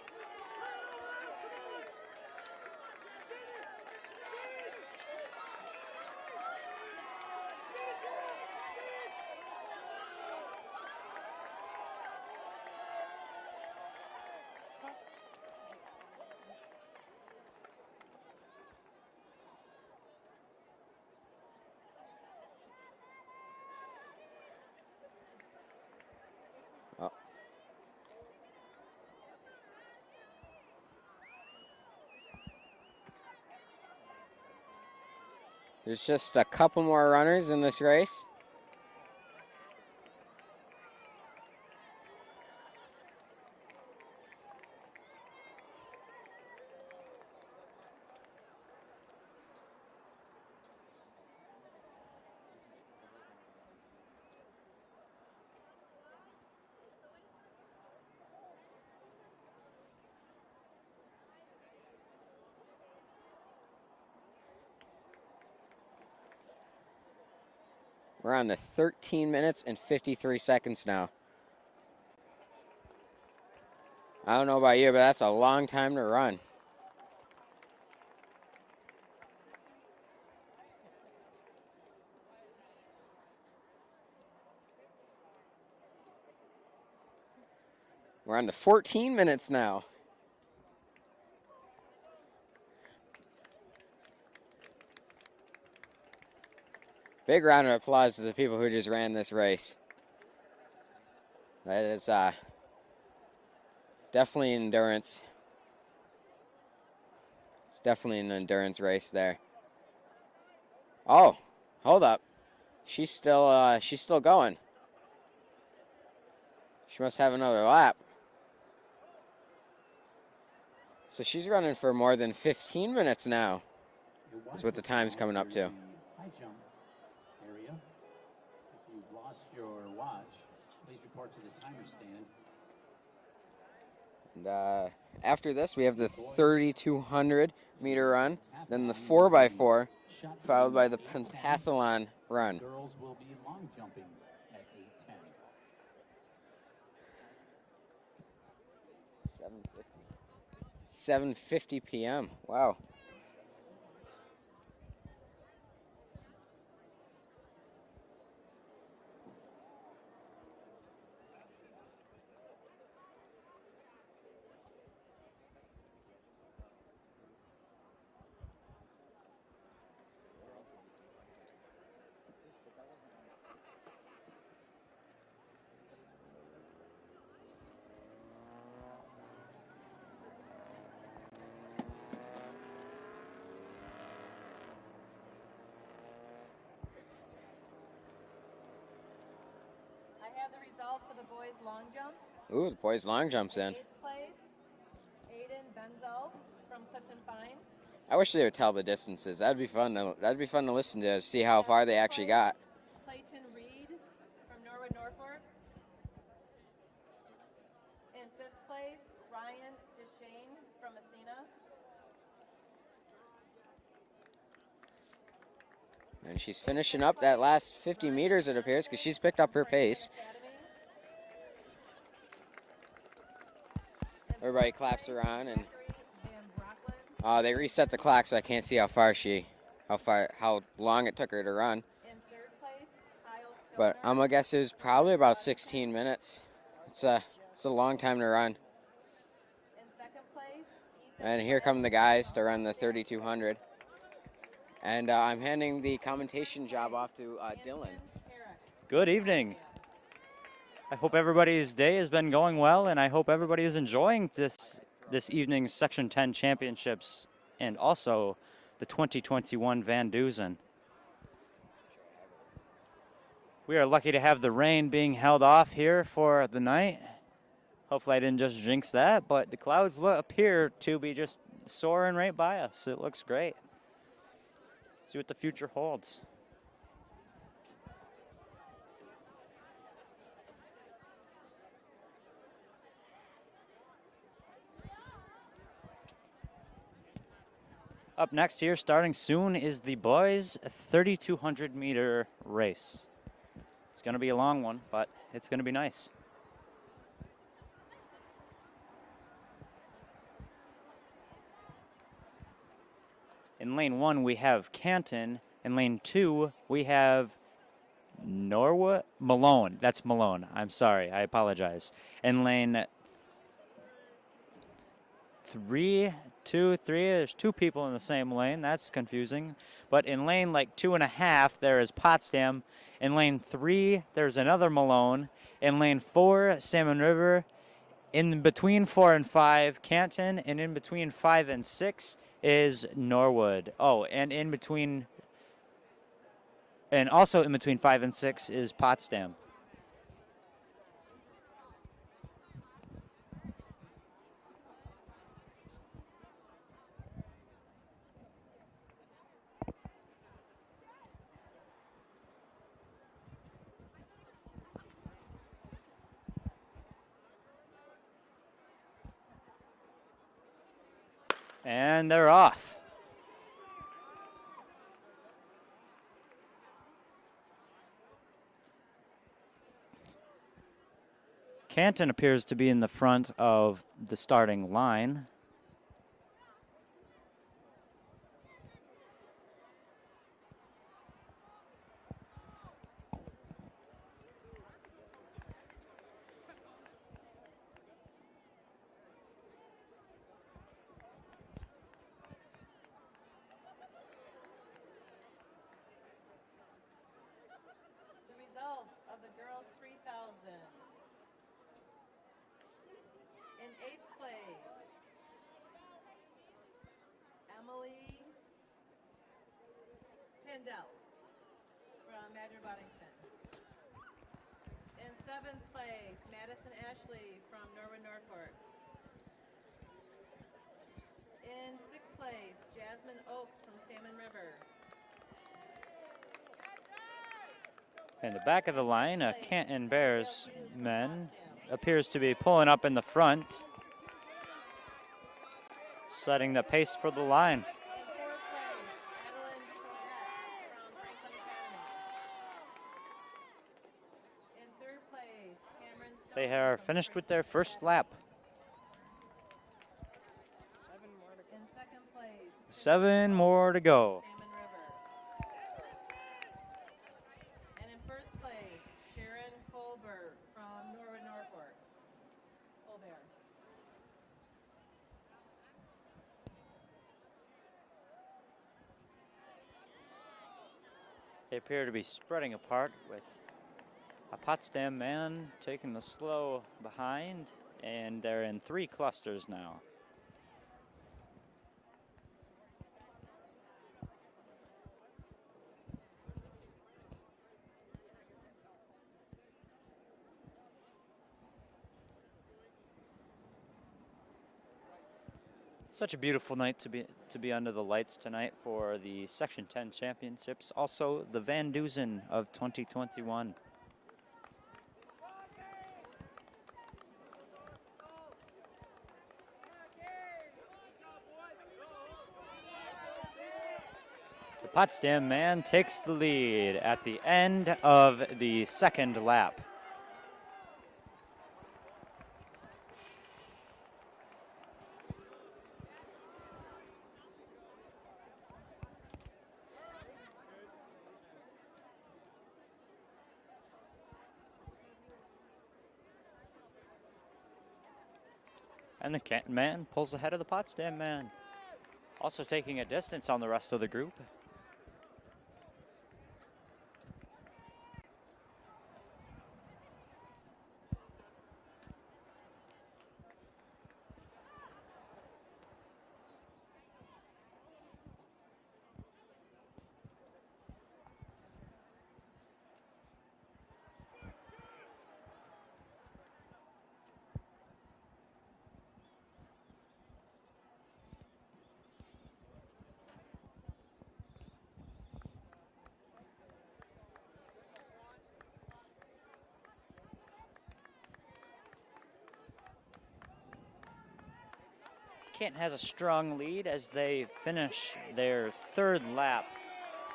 Oh. There's just a couple more runners in this race. We're on to 13 minutes and 53 seconds now. I don't know about you, but that's a long time to run. We're on to 14 minutes now. Big round of applause to the people who just ran this race. That is Definitely endurance. It's definitely an endurance race there. Oh, hold up. She's still going. She must have another lap. So she's running for more than 15 minutes now. That's what the time's coming up to. High jump area. If you've lost your watch, please report to the timer stand. And after this, we have the 3,200 meter run, then the 4x4, followed by the pentathlon run. Girls will be long jumping at 8:10. 7:50 p.m. Wow. I have the results for the boys long jump. Ooh, the boys long jumps in. 8th place, Aiden Benzel from Clifton Pine. I wish they would tell the distances. That'd be fun to listen to, see how far they actually got. Clayton Reed from Norwood Norfolk. In 5th place, Ryan Deshane from Messina. And she's finishing up that last 50 meters, it appears, because she's picked up her pace. Everybody claps her on, and they reset the clock, so I can't see how long it took her to run. In 3rd place, Kyle But I'm gonna guess it was probably about 16 minutes. It's a long time to run. In 2nd place, And here come the guys to run the 3,200. And I'm handing the commentation job off to Dylan. Good evening. I hope everybody's day has been going well, and I hope everybody is enjoying this evening's Section 10 Championships and also the 2021 Vandusen. We are lucky to have the rain being held off here for the night. Hopefully I didn't just jinx that, but the clouds appear to be just soaring right by us. It looks great. See what the future holds. Up next here, starting soon, is the boys' 3,200 meter race. It's going to be a long one, but it's going to be nice. In lane 1, we have Canton. In lane 2, we have Norwood Malone. That's Malone. I'm sorry. I apologize. In lane 3, there's 2 people in the same lane. That's confusing. But in lane 2.5, there is Potsdam. In lane 3, there's another Malone. In lane 4, Salmon River. In between 4 and 5, Canton. And in between 5 and 6 is Norwood. Oh, and also in between 5 and 6 is Potsdam. And they're off. Canton appears to be in the front of the starting line. The results of the girls 3,000. In 8th Mandel from Madrid Boddington. In 7th place, Madison Ashley from Norwood Norfolk. In 6th place, Jasmine Oaks from Salmon River. In the back of the line, a Canton Bears men appears to be pulling up in the front, setting the pace for the line. In 4th place, Adeline Chodet from Franklin Academy. In 3rd place, Cameron Stone. They are from finished with Franklin their first Academy. lap. 7 more to In 2nd place, 7 more to go. Salmon River. And in 1st place, Sharon Colbert from Norwood Norfolk. Colbert. They appear to be spreading apart, with a Potsdam man taking the slow behind, and they're in 3 clusters now. Such a beautiful night to be under the lights tonight for the Section 10 championships. Also, the Vandusen of 2021. The Potsdam man takes the lead at the end of the 2nd lap. And the Canton man pulls ahead of the Potsdam man. Also taking a distance on the rest of the group. Canton has a strong lead as they finish their 3rd lap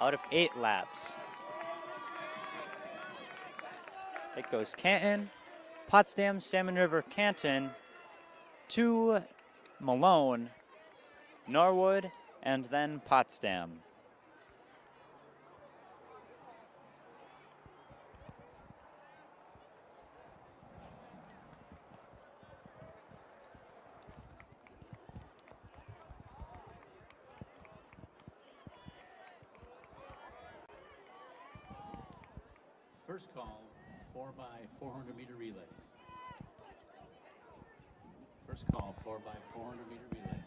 out of 8 laps. It goes Canton, Potsdam, Salmon River, Canton, to Malone, Norwood, and then Potsdam. First call, 4x400 meter relay. First call, 4x400 meter relay.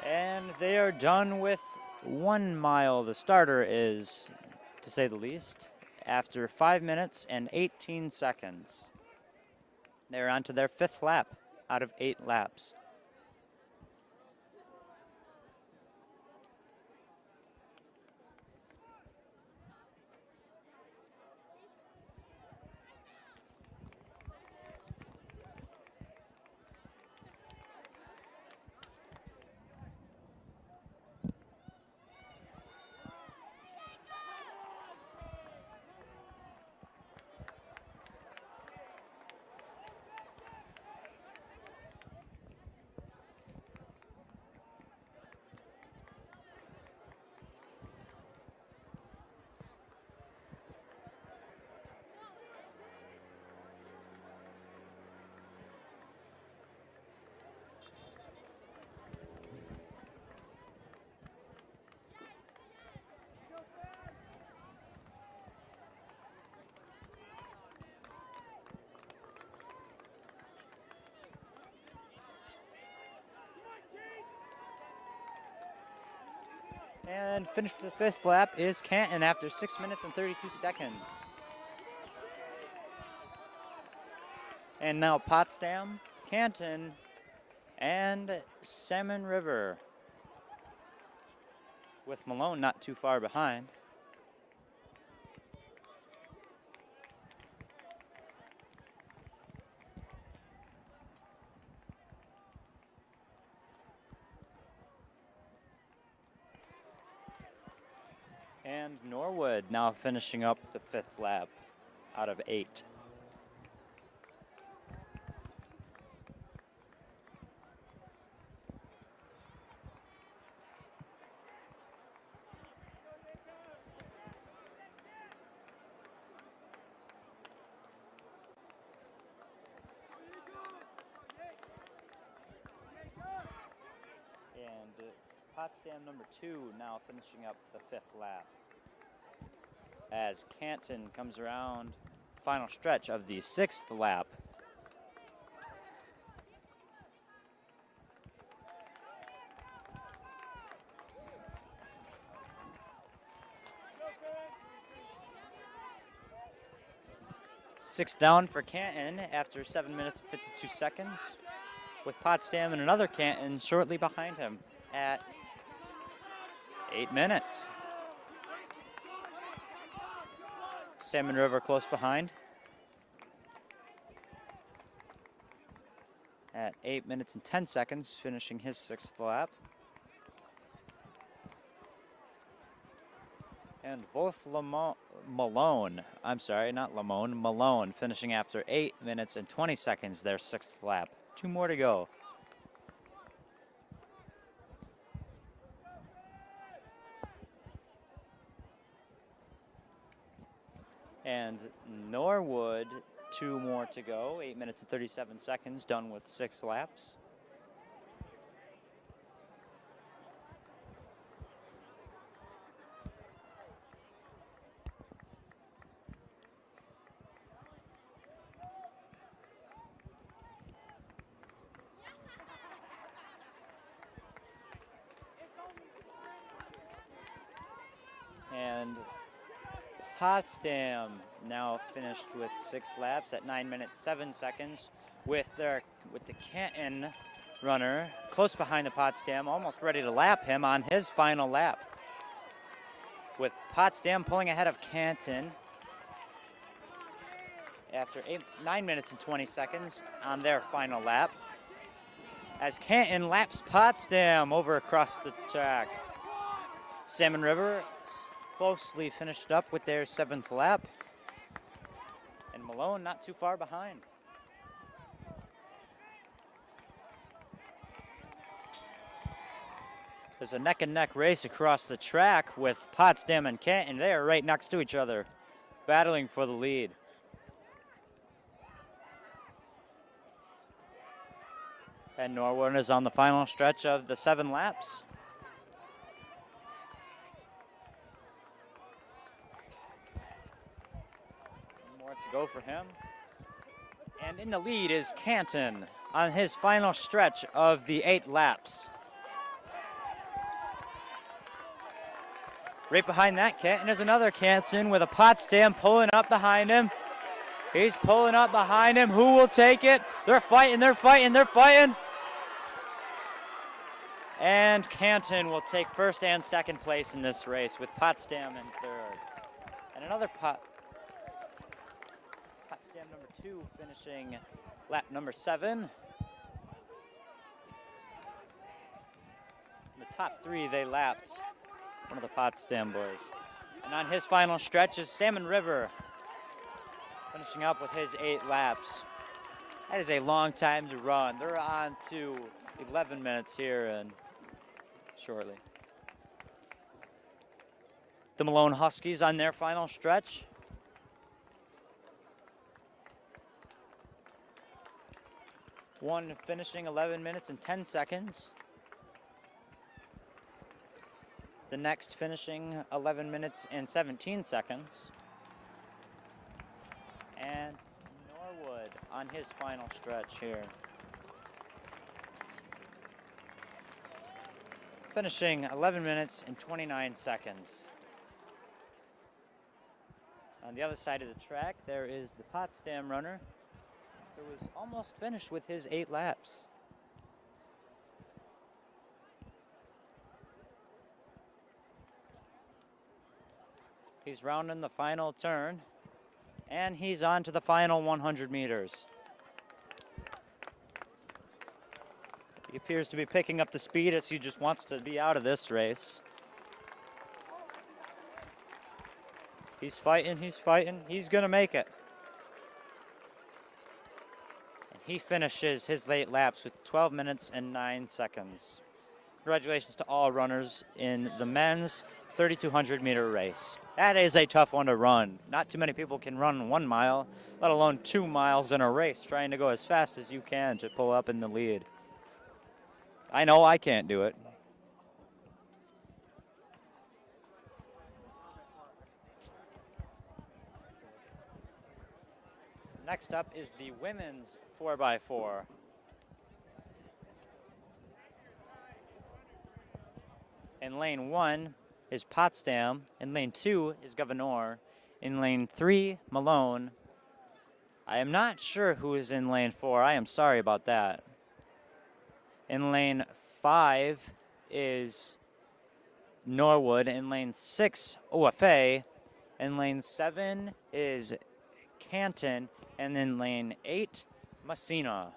And they are done with 1 mile. The starter is, to say the least, after 5 minutes and 18 seconds. They're on to their 5th lap out of 8 laps. And finished the 5th lap is Canton after 6 minutes and 32 seconds. And now Potsdam, Canton, and Salmon River, with Malone not too far behind. And Norwood now finishing up the 5th lap out of 8. And Potsdam number 2 now finishing up the 5th lap, as Canton comes around final stretch of the 6th lap. Six down for Canton after 7 minutes and 52 seconds, with Potsdam and another Canton shortly behind him at 8 minutes. Salmon River close behind at 8 minutes and 10 seconds, finishing his 6th lap. And both Malone finishing after 8 minutes and 20 seconds their 6th lap. 2 more to go. And Norwood, 2 more to go, 8 minutes and 37 seconds, done with 6 laps. And Potsdam now finished with 6 laps at 9 minutes 7 seconds, with the Canton runner close behind the Potsdam, almost ready to lap him on his final lap. With Potsdam pulling ahead of Canton after 9 minutes and 20 seconds on their final lap, as Canton laps Potsdam over across the track. Salmon River closely finished up with their 7th lap, and Malone not too far behind. There's a neck-and-neck race across the track with Potsdam and Canton. They are right next to each other, battling for the lead. And Norwood is on the final stretch of the 7 laps. More to go for him. And in the lead is Canton on his final stretch of the 8 laps. Right behind that Canton is another Canton with a Potsdam pulling up behind him. He's pulling up behind him. Who will take it? They're fighting, they're fighting, they're fighting. And Canton will take 1st and 2nd place in this race, with Potsdam in 3rd. And another Potsdam number 2 finishing lap number 7. The top 3 they lapped one of the Potsdam boys. And on his final stretch is Salmon River, finishing up with his 8 laps. That is a long time to run. They're on to 11 minutes here and shortly. The Malone Huskies on their final stretch. One finishing 11 minutes and 10 seconds. The next finishing 11 minutes and 17 seconds. And Norwood on his final stretch here. finishing 11 minutes and 29 seconds. On the other side of the track, there is the Potsdam runner, who was almost finished with his 8 laps. He's rounding the final turn, and he's on to the final 100 meters. He appears to be picking up the speed as he just wants to be out of this race. He's fighting, he's gonna make it. And he finishes his late laps with 12 minutes and 9 seconds. Congratulations to all runners in the men's 3,200 meter race. That is a tough one to run. Not too many people can run 1 mile, let alone 2 miles in a race, trying to go as fast as you can to pull up in the lead. I know I can't do it. Next up is the women's 4x4. In lane 1 is Potsdam. In lane 2 is Governor. In lane 3, Malone. I am not sure who is in lane 4. I am sorry about that. In lane 5 is Norwood. In lane 6, OFA. In lane 7 is Canton. And in lane 8, Messina.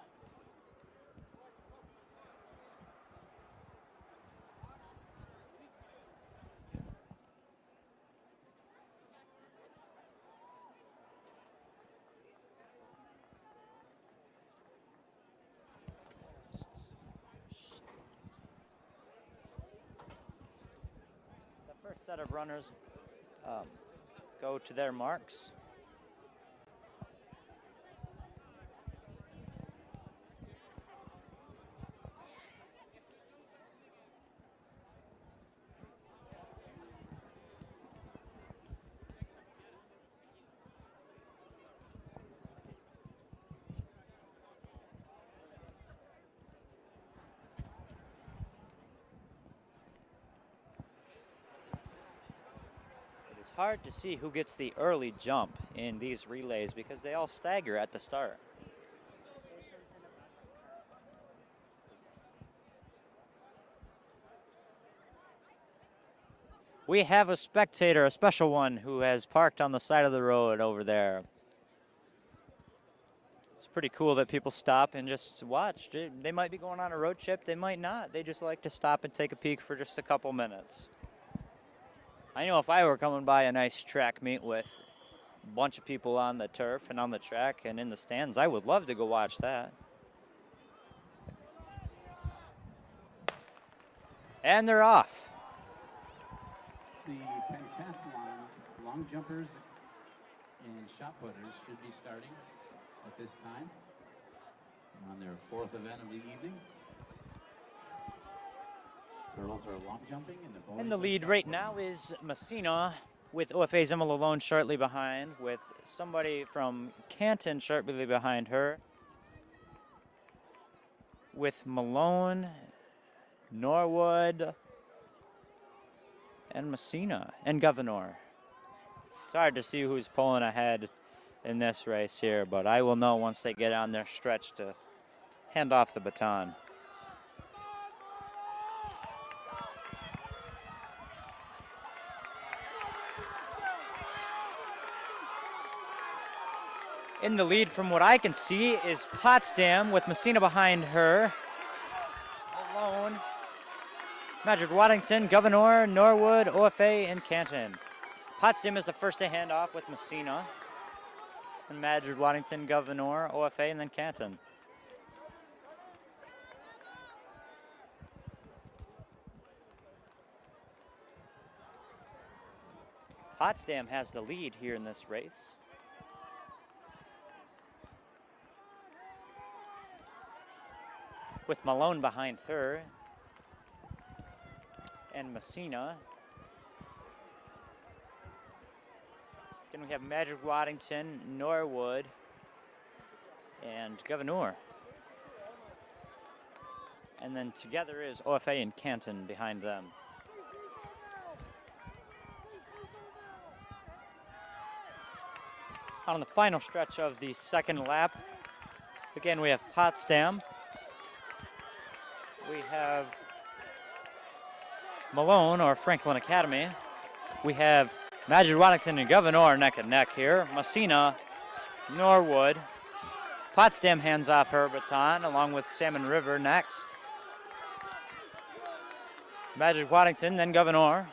The first set of runners go to their marks. It's hard to see who gets the early jump in these relays because they all stagger at the start. We have a spectator, a special one, who has parked on the side of the road over there. It's pretty cool that people stop and just watch. They might be going on a road trip, they might not. They just like to stop and take a peek for just a couple minutes. I know if I were coming by a nice track meet with a bunch of people on the turf and on the track and in the stands, I would love to go watch that. And they're off. The pentathlon long jumpers and shot putters should be starting at this time on their 4th event of the evening. Girls are long jumping and the boys. And the lead right now is Messina, with OFA's Emma Malone shortly behind, with somebody from Canton shortly behind her. With Malone, Norwood, and Messina, and Governor. It's hard to see who's pulling ahead in this race here, but I will know once they get on their stretch to hand off the baton. In the lead, from what I can see, is Potsdam with Messina behind her. Malone, Madrid Waddington, Governor, Norwood, OFA, and Canton. Potsdam is the first to hand off with Messina. And Madrid Waddington, Governor, OFA, and then Canton. Potsdam has the lead here in this race. With Malone behind her, and Messina. Then we have Madrid Waddington, Norwood, and Governor. And then together is OFA and Canton behind them. On the final stretch of the second lap, again we have Potsdam. We have Malone or Franklin Academy. We have Madrid Waddington and Governor neck and neck here. Messina, Norwood. Potsdam hands off her baton along with Salmon River next. Madrid Waddington, then Governor,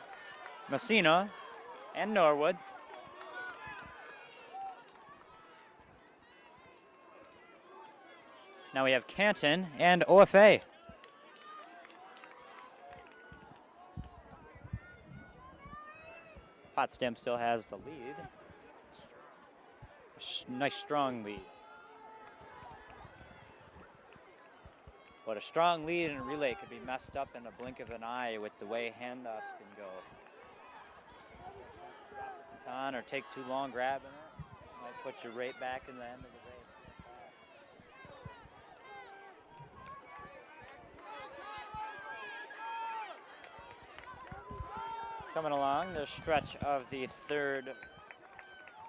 Messina, and Norwood. Now we have Canton and OFA. Potsdam still has the lead. Nice strong lead. But a strong lead in a relay could be messed up in a blink of an eye with the way handoffs can go. On or take too long grabbing it, might put you right back in the end of the race. Coming along the stretch of the third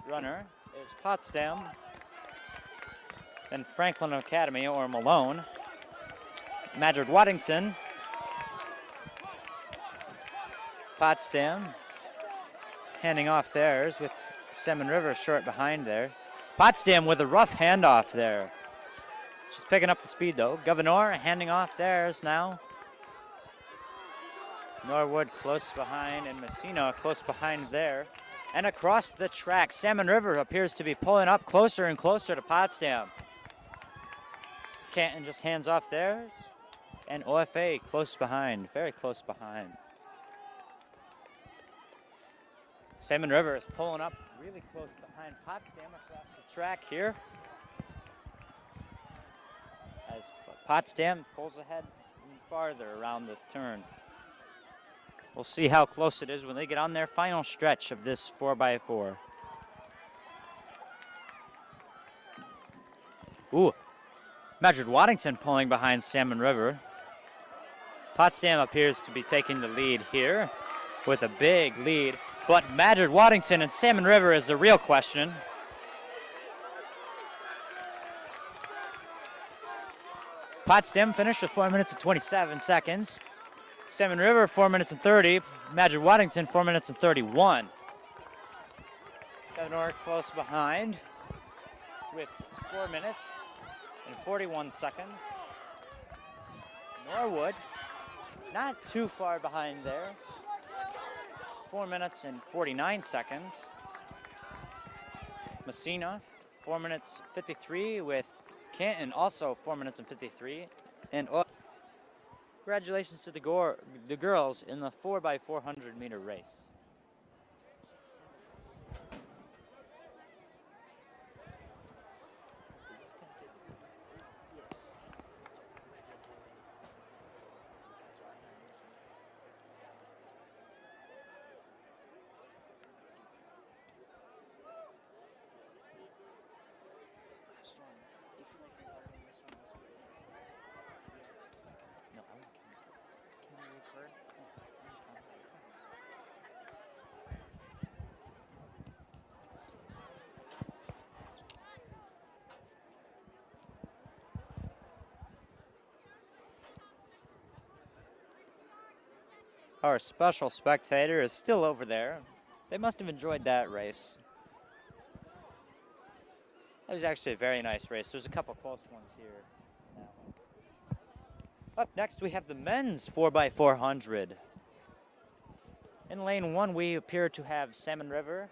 runner is Potsdam, then Franklin Academy or Malone, Madrid Waddington, Potsdam handing off theirs with Salmon River short behind there. Potsdam with a rough handoff there. She's picking up the speed though. Governor handing off theirs now. Norwood close behind and Messina close behind there. And across the track, Salmon River appears to be pulling up closer and closer to Potsdam. Canton just hands off theirs. And OFA close behind, very close behind. Salmon River is pulling up really close behind Potsdam across the track here. As Potsdam pulls ahead farther around the turn. We'll see how close it is when they get on their final stretch of this 4x4. Ooh, Madrid Waddington pulling behind Salmon River. Potsdam appears to be taking the lead here with a big lead, but Madrid Waddington and Salmon River is the real question. Potsdam finished with 4 minutes and 27 seconds. Salmon River, 4 minutes and 30. Madrid Waddington, 4 minutes and 31. Governor close behind with 4 minutes and 41 seconds. Norwood, not too far behind there. 4 minutes and 49 seconds. Messina, 4 minutes 53 with Canton, also 4 minutes and 53. And congratulations to the girls in the 4x400 meter race. Our special spectator is still over there. They must have enjoyed that race. That was actually a very nice race. There's a couple close ones here. Up next, we have the men's 4x400. In lane 1, we appear to have Salmon River.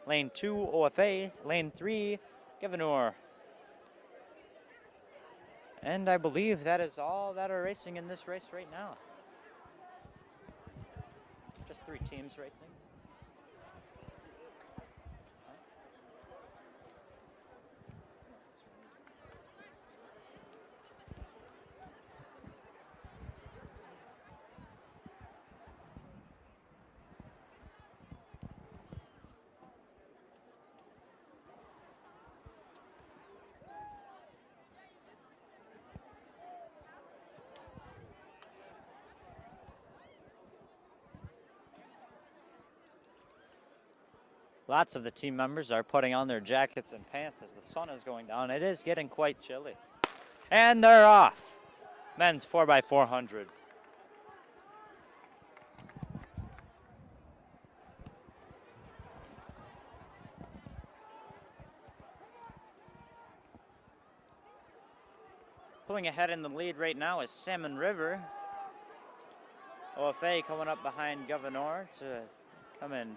Lane 2, OFA. Lane 3, Governor. And I believe that is all that are racing in this race right now. Just 3 teams racing. Lots of the team members are putting on their jackets and pants as the sun is going down. It is getting quite chilly. And they're off. Men's 4x400. Pulling ahead in the lead right now is Salmon River. OFA coming up behind Governor to come in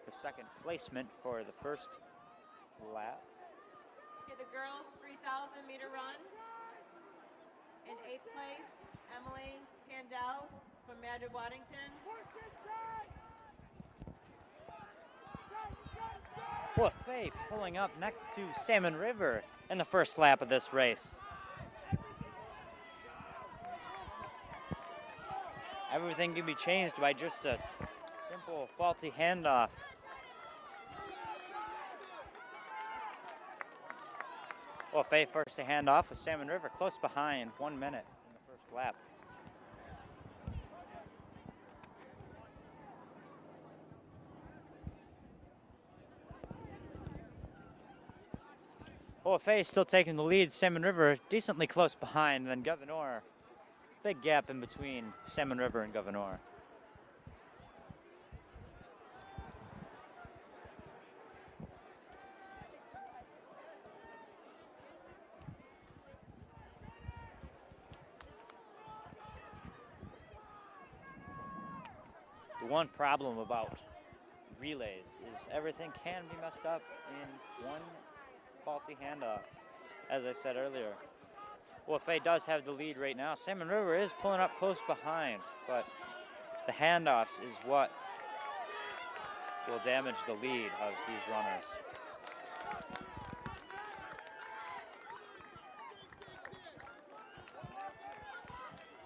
the second placement for the first lap. Okay, the girls 3,000 meter run. In 8th place, Emily Pandell from Madrid Waddington. OFA pulling up next to Salmon River in the first lap of this race. Everything can be changed by just a simple faulty handoff. OFA first to hand off with Salmon River close behind, 1 minute in the first lap. OFA still taking the lead. Salmon River decently close behind, then Governor. Big gap in between Salmon River and Governor. The one problem about relays is everything can be messed up in one faulty handoff, as I said earlier. OFA does have the lead right now. Salmon River is pulling up close behind, but the handoffs is what will damage the lead of these runners.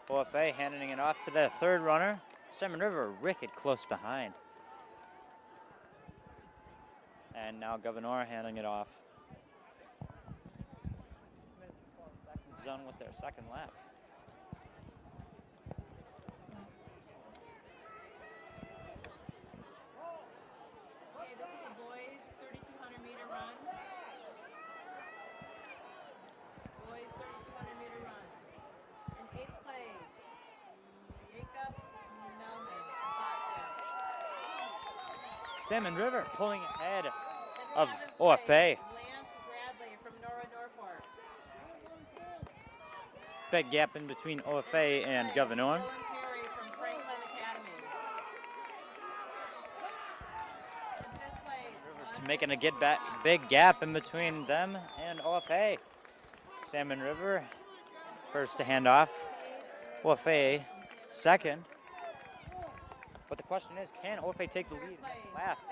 OFA handing it off to the third runner. Salmon River wicked close behind. And now Governor handing it off. Done with their second lap. Okay, this is the boys 3,200 meter run. Boys 3,200 meter run. In 8th place, Jacob Melman from Boston. Salmon River pulling ahead In of 7th OFA. place, Lance Bradley from Norfolk. Big gap in between OFA and Governor. Dylan Perry from Franklin Academy. In 5th place, Making a big gap in between them and OFA. Salmon River first to hand off. OFA second. But the question is, can OFA take the lead in this last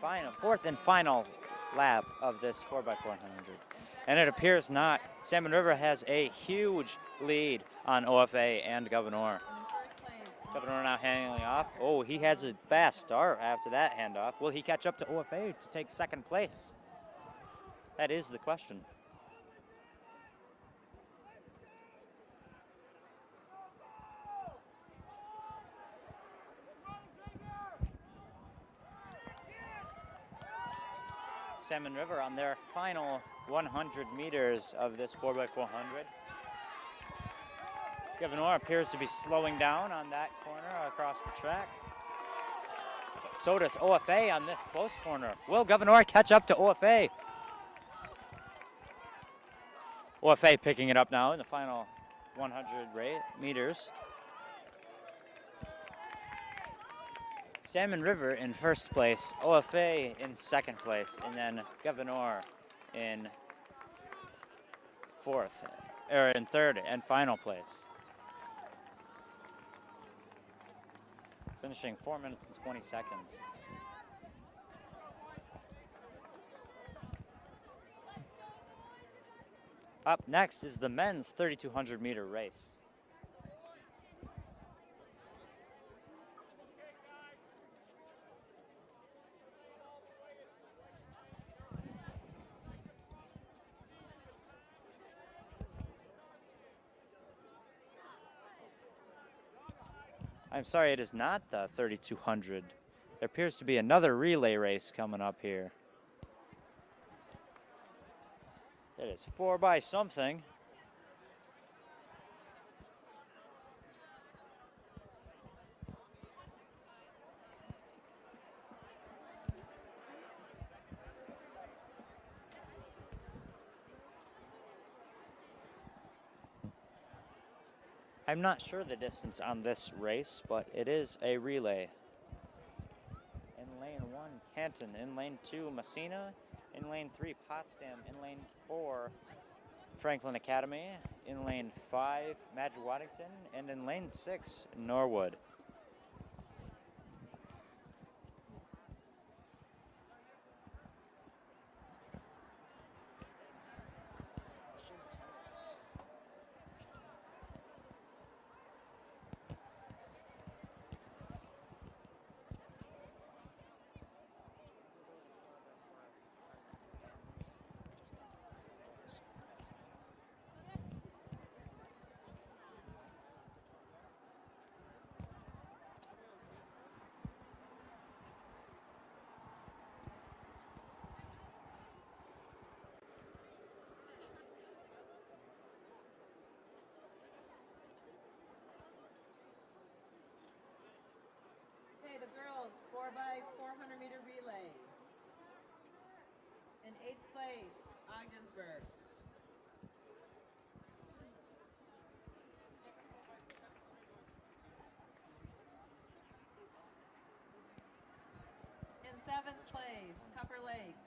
and fourth and final lap of this 4x400? And it appears not. Salmon River has a huge lead on OFA and Governor. Governor now handing off. Oh, he has a fast start after that handoff. Will he catch up to OFA to take second place? That is the question. Salmon River on their final 100 meters of this 4x400. Governor appears to be slowing down on that corner across the track. So does OFA on this close corner. Will Governor catch up to OFA? OFA picking it up now in the final 100 meters. Salmon River in first place, OFA in second place, and then Governor in third and final place. Finishing 4 minutes and 20 seconds. Up next is the men's 3,200 meter race. I'm sorry, it is not the 3,200 There appears to be another relay race coming up here. It is 4 by something. I'm not sure the distance on this race, but it is a relay. In lane 1, Canton. In lane 2, Messina. In lane 3, Potsdam. In lane 4, Franklin Academy. In lane 5, Madge Waddington. And in lane 6, Norwood. Okay, the girls, 4 by 400 meter relay. In 8th place, Ogdensburg. In 7th place, Tupper Lake.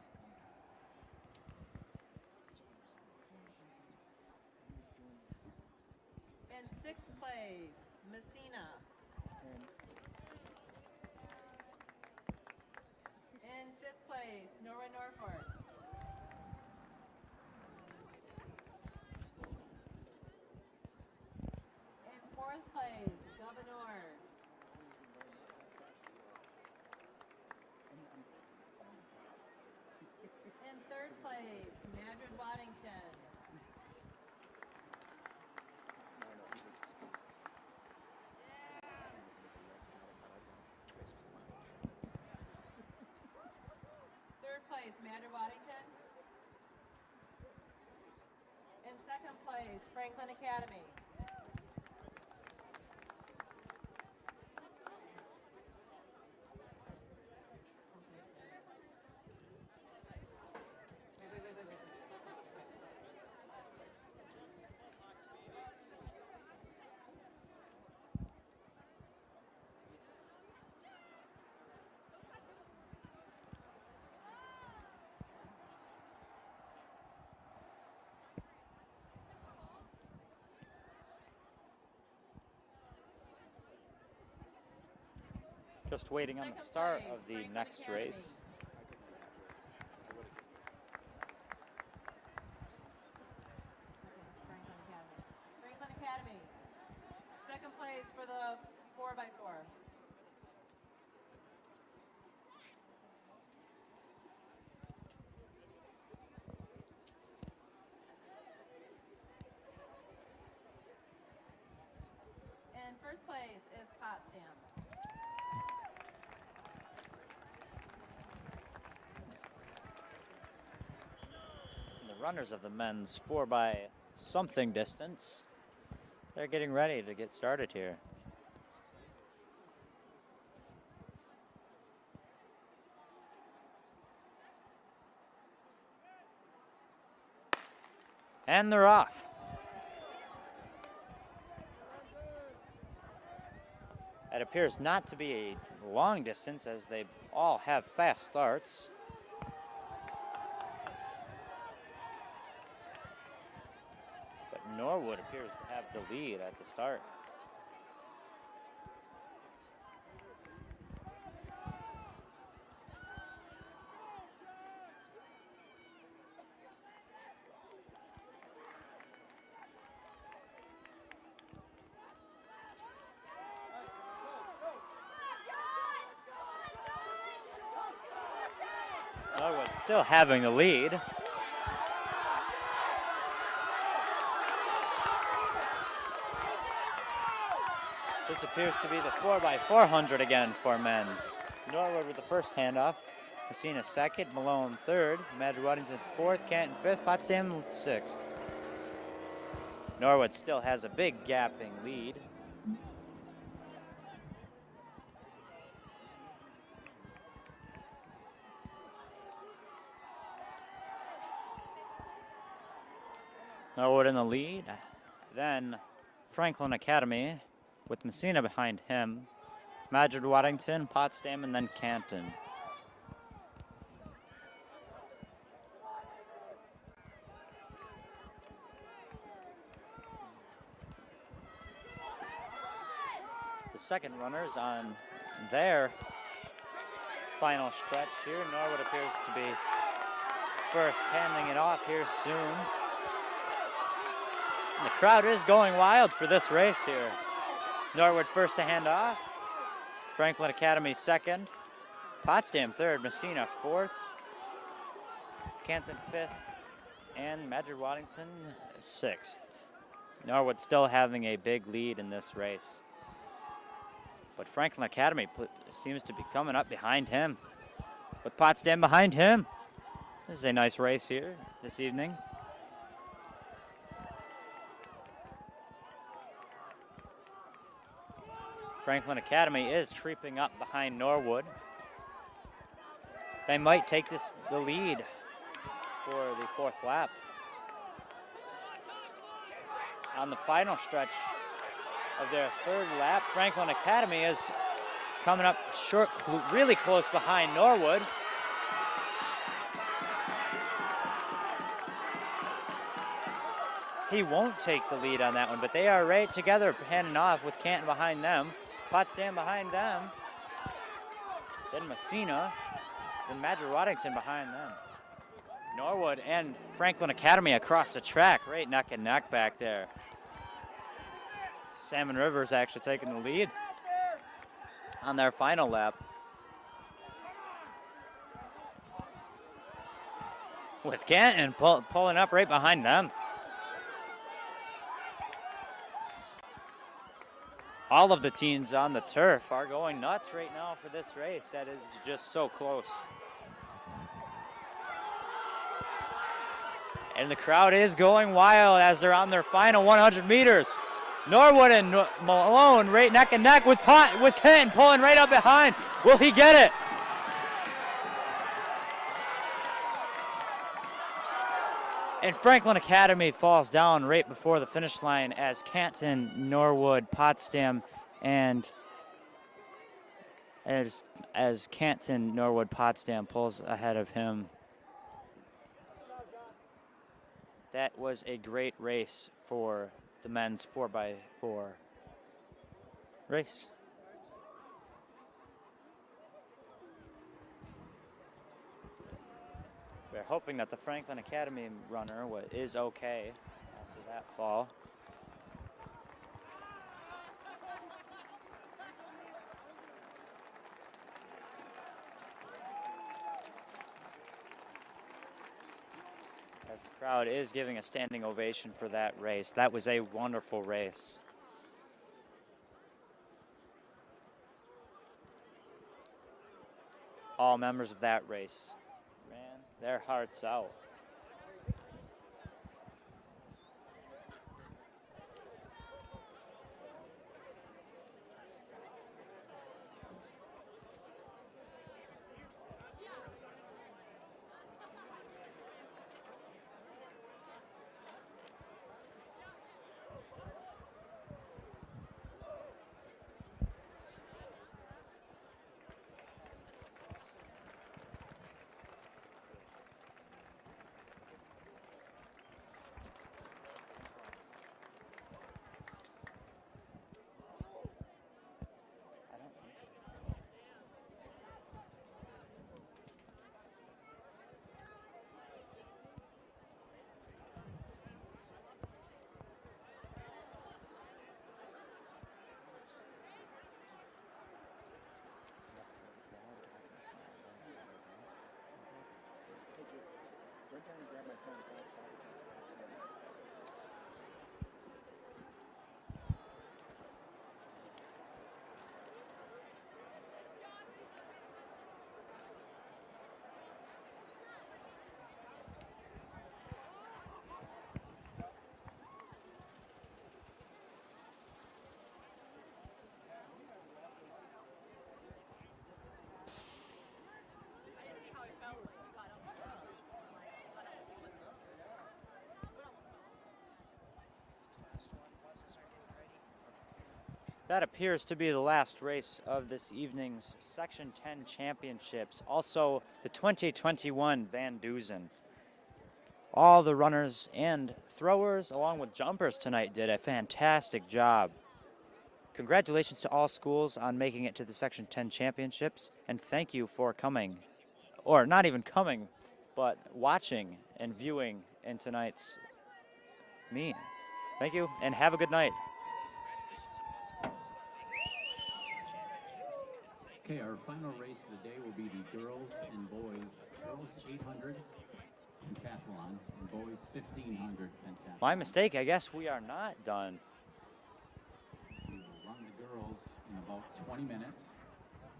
In 6th place, Messina. In 5th place, Norway Norfolk. In 4th place, Governor. In 3rd place, Madrid Waddington. Madrid Waddington. In 2nd place, Franklin Academy. Just waiting on the start of the next race. Franklin Academy. 2nd place for the 4x4. And 1st place is Potsdam. The runners of the men's 4 by something distance, they're getting ready to get started here. And they're off. It appears not to be a long distance as they all have fast starts. But Norwood appears to have the lead at the start. Norwood still having the lead. This appears to be the 4x400 again for men's. Norwood with the first handoff. Messina second, Malone third, Madrid Waddington fourth, Canton fifth, Potsdam sixth. Norwood still has a big gapping lead. Norwood in the lead. Then Franklin Academy with Messina behind him. Madrid Waddington, Potsdam, and then Canton. The second runners on their final stretch here. Norwood appears to be first, handing it off here soon. And the crowd is going wild for this race here. Norwood first to hand off. Franklin Academy second. Potsdam third. Messina fourth. Canton fifth. And Madrid Waddington sixth. Norwood still having a big lead in this race. But Franklin Academy seems to be coming up behind him. With Potsdam behind him. This is a nice race here this evening. Franklin Academy is creeping up behind Norwood. They might take the lead for the fourth lap. On the final stretch of their third lap, Franklin Academy is coming up short, really close behind Norwood. He won't take the lead on that one, but they are right together, handing off with Canton behind them. Potsdam behind them. Then Messina. Then Madrid Waddington behind them. Norwood and Franklin Academy across the track, right neck and neck back there. Salmon River's actually taking the lead on their final lap. With Canton pulling up right behind them. All of the teams on the turf are going nuts right now for this race. That is just so close. And the crowd is going wild as they're on their final 100 meters. Norwood and Malone right neck and neck with Canton pulling right up behind. Will he get it? And Franklin Academy falls down right before the finish line as Canton, Norwood, Potsdam, and as Canton, Norwood, Potsdam pulls ahead of him. That was a great race for the men's 4x4 race. We're hoping that the Franklin Academy runner is okay after that fall. As the crowd is giving a standing ovation for that race. That was a wonderful race. All members of that race ran their hearts out. Run down and grab my phone. Bobby takes the last one. That appears to be the last race of this evening's Section 10 Championships, also the 2021 Vandusen. All the runners and throwers, along with jumpers tonight, did a fantastic job. Congratulations to all schools on making it to the Section 10 Championships, and thank you for coming, or not even coming, but watching and viewing in tonight's meet. Thank you, and have a good night. Okay, our final race of the day will be the girls and boys. Girls 800 pentathlon and boys 1500 pentathlon. My mistake, I guess we are not done. We will run the girls in about 20 minutes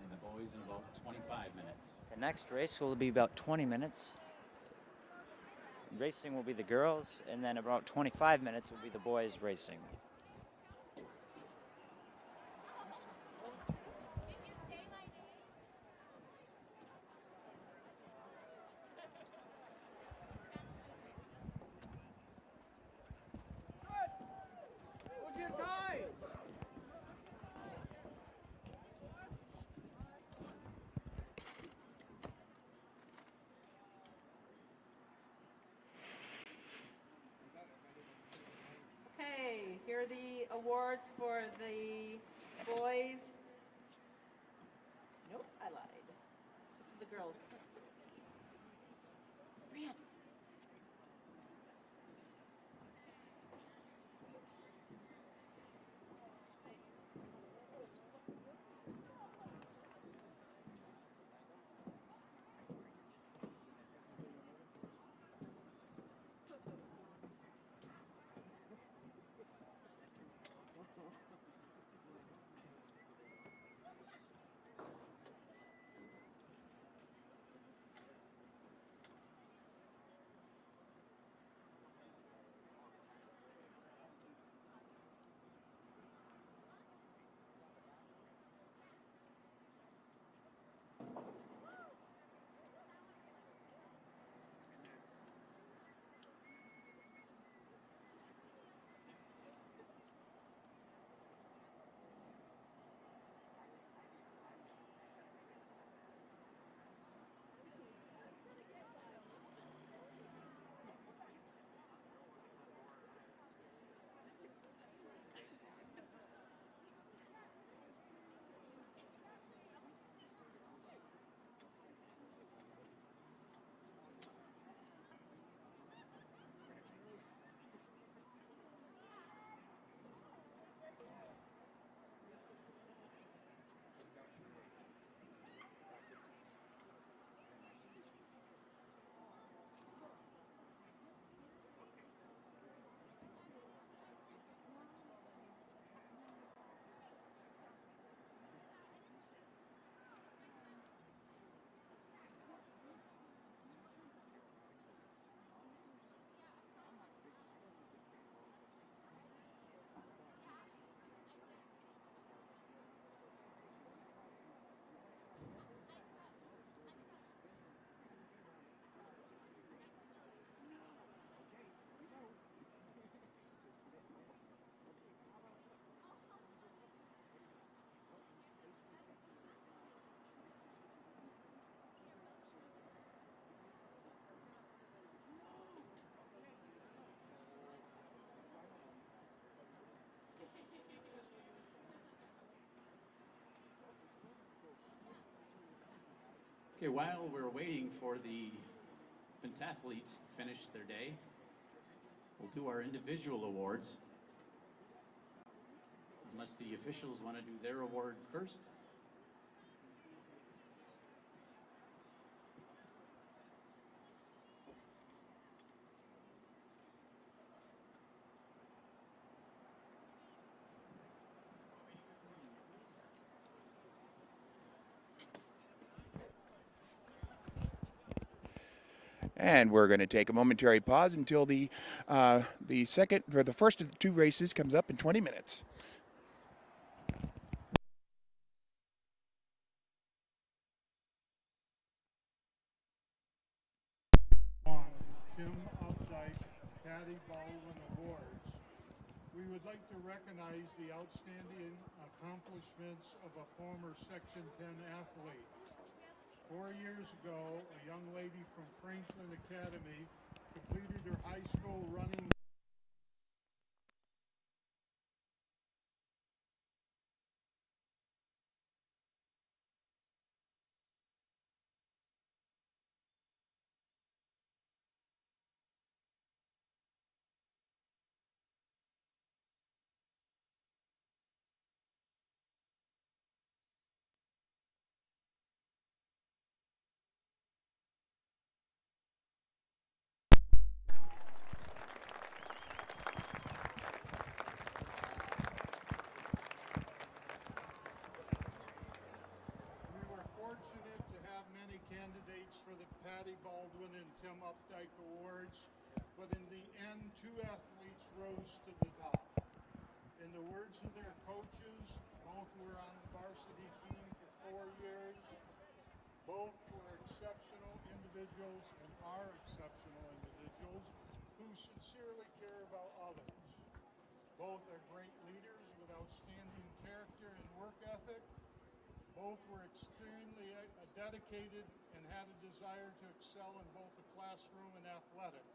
and the boys in about 25 minutes. The next race will be about 20 minutes. Racing will be the girls, and then about 25 minutes will be the boys racing. What's your time? Okay, here are the awards for the boys. Nope, I lied. This is the girls. Brian. Okay, while we're waiting for the pentathletes to finish their day, we'll do our individual awards. Unless the officials want to do their award first. And we're going to take a momentary pause until the first of the two races comes up in 20 minutes. Tim Updike Patty Baldwin Awards. We would like to recognize the outstanding accomplishments of a former Section 10 athlete. 4 years ago, a young lady from Franklin Academy completed her high school running fortunate to have many candidates for the Patty Baldwin and Tim Updike Awards, but in the end, 2 athletes rose to the top. In the words of their coaches, both were on the varsity team for 4 years. Both were exceptional individuals and are exceptional individuals who sincerely care about others. Both are great leaders with outstanding character and work ethic. Both were extremely dedicated and had a desire to excel in both the classroom and athletics.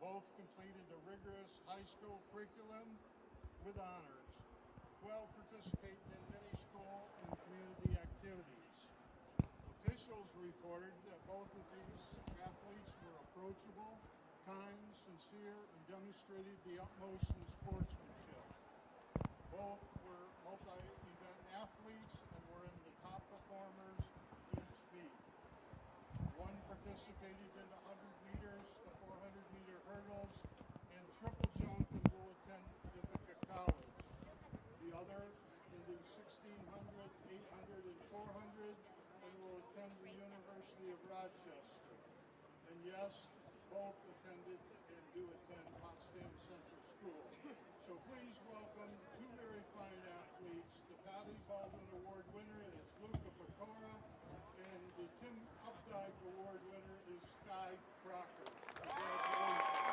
Both completed a rigorous high school curriculum with honors, while participating in many school and community activities. Officials reported that both of these athletes were approachable, kind, sincere, and demonstrated the utmost in sportsmanship. Both were multi-event athletes and were in the top performers each meet. One participated in the 100 meters, the 400-meter hurdles, and triple jump and will attend Ithaca College. The other in the 1600, 800, and 400 and will attend the University of Rochester. And yes, both attended and do attend Potsdam Central School. So please welcome 2 very fine athletes. The Patty Baldwin Award winner is Luca Pecora, and the Tim Updike Award winner is Sky Crocker. Congratulations.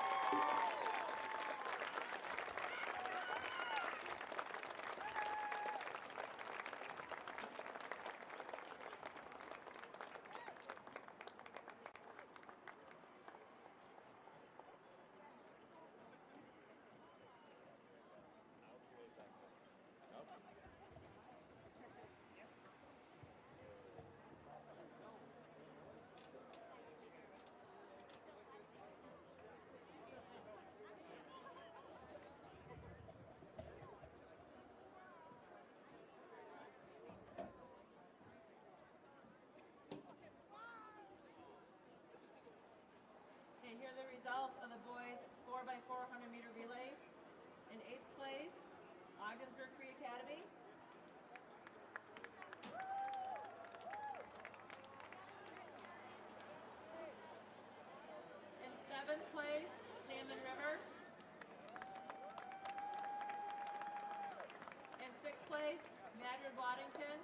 Okay, here are the results of the boys 4x400 meter relay. In 8th place, Ogdensburg Free Academy. In 7th place, Salmon River. In 6th place, Madrid Waddington.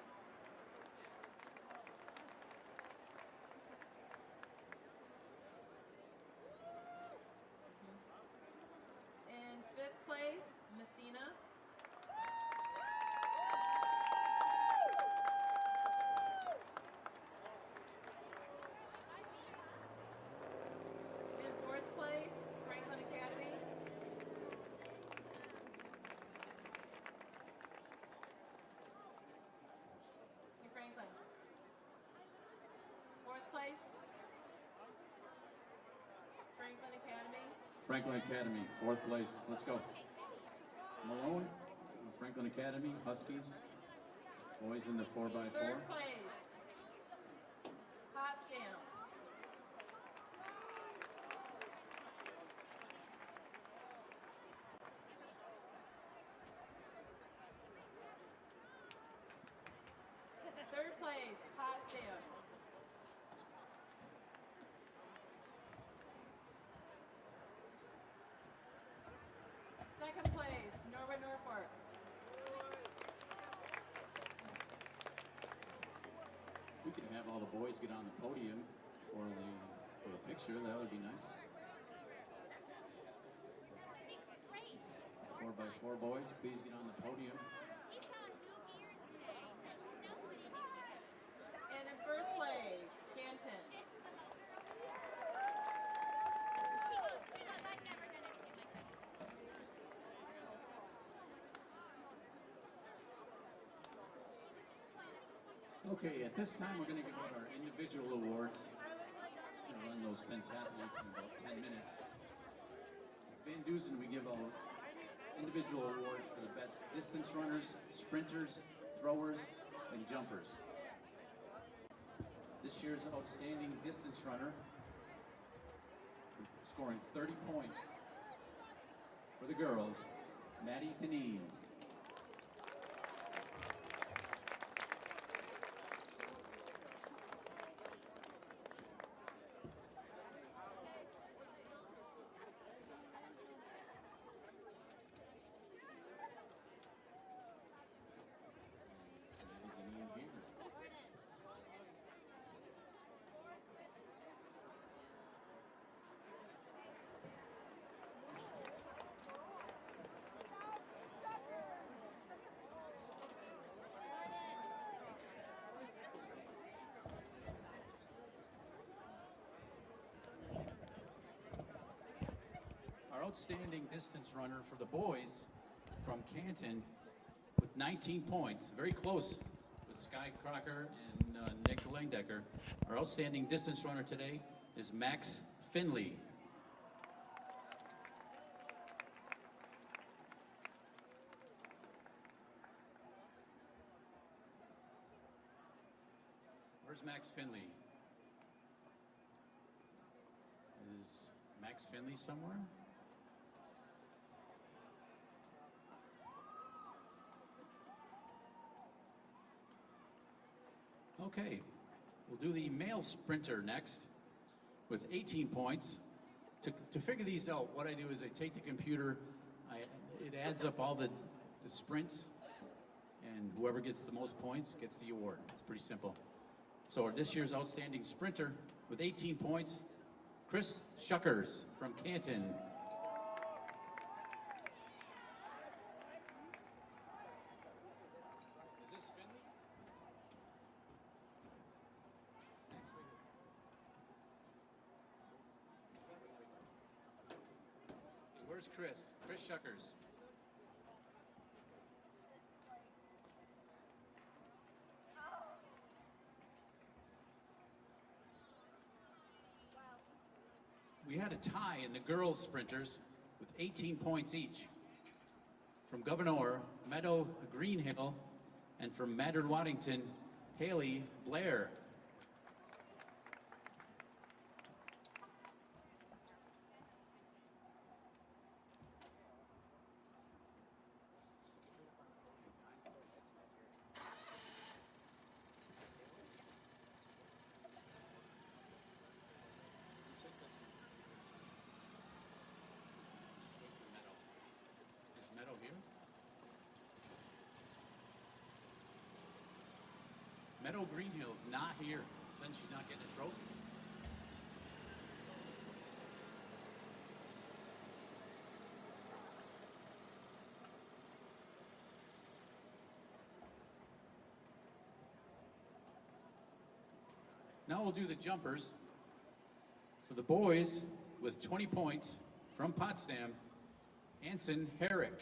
In 5th place, Messina. In 4th place, Franklin Academy. In Franklin. 4th place, Franklin Academy. Franklin Academy, 4th place. Let's go. Malone, Franklin Academy, Huskies. Boys in the 4x4. 3rd place, Potsdam. Third place, Potsdam. Second place, Norfolk. We could have all the boys get on the podium for the picture. That would be nice. 4x4 boys, please get on the podium. And in first place, Canton. Okay, at this time we're going to give out our individual awards. We're going to run those pentathlons in about 10 minutes. At Vandusen, we give out individual awards for the best distance runners, sprinters, throwers, and jumpers. This year's outstanding distance runner, scoring 30 points for the girls, Maddie Deneen. Our outstanding distance runner for the boys from Canton with 19 points, very close with Sky Crocker and Nick Langdecker. Our outstanding distance runner today is Max Finley. Where's Max Finley? Is Max Finley somewhere? Okay, we'll do the male sprinter next with 18 points. To figure these out, what I do is I take the computer, it adds up all the sprints, and whoever gets the most points gets the award. It's pretty simple. So this year's outstanding sprinter with 18 points, Chris Shuckers from Canton. Where's Chris? Chris Shuckers. We had a tie in the girls sprinters with 18 points each. From Governor, Meadow Greenhill, and from Maddard Waddington, Haley Blair. Meadow here. Meadow Greenhill's not here. Then she's not getting a trophy. Now we'll do the jumpers. For the boys with 20 points from Potsdam, Anson Herrick.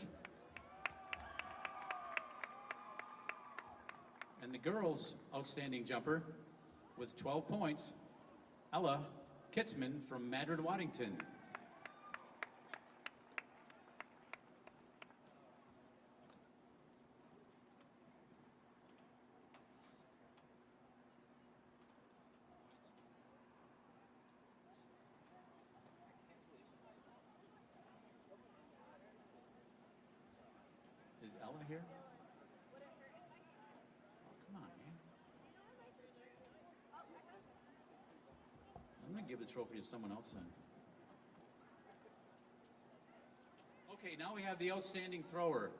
And the girls' outstanding jumper with 12 points, Ella Kitzman from Maddard Waddington. Is Ella here? Oh, come on, man. I'm going to give the trophy to someone else then. Okay, now we have the outstanding thrower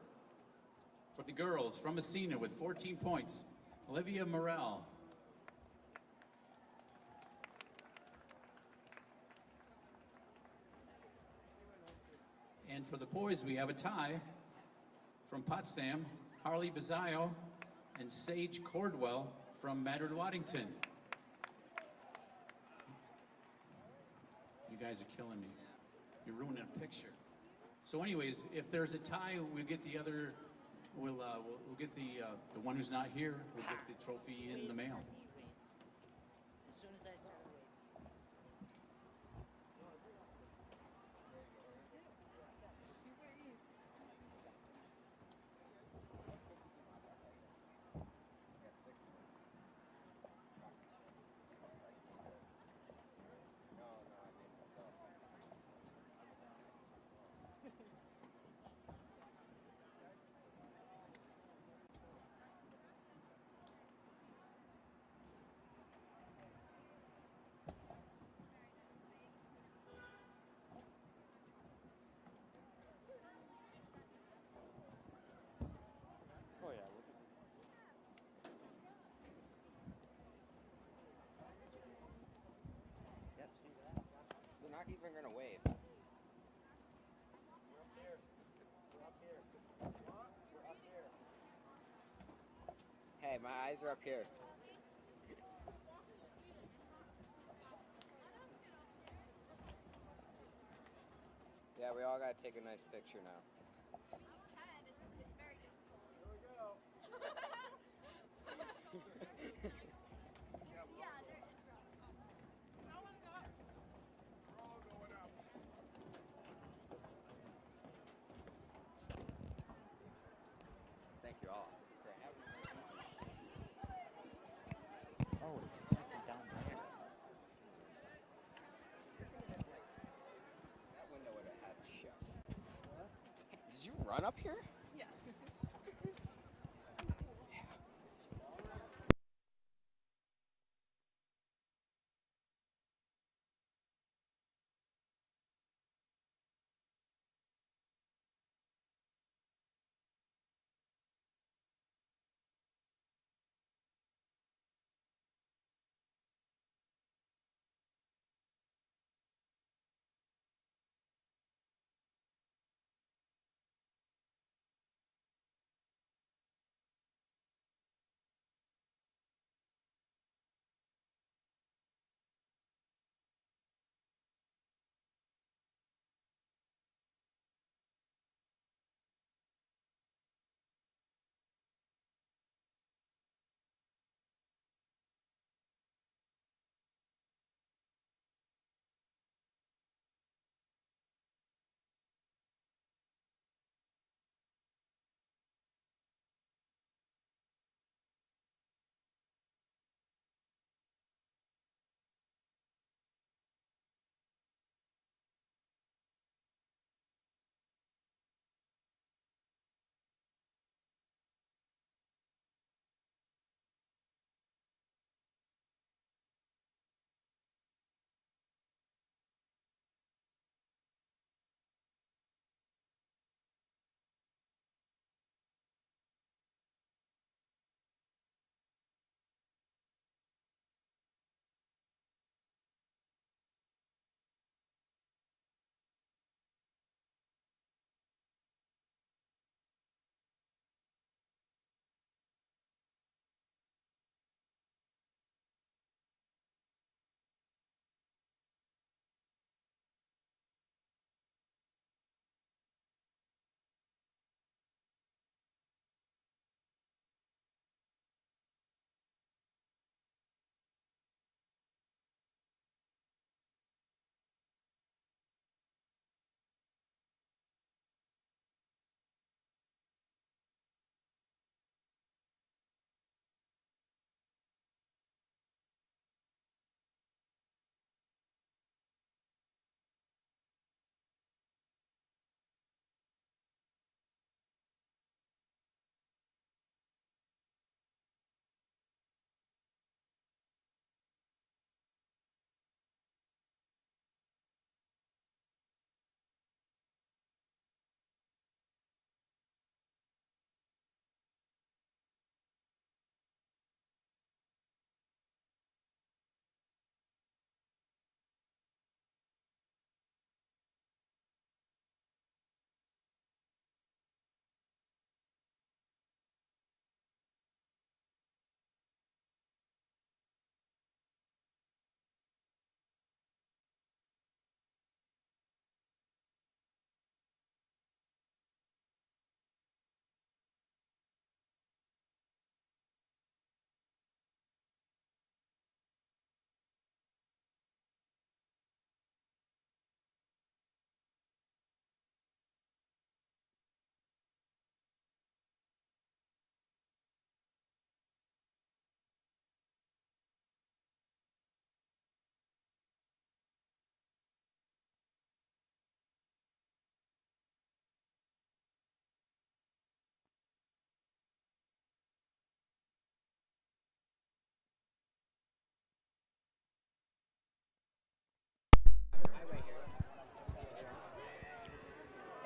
for the girls from Messina with 14 points, Olivia Morel. And for the boys, we have a tie from Potsdam, Harley Bazzaio, and Sage Cordwell from Madrid, Waddington. You guys are killing me. You're ruining a picture. So anyways, if there's a tie, we'll get the other, we'll get the one who's not here, we'll get the trophy in the mail. As soon as I start waiting. Oh yeah. Yep, see that? They're not even gonna wave. Hey, my eyes are up here. Yeah, we all gotta take a nice picture now. Thank you all for having me. Oh, it's connected down there. That window would have had shut. Did you run up here?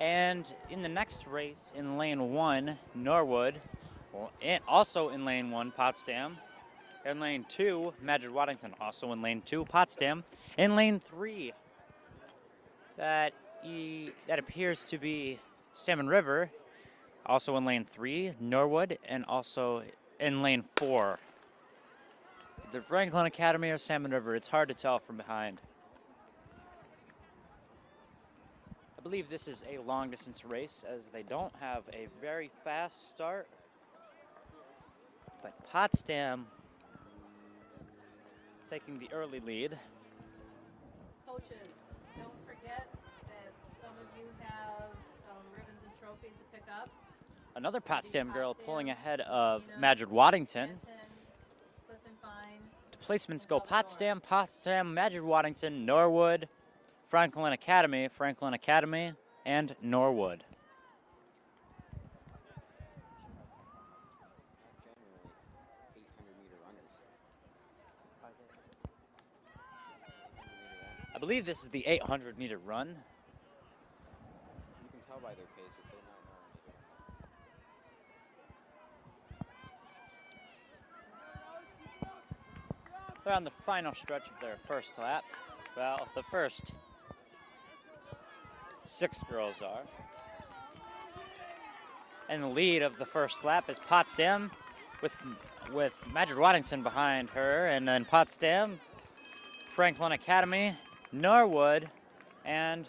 And in the next race, in lane 1, Norwood. Also in lane 1, Potsdam. In lane 2, Madrid Waddington. Also in lane 2, Potsdam. In lane 3, that appears to be Salmon River. Also in lane 3, Norwood. And also in lane 4, the Franklin Academy or Salmon River. It's hard to tell from behind. I believe this is a long distance race as they don't have a very fast start. But Potsdam taking the early lead. Coaches, don't forget that some of you have some ribbons and trophies to pick up. Another Potsdam girl pulling ahead of Madrid Waddington. The placements go Potsdam, Madrid Waddington, Norwood, Franklin Academy, and Norwood. I believe this is the 800-meter run. You can tell by their pace if they're not normally doing this. They're on the final stretch of their first lap. Well, the first 6 girls are. And the lead of the first lap is Potsdam with Madrid Waddington behind her, and then Potsdam, Franklin Academy, Norwood, and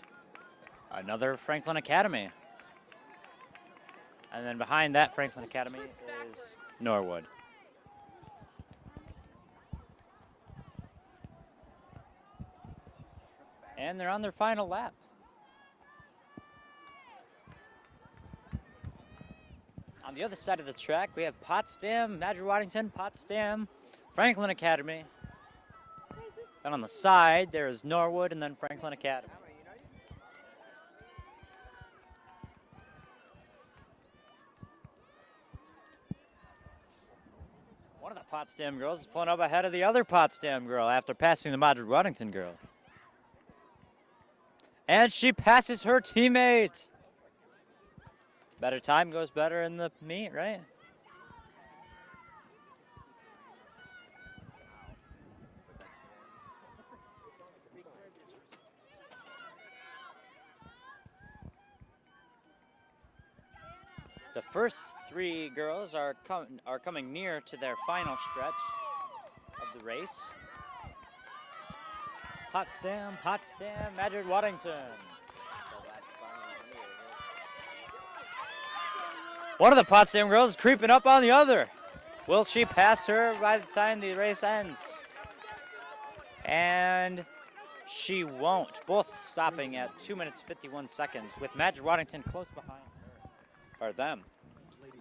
another Franklin Academy. And then behind that Franklin Academy is Norwood. And they're on their final lap. On the other side of the track, we have Potsdam, Madrid Waddington, Potsdam, Franklin Academy. And on the side, there is Norwood and then Franklin Academy. One of the Potsdam girls is pulling up ahead of the other Potsdam girl after passing the Madrid Waddington girl. And she passes her teammate. Better time goes better in the meet, right? The first 3 girls are coming near to their final stretch of the race. Potsdam, Madrid Waddington. One of the Potsdam girls is creeping up on the other. Will she pass her by the time the race ends? And she won't. Both stopping at 2 minutes 51 seconds with Madrid Waddington close behind her, or them,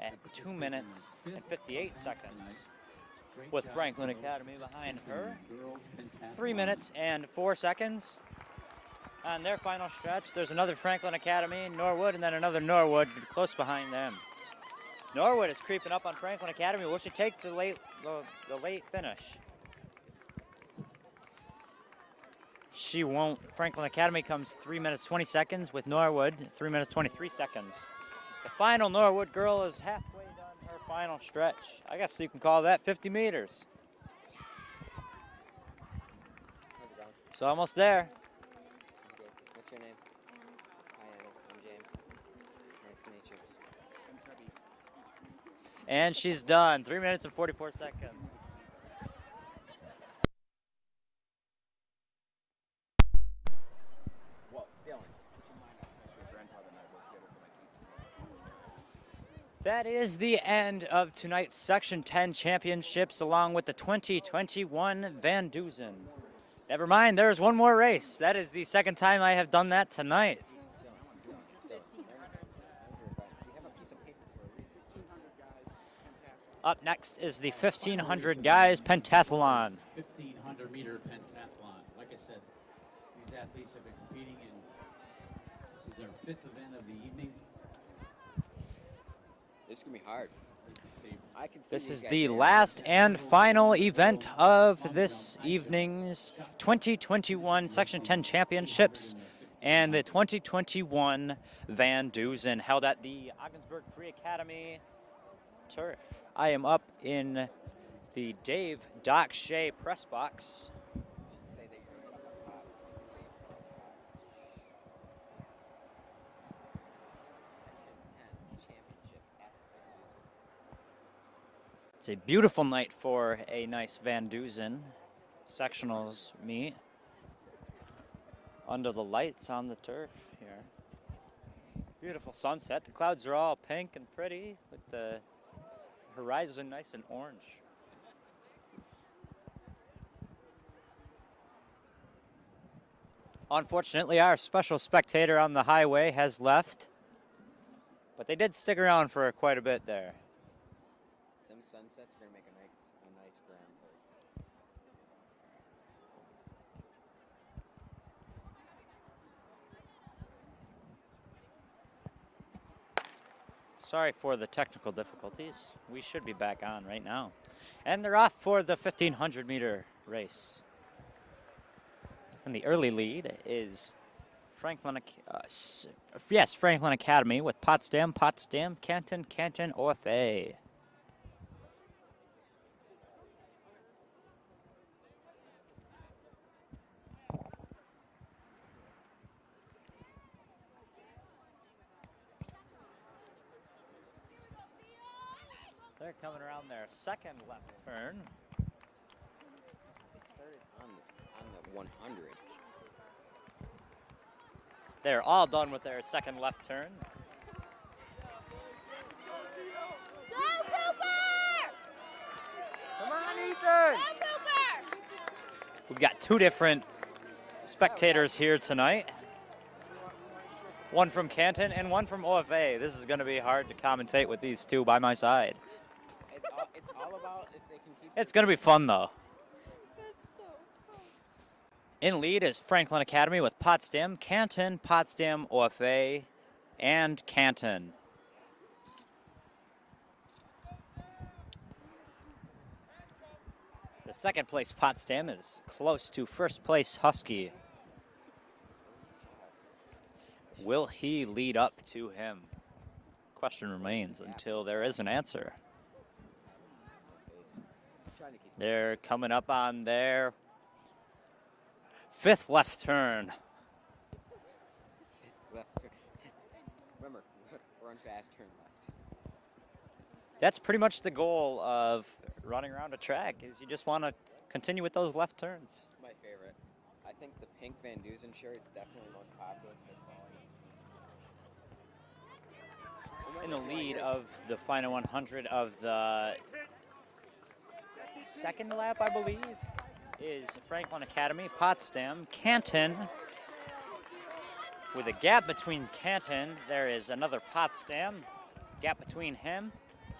at 2 minutes and 58 seconds. With Franklin Academy behind her, 3 minutes and 4 seconds. On their final stretch, there's another Franklin Academy, Norwood, and then another Norwood close behind them. Norwood is creeping up on Franklin Academy. Will she take the late finish? She won't. Franklin Academy comes 3 minutes 20 seconds with Norwood 3 minutes 23 seconds. The final Norwood girl is halfway done her final stretch. I guess you can call that 50 meters. How's it going? So almost there. Good. What's your name? Hi, Anna. I'm James. Nice to meet you. And she's done. 3 minutes and 44 seconds. Well, Dylan. That is the end of tonight's Section 10 championships along with the 2021 Vandusen. Never mind, there's one more race. That is the second time I have done that tonight. Up next is the 1,500 guys pentathlon. 1,500 meter pentathlon. Like I said, these athletes have been competing, and this is their 5th event of the evening. This is going to be hard. This is the last and final event of this evening's 2021 Section 10 championships. and the 2021 Vandusen held at the Ogdensburg Free Academy turf. I am up in the Dave Doc Shea press box. Say that you're gonna pop. Section 10 championship at Vandusen. It's a beautiful night for a nice Vandusen sectionals meet. Under the lights on the turf here. Beautiful sunset. The clouds are all pink and pretty with the horizon nice and orange. Unfortunately, our special spectator on the highway has left, but they did stick around for quite a bit there. Them sunsets are gonna make a nice grand pose. Sorry for the technical difficulties. We should be back on right now. And they're off for the 1500 meter race. And the early lead is Franklin Academy with Potsdam, Canton, OFA. They're coming around their second left turn. It started on the 100. They're all done with their second left turn. Go, Cooper! Come on, Ethan! Go, Cooper! We've got two different spectators here tonight. One from Canton and one from OFA. This is going to be hard to commentate with these two by my side. It's all about if they can keep. It's going to be fun, though. In lead is Franklin Academy with Potsdam, Canton, OFA, and Canton. The second place Potsdam is close to first place Husky. Will he lead up to him? Question remains until there is an answer. They're coming up on their fifth left turn. Left turn. Remember, run fast, turn left. That's pretty much the goal of running around a track, is you just want to continue with those left turns. My favorite. I think the pink Vandusen shirt is definitely the most popular. In the lead of the final 100 of the second lap, I believe, is Franklin Academy, Potsdam, Canton. With a gap between Canton, there is another Potsdam. Gap between him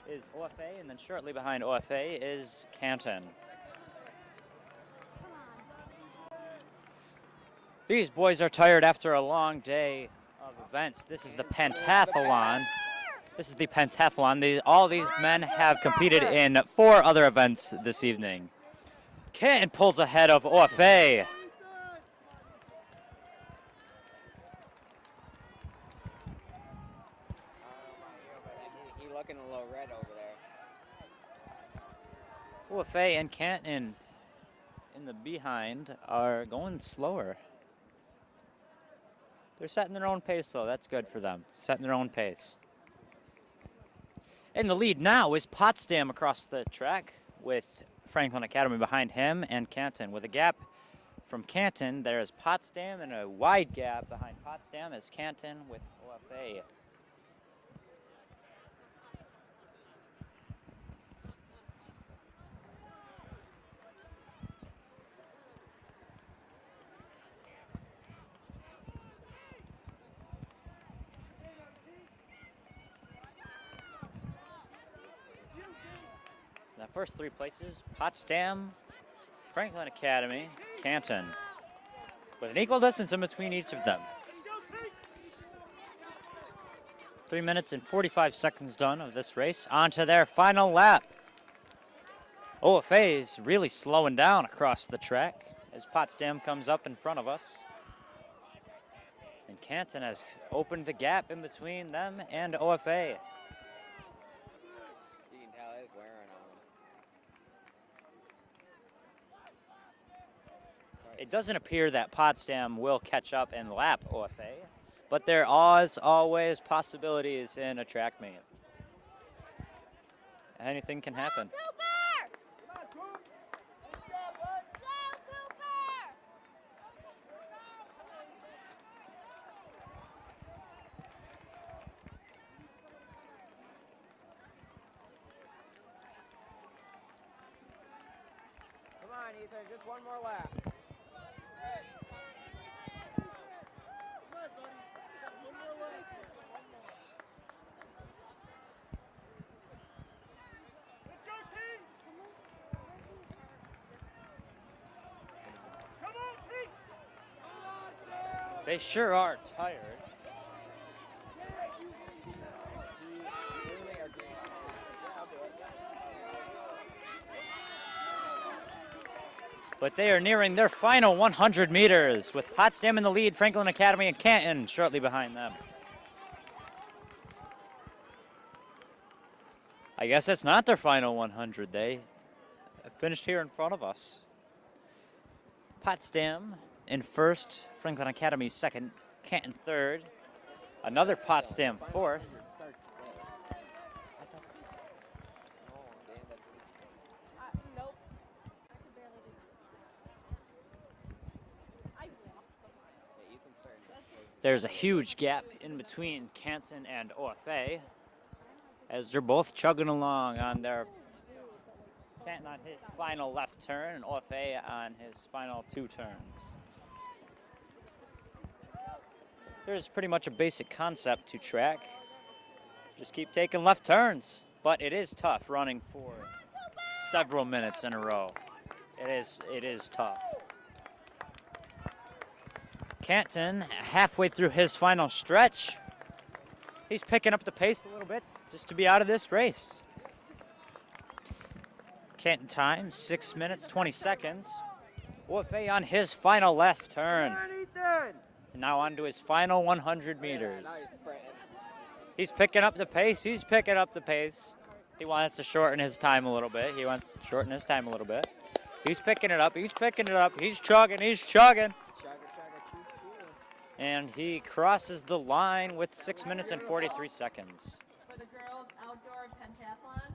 is OFA, and then shortly behind OFA is Canton. These boys are tired after a long day of events. This is the pentathlon. All these men have competed in 4 other events this evening. Canton pulls ahead of OFA. He's looking a little red over there. OFA and Canton in the behind are going slower. They're setting their own pace, though. That's good for them. Setting their own pace. In the lead now is Potsdam across the track with Franklin Academy behind him and Canton. With a gap from Canton, there is Potsdam, and a wide gap behind Potsdam is Canton with OFA. The first 3 places, Potsdam, Franklin Academy, Canton, with an equal distance in between each of them. 3 minutes and 45 seconds done of this race. On to their final lap. OFA is really slowing down across the track as Potsdam comes up in front of us. And Canton has opened the gap in between them and OFA. You can tell it's wearing on him. It doesn't appear that Potsdam will catch up and lap OFA, but there are always possibilities in a track meet. Anything can happen. Come on, Ethan, just one more lap. They sure are tired. But they are nearing their final 100 meters with Potsdam in the lead, Franklin Academy and Canton shortly behind them. I guess it's not their final 100. They finished here in front of us. Potsdam in first, Franklin Academy second, Canton third, another Potsdam fourth. Nope. There's a huge gap in between Canton and OFA as they're both chugging along on their Canton on his final left turn and OFA on his final two turns. There's pretty much a basic concept to track. Just keep taking left turns, but it is tough running for several minutes in a row. It is tough. Canton halfway through his final stretch. He's picking up the pace a little bit just to be out of this race. Canton time, 6 minutes, 20 seconds. OFA on his final left turn. And now on to his final 100 meters. He's picking up the pace. He's picking up the pace. He wants to shorten his time a little bit. He's picking it up. He's picking it up. He's chugging. He's chugging. And he crosses the line with 6 minutes and 43 seconds. For the girls outdoor pentathlon.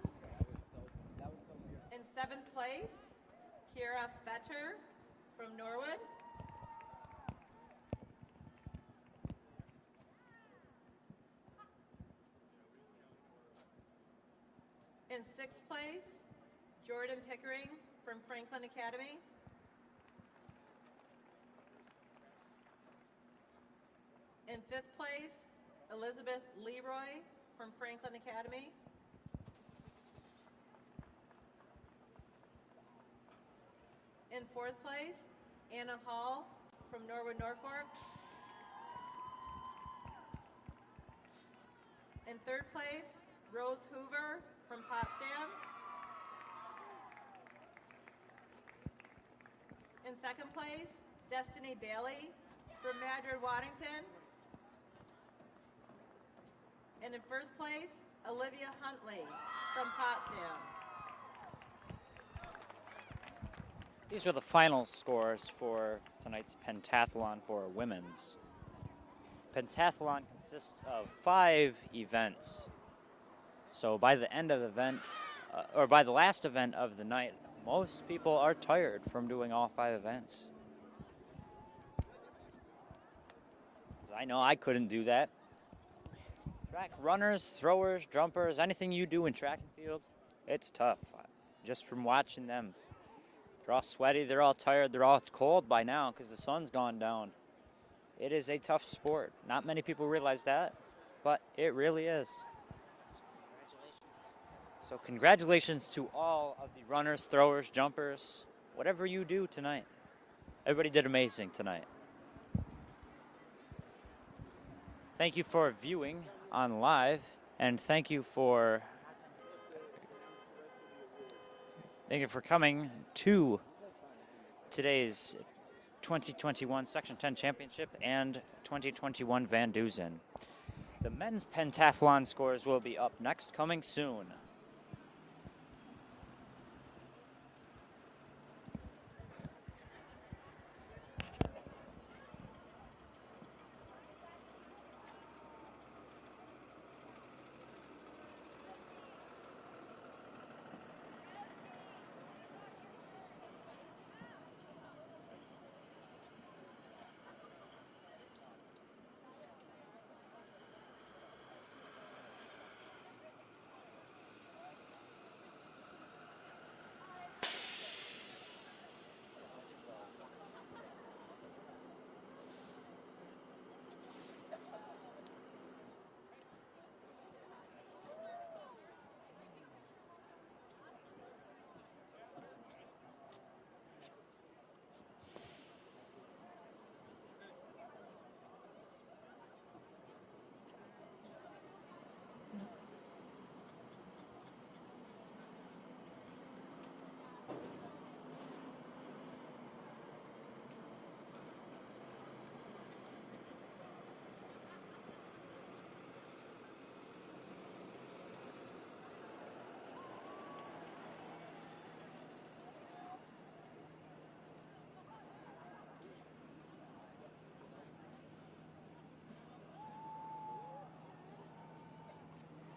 In 7th place, Kira Fetter from Norwood. In 6th place, Jordan Pickering from Franklin Academy. In 5th place, Elizabeth Leroy from Franklin Academy. In 4th place, Anna Hall from Norwood Norfolk. In 3rd place, Rose Hoover from Potsdam. In 2nd place, Destiny Bailey from Madrid Waddington. And in 1st place, Olivia Huntley from Potsdam. These are the final scores for tonight's pentathlon for women's. Pentathlon consists of 5 events. So by the end of the event, or by the last event of the night, most people are tired from doing all 5 events. I know I couldn't do that. Track runners, throwers, jumpers, anything you do in track and field, it's tough. Just from watching them. They're all sweaty, they're all tired, they're all cold by now because the sun's gone down. It is a tough sport. Not many people realize that, but it really is. So congratulations to all of the runners, throwers, jumpers, whatever you do tonight. Everybody did amazing tonight. Thank you for viewing on live, and thank you for coming to today's 2021 Section 10 Championship and 2021 Vandusen. The men's pentathlon scores will be up next, coming soon.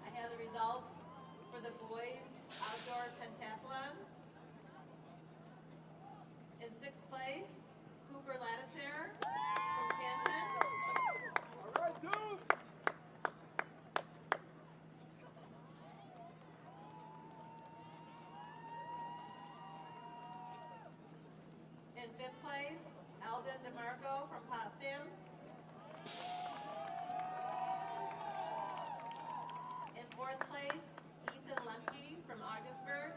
I have the results for the boys outdoor pentathlon. In 6th place, Cooper Lattiser from Canton. All right, dude. In 5th place, Alden DeMarco from Potsdam. In 4th place, Ethan Lemke from Ogdensburg.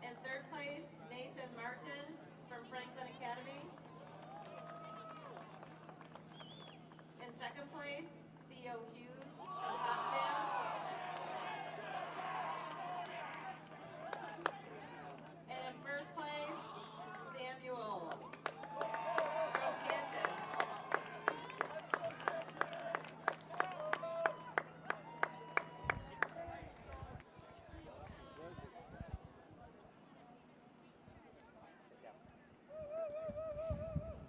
In 3rd place, Nathan Martin from Franklin Academy. In 2nd place, Theo Hughes from Potsdam. And in 1st place, Samuel from Canton.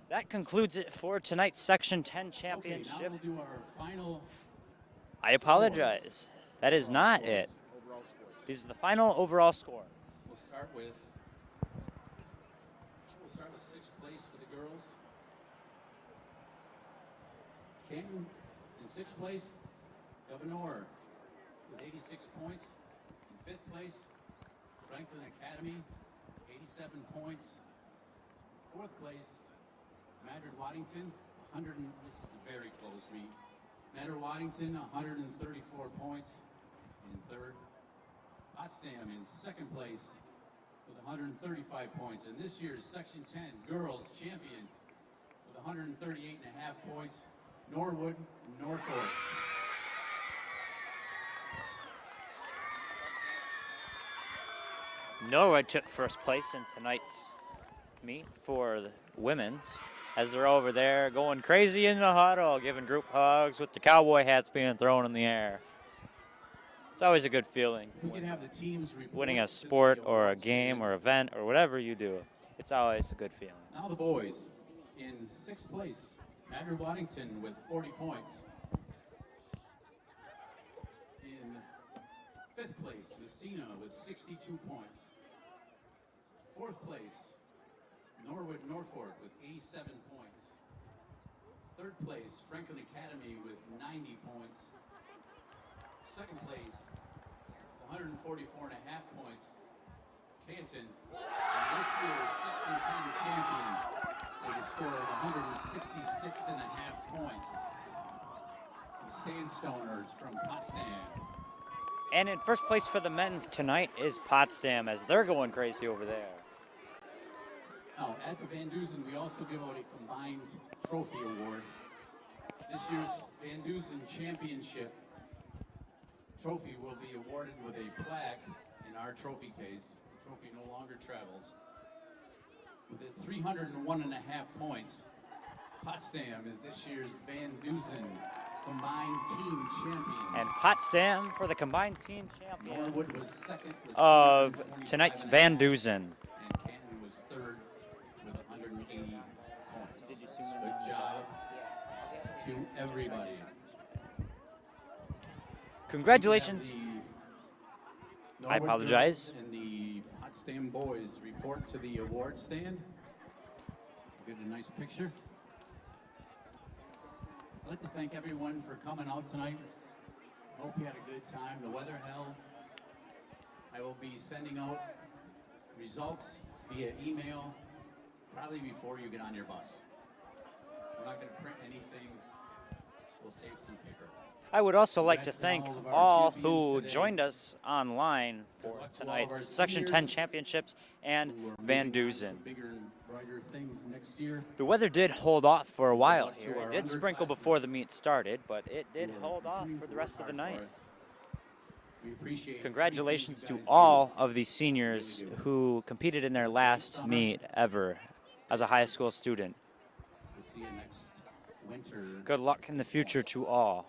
That concludes it for tonight's Section 10 Okay, championship. now we'll do our final. I apologize. That is not it. Overall scores. These are the final overall score. We'll start with 6th place for the girls. Canton in 6th place. Governor with 86 points. In 5th place, Franklin Academy, 87 points. 4th place, Madrid Waddington, 100. This is a very close meet. Madrid Waddington, 134 points. In 3rd, Potsdam in 2nd place with 135 points. And this year's Section 10 girls champion with 138.5 points, Norwood Norfolk. Norwood took first place in tonight's meet for the women's, as they're over there going crazy in the huddle, giving group hugs with the cowboy hats being thrown in the air. It's always a good feeling We can have the teams report winning a to sport the or a awards game today. or event or whatever you do. It's always a good feeling. Now the boys in 6th place, Madrid Waddington with 40 points. In 5th place, Messina with 62 points. 4th place, Norwood Norfolk with 87 points. 3rd place, Franklin Academy with 90 points. 2nd place, 144.5 points, Canton, and this year's Section 10 champion with a score of 166.5 points. The Sandstoners from Potsdam. And in first place for the men's tonight is Potsdam, as they're going crazy over there. Now, at the Vandusen, we also give out a combined trophy award. This year's Vandusen Championship trophy will be awarded with a plaque in our trophy case. The trophy no longer travels. With it 301.5 points, Potsdam is this year's Vandusen combined team champion. And Potsdam for the combined team champion Norwood was second with of 225.5 tonight's Vandusen. And Canton was third with 180 points. Good job to everybody. Congratulations. I Norwood apologize. girls and the Potsdam boys report to the award stand. We'll get a nice picture. I'd like to thank everyone for coming out tonight. Hope you had a good time. The weather held. I will be sending out results via email probably before you get on your bus. I'm not going to print anything. We'll save some paper. I would also like to Congrats thank all of our all champions who today. joined us online for Good luck to all of our tonight's Section 10 seniors championships and who are moving on to Vandusen. some bigger and brighter things next year. The weather did hold off for a while luck to here. our It did sprinkle underclassmen before the meet started, but it did who are hold off continuing for to the work rest of the hard night. for us. We appreciate Congratulations everything to you guys all do. of the seniors Really do. who competed in their last Summer. meet ever as a high school student. We'll see you next winter. Good luck in the future to all.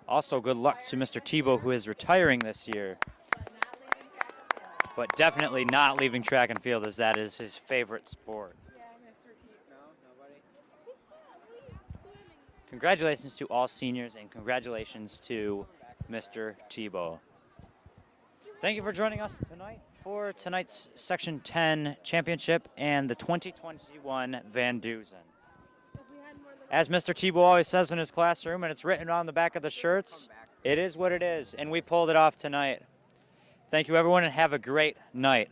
Also, good luck to Mr. Tebow, who is retiring this year, but definitely not leaving track and field, as that is his favorite sport. Yeah, Mr. T. No, nobody. Congratulations to all seniors, and congratulations to Mr. Tebow. Thank you for joining us tonight for tonight's Section 10 championship and the 2021 Vandusen. As Mr. Tebow always says in his classroom, and it's written on the back of the shirts, it is what it is, and we pulled it off tonight. Thank you, everyone, and have a great night.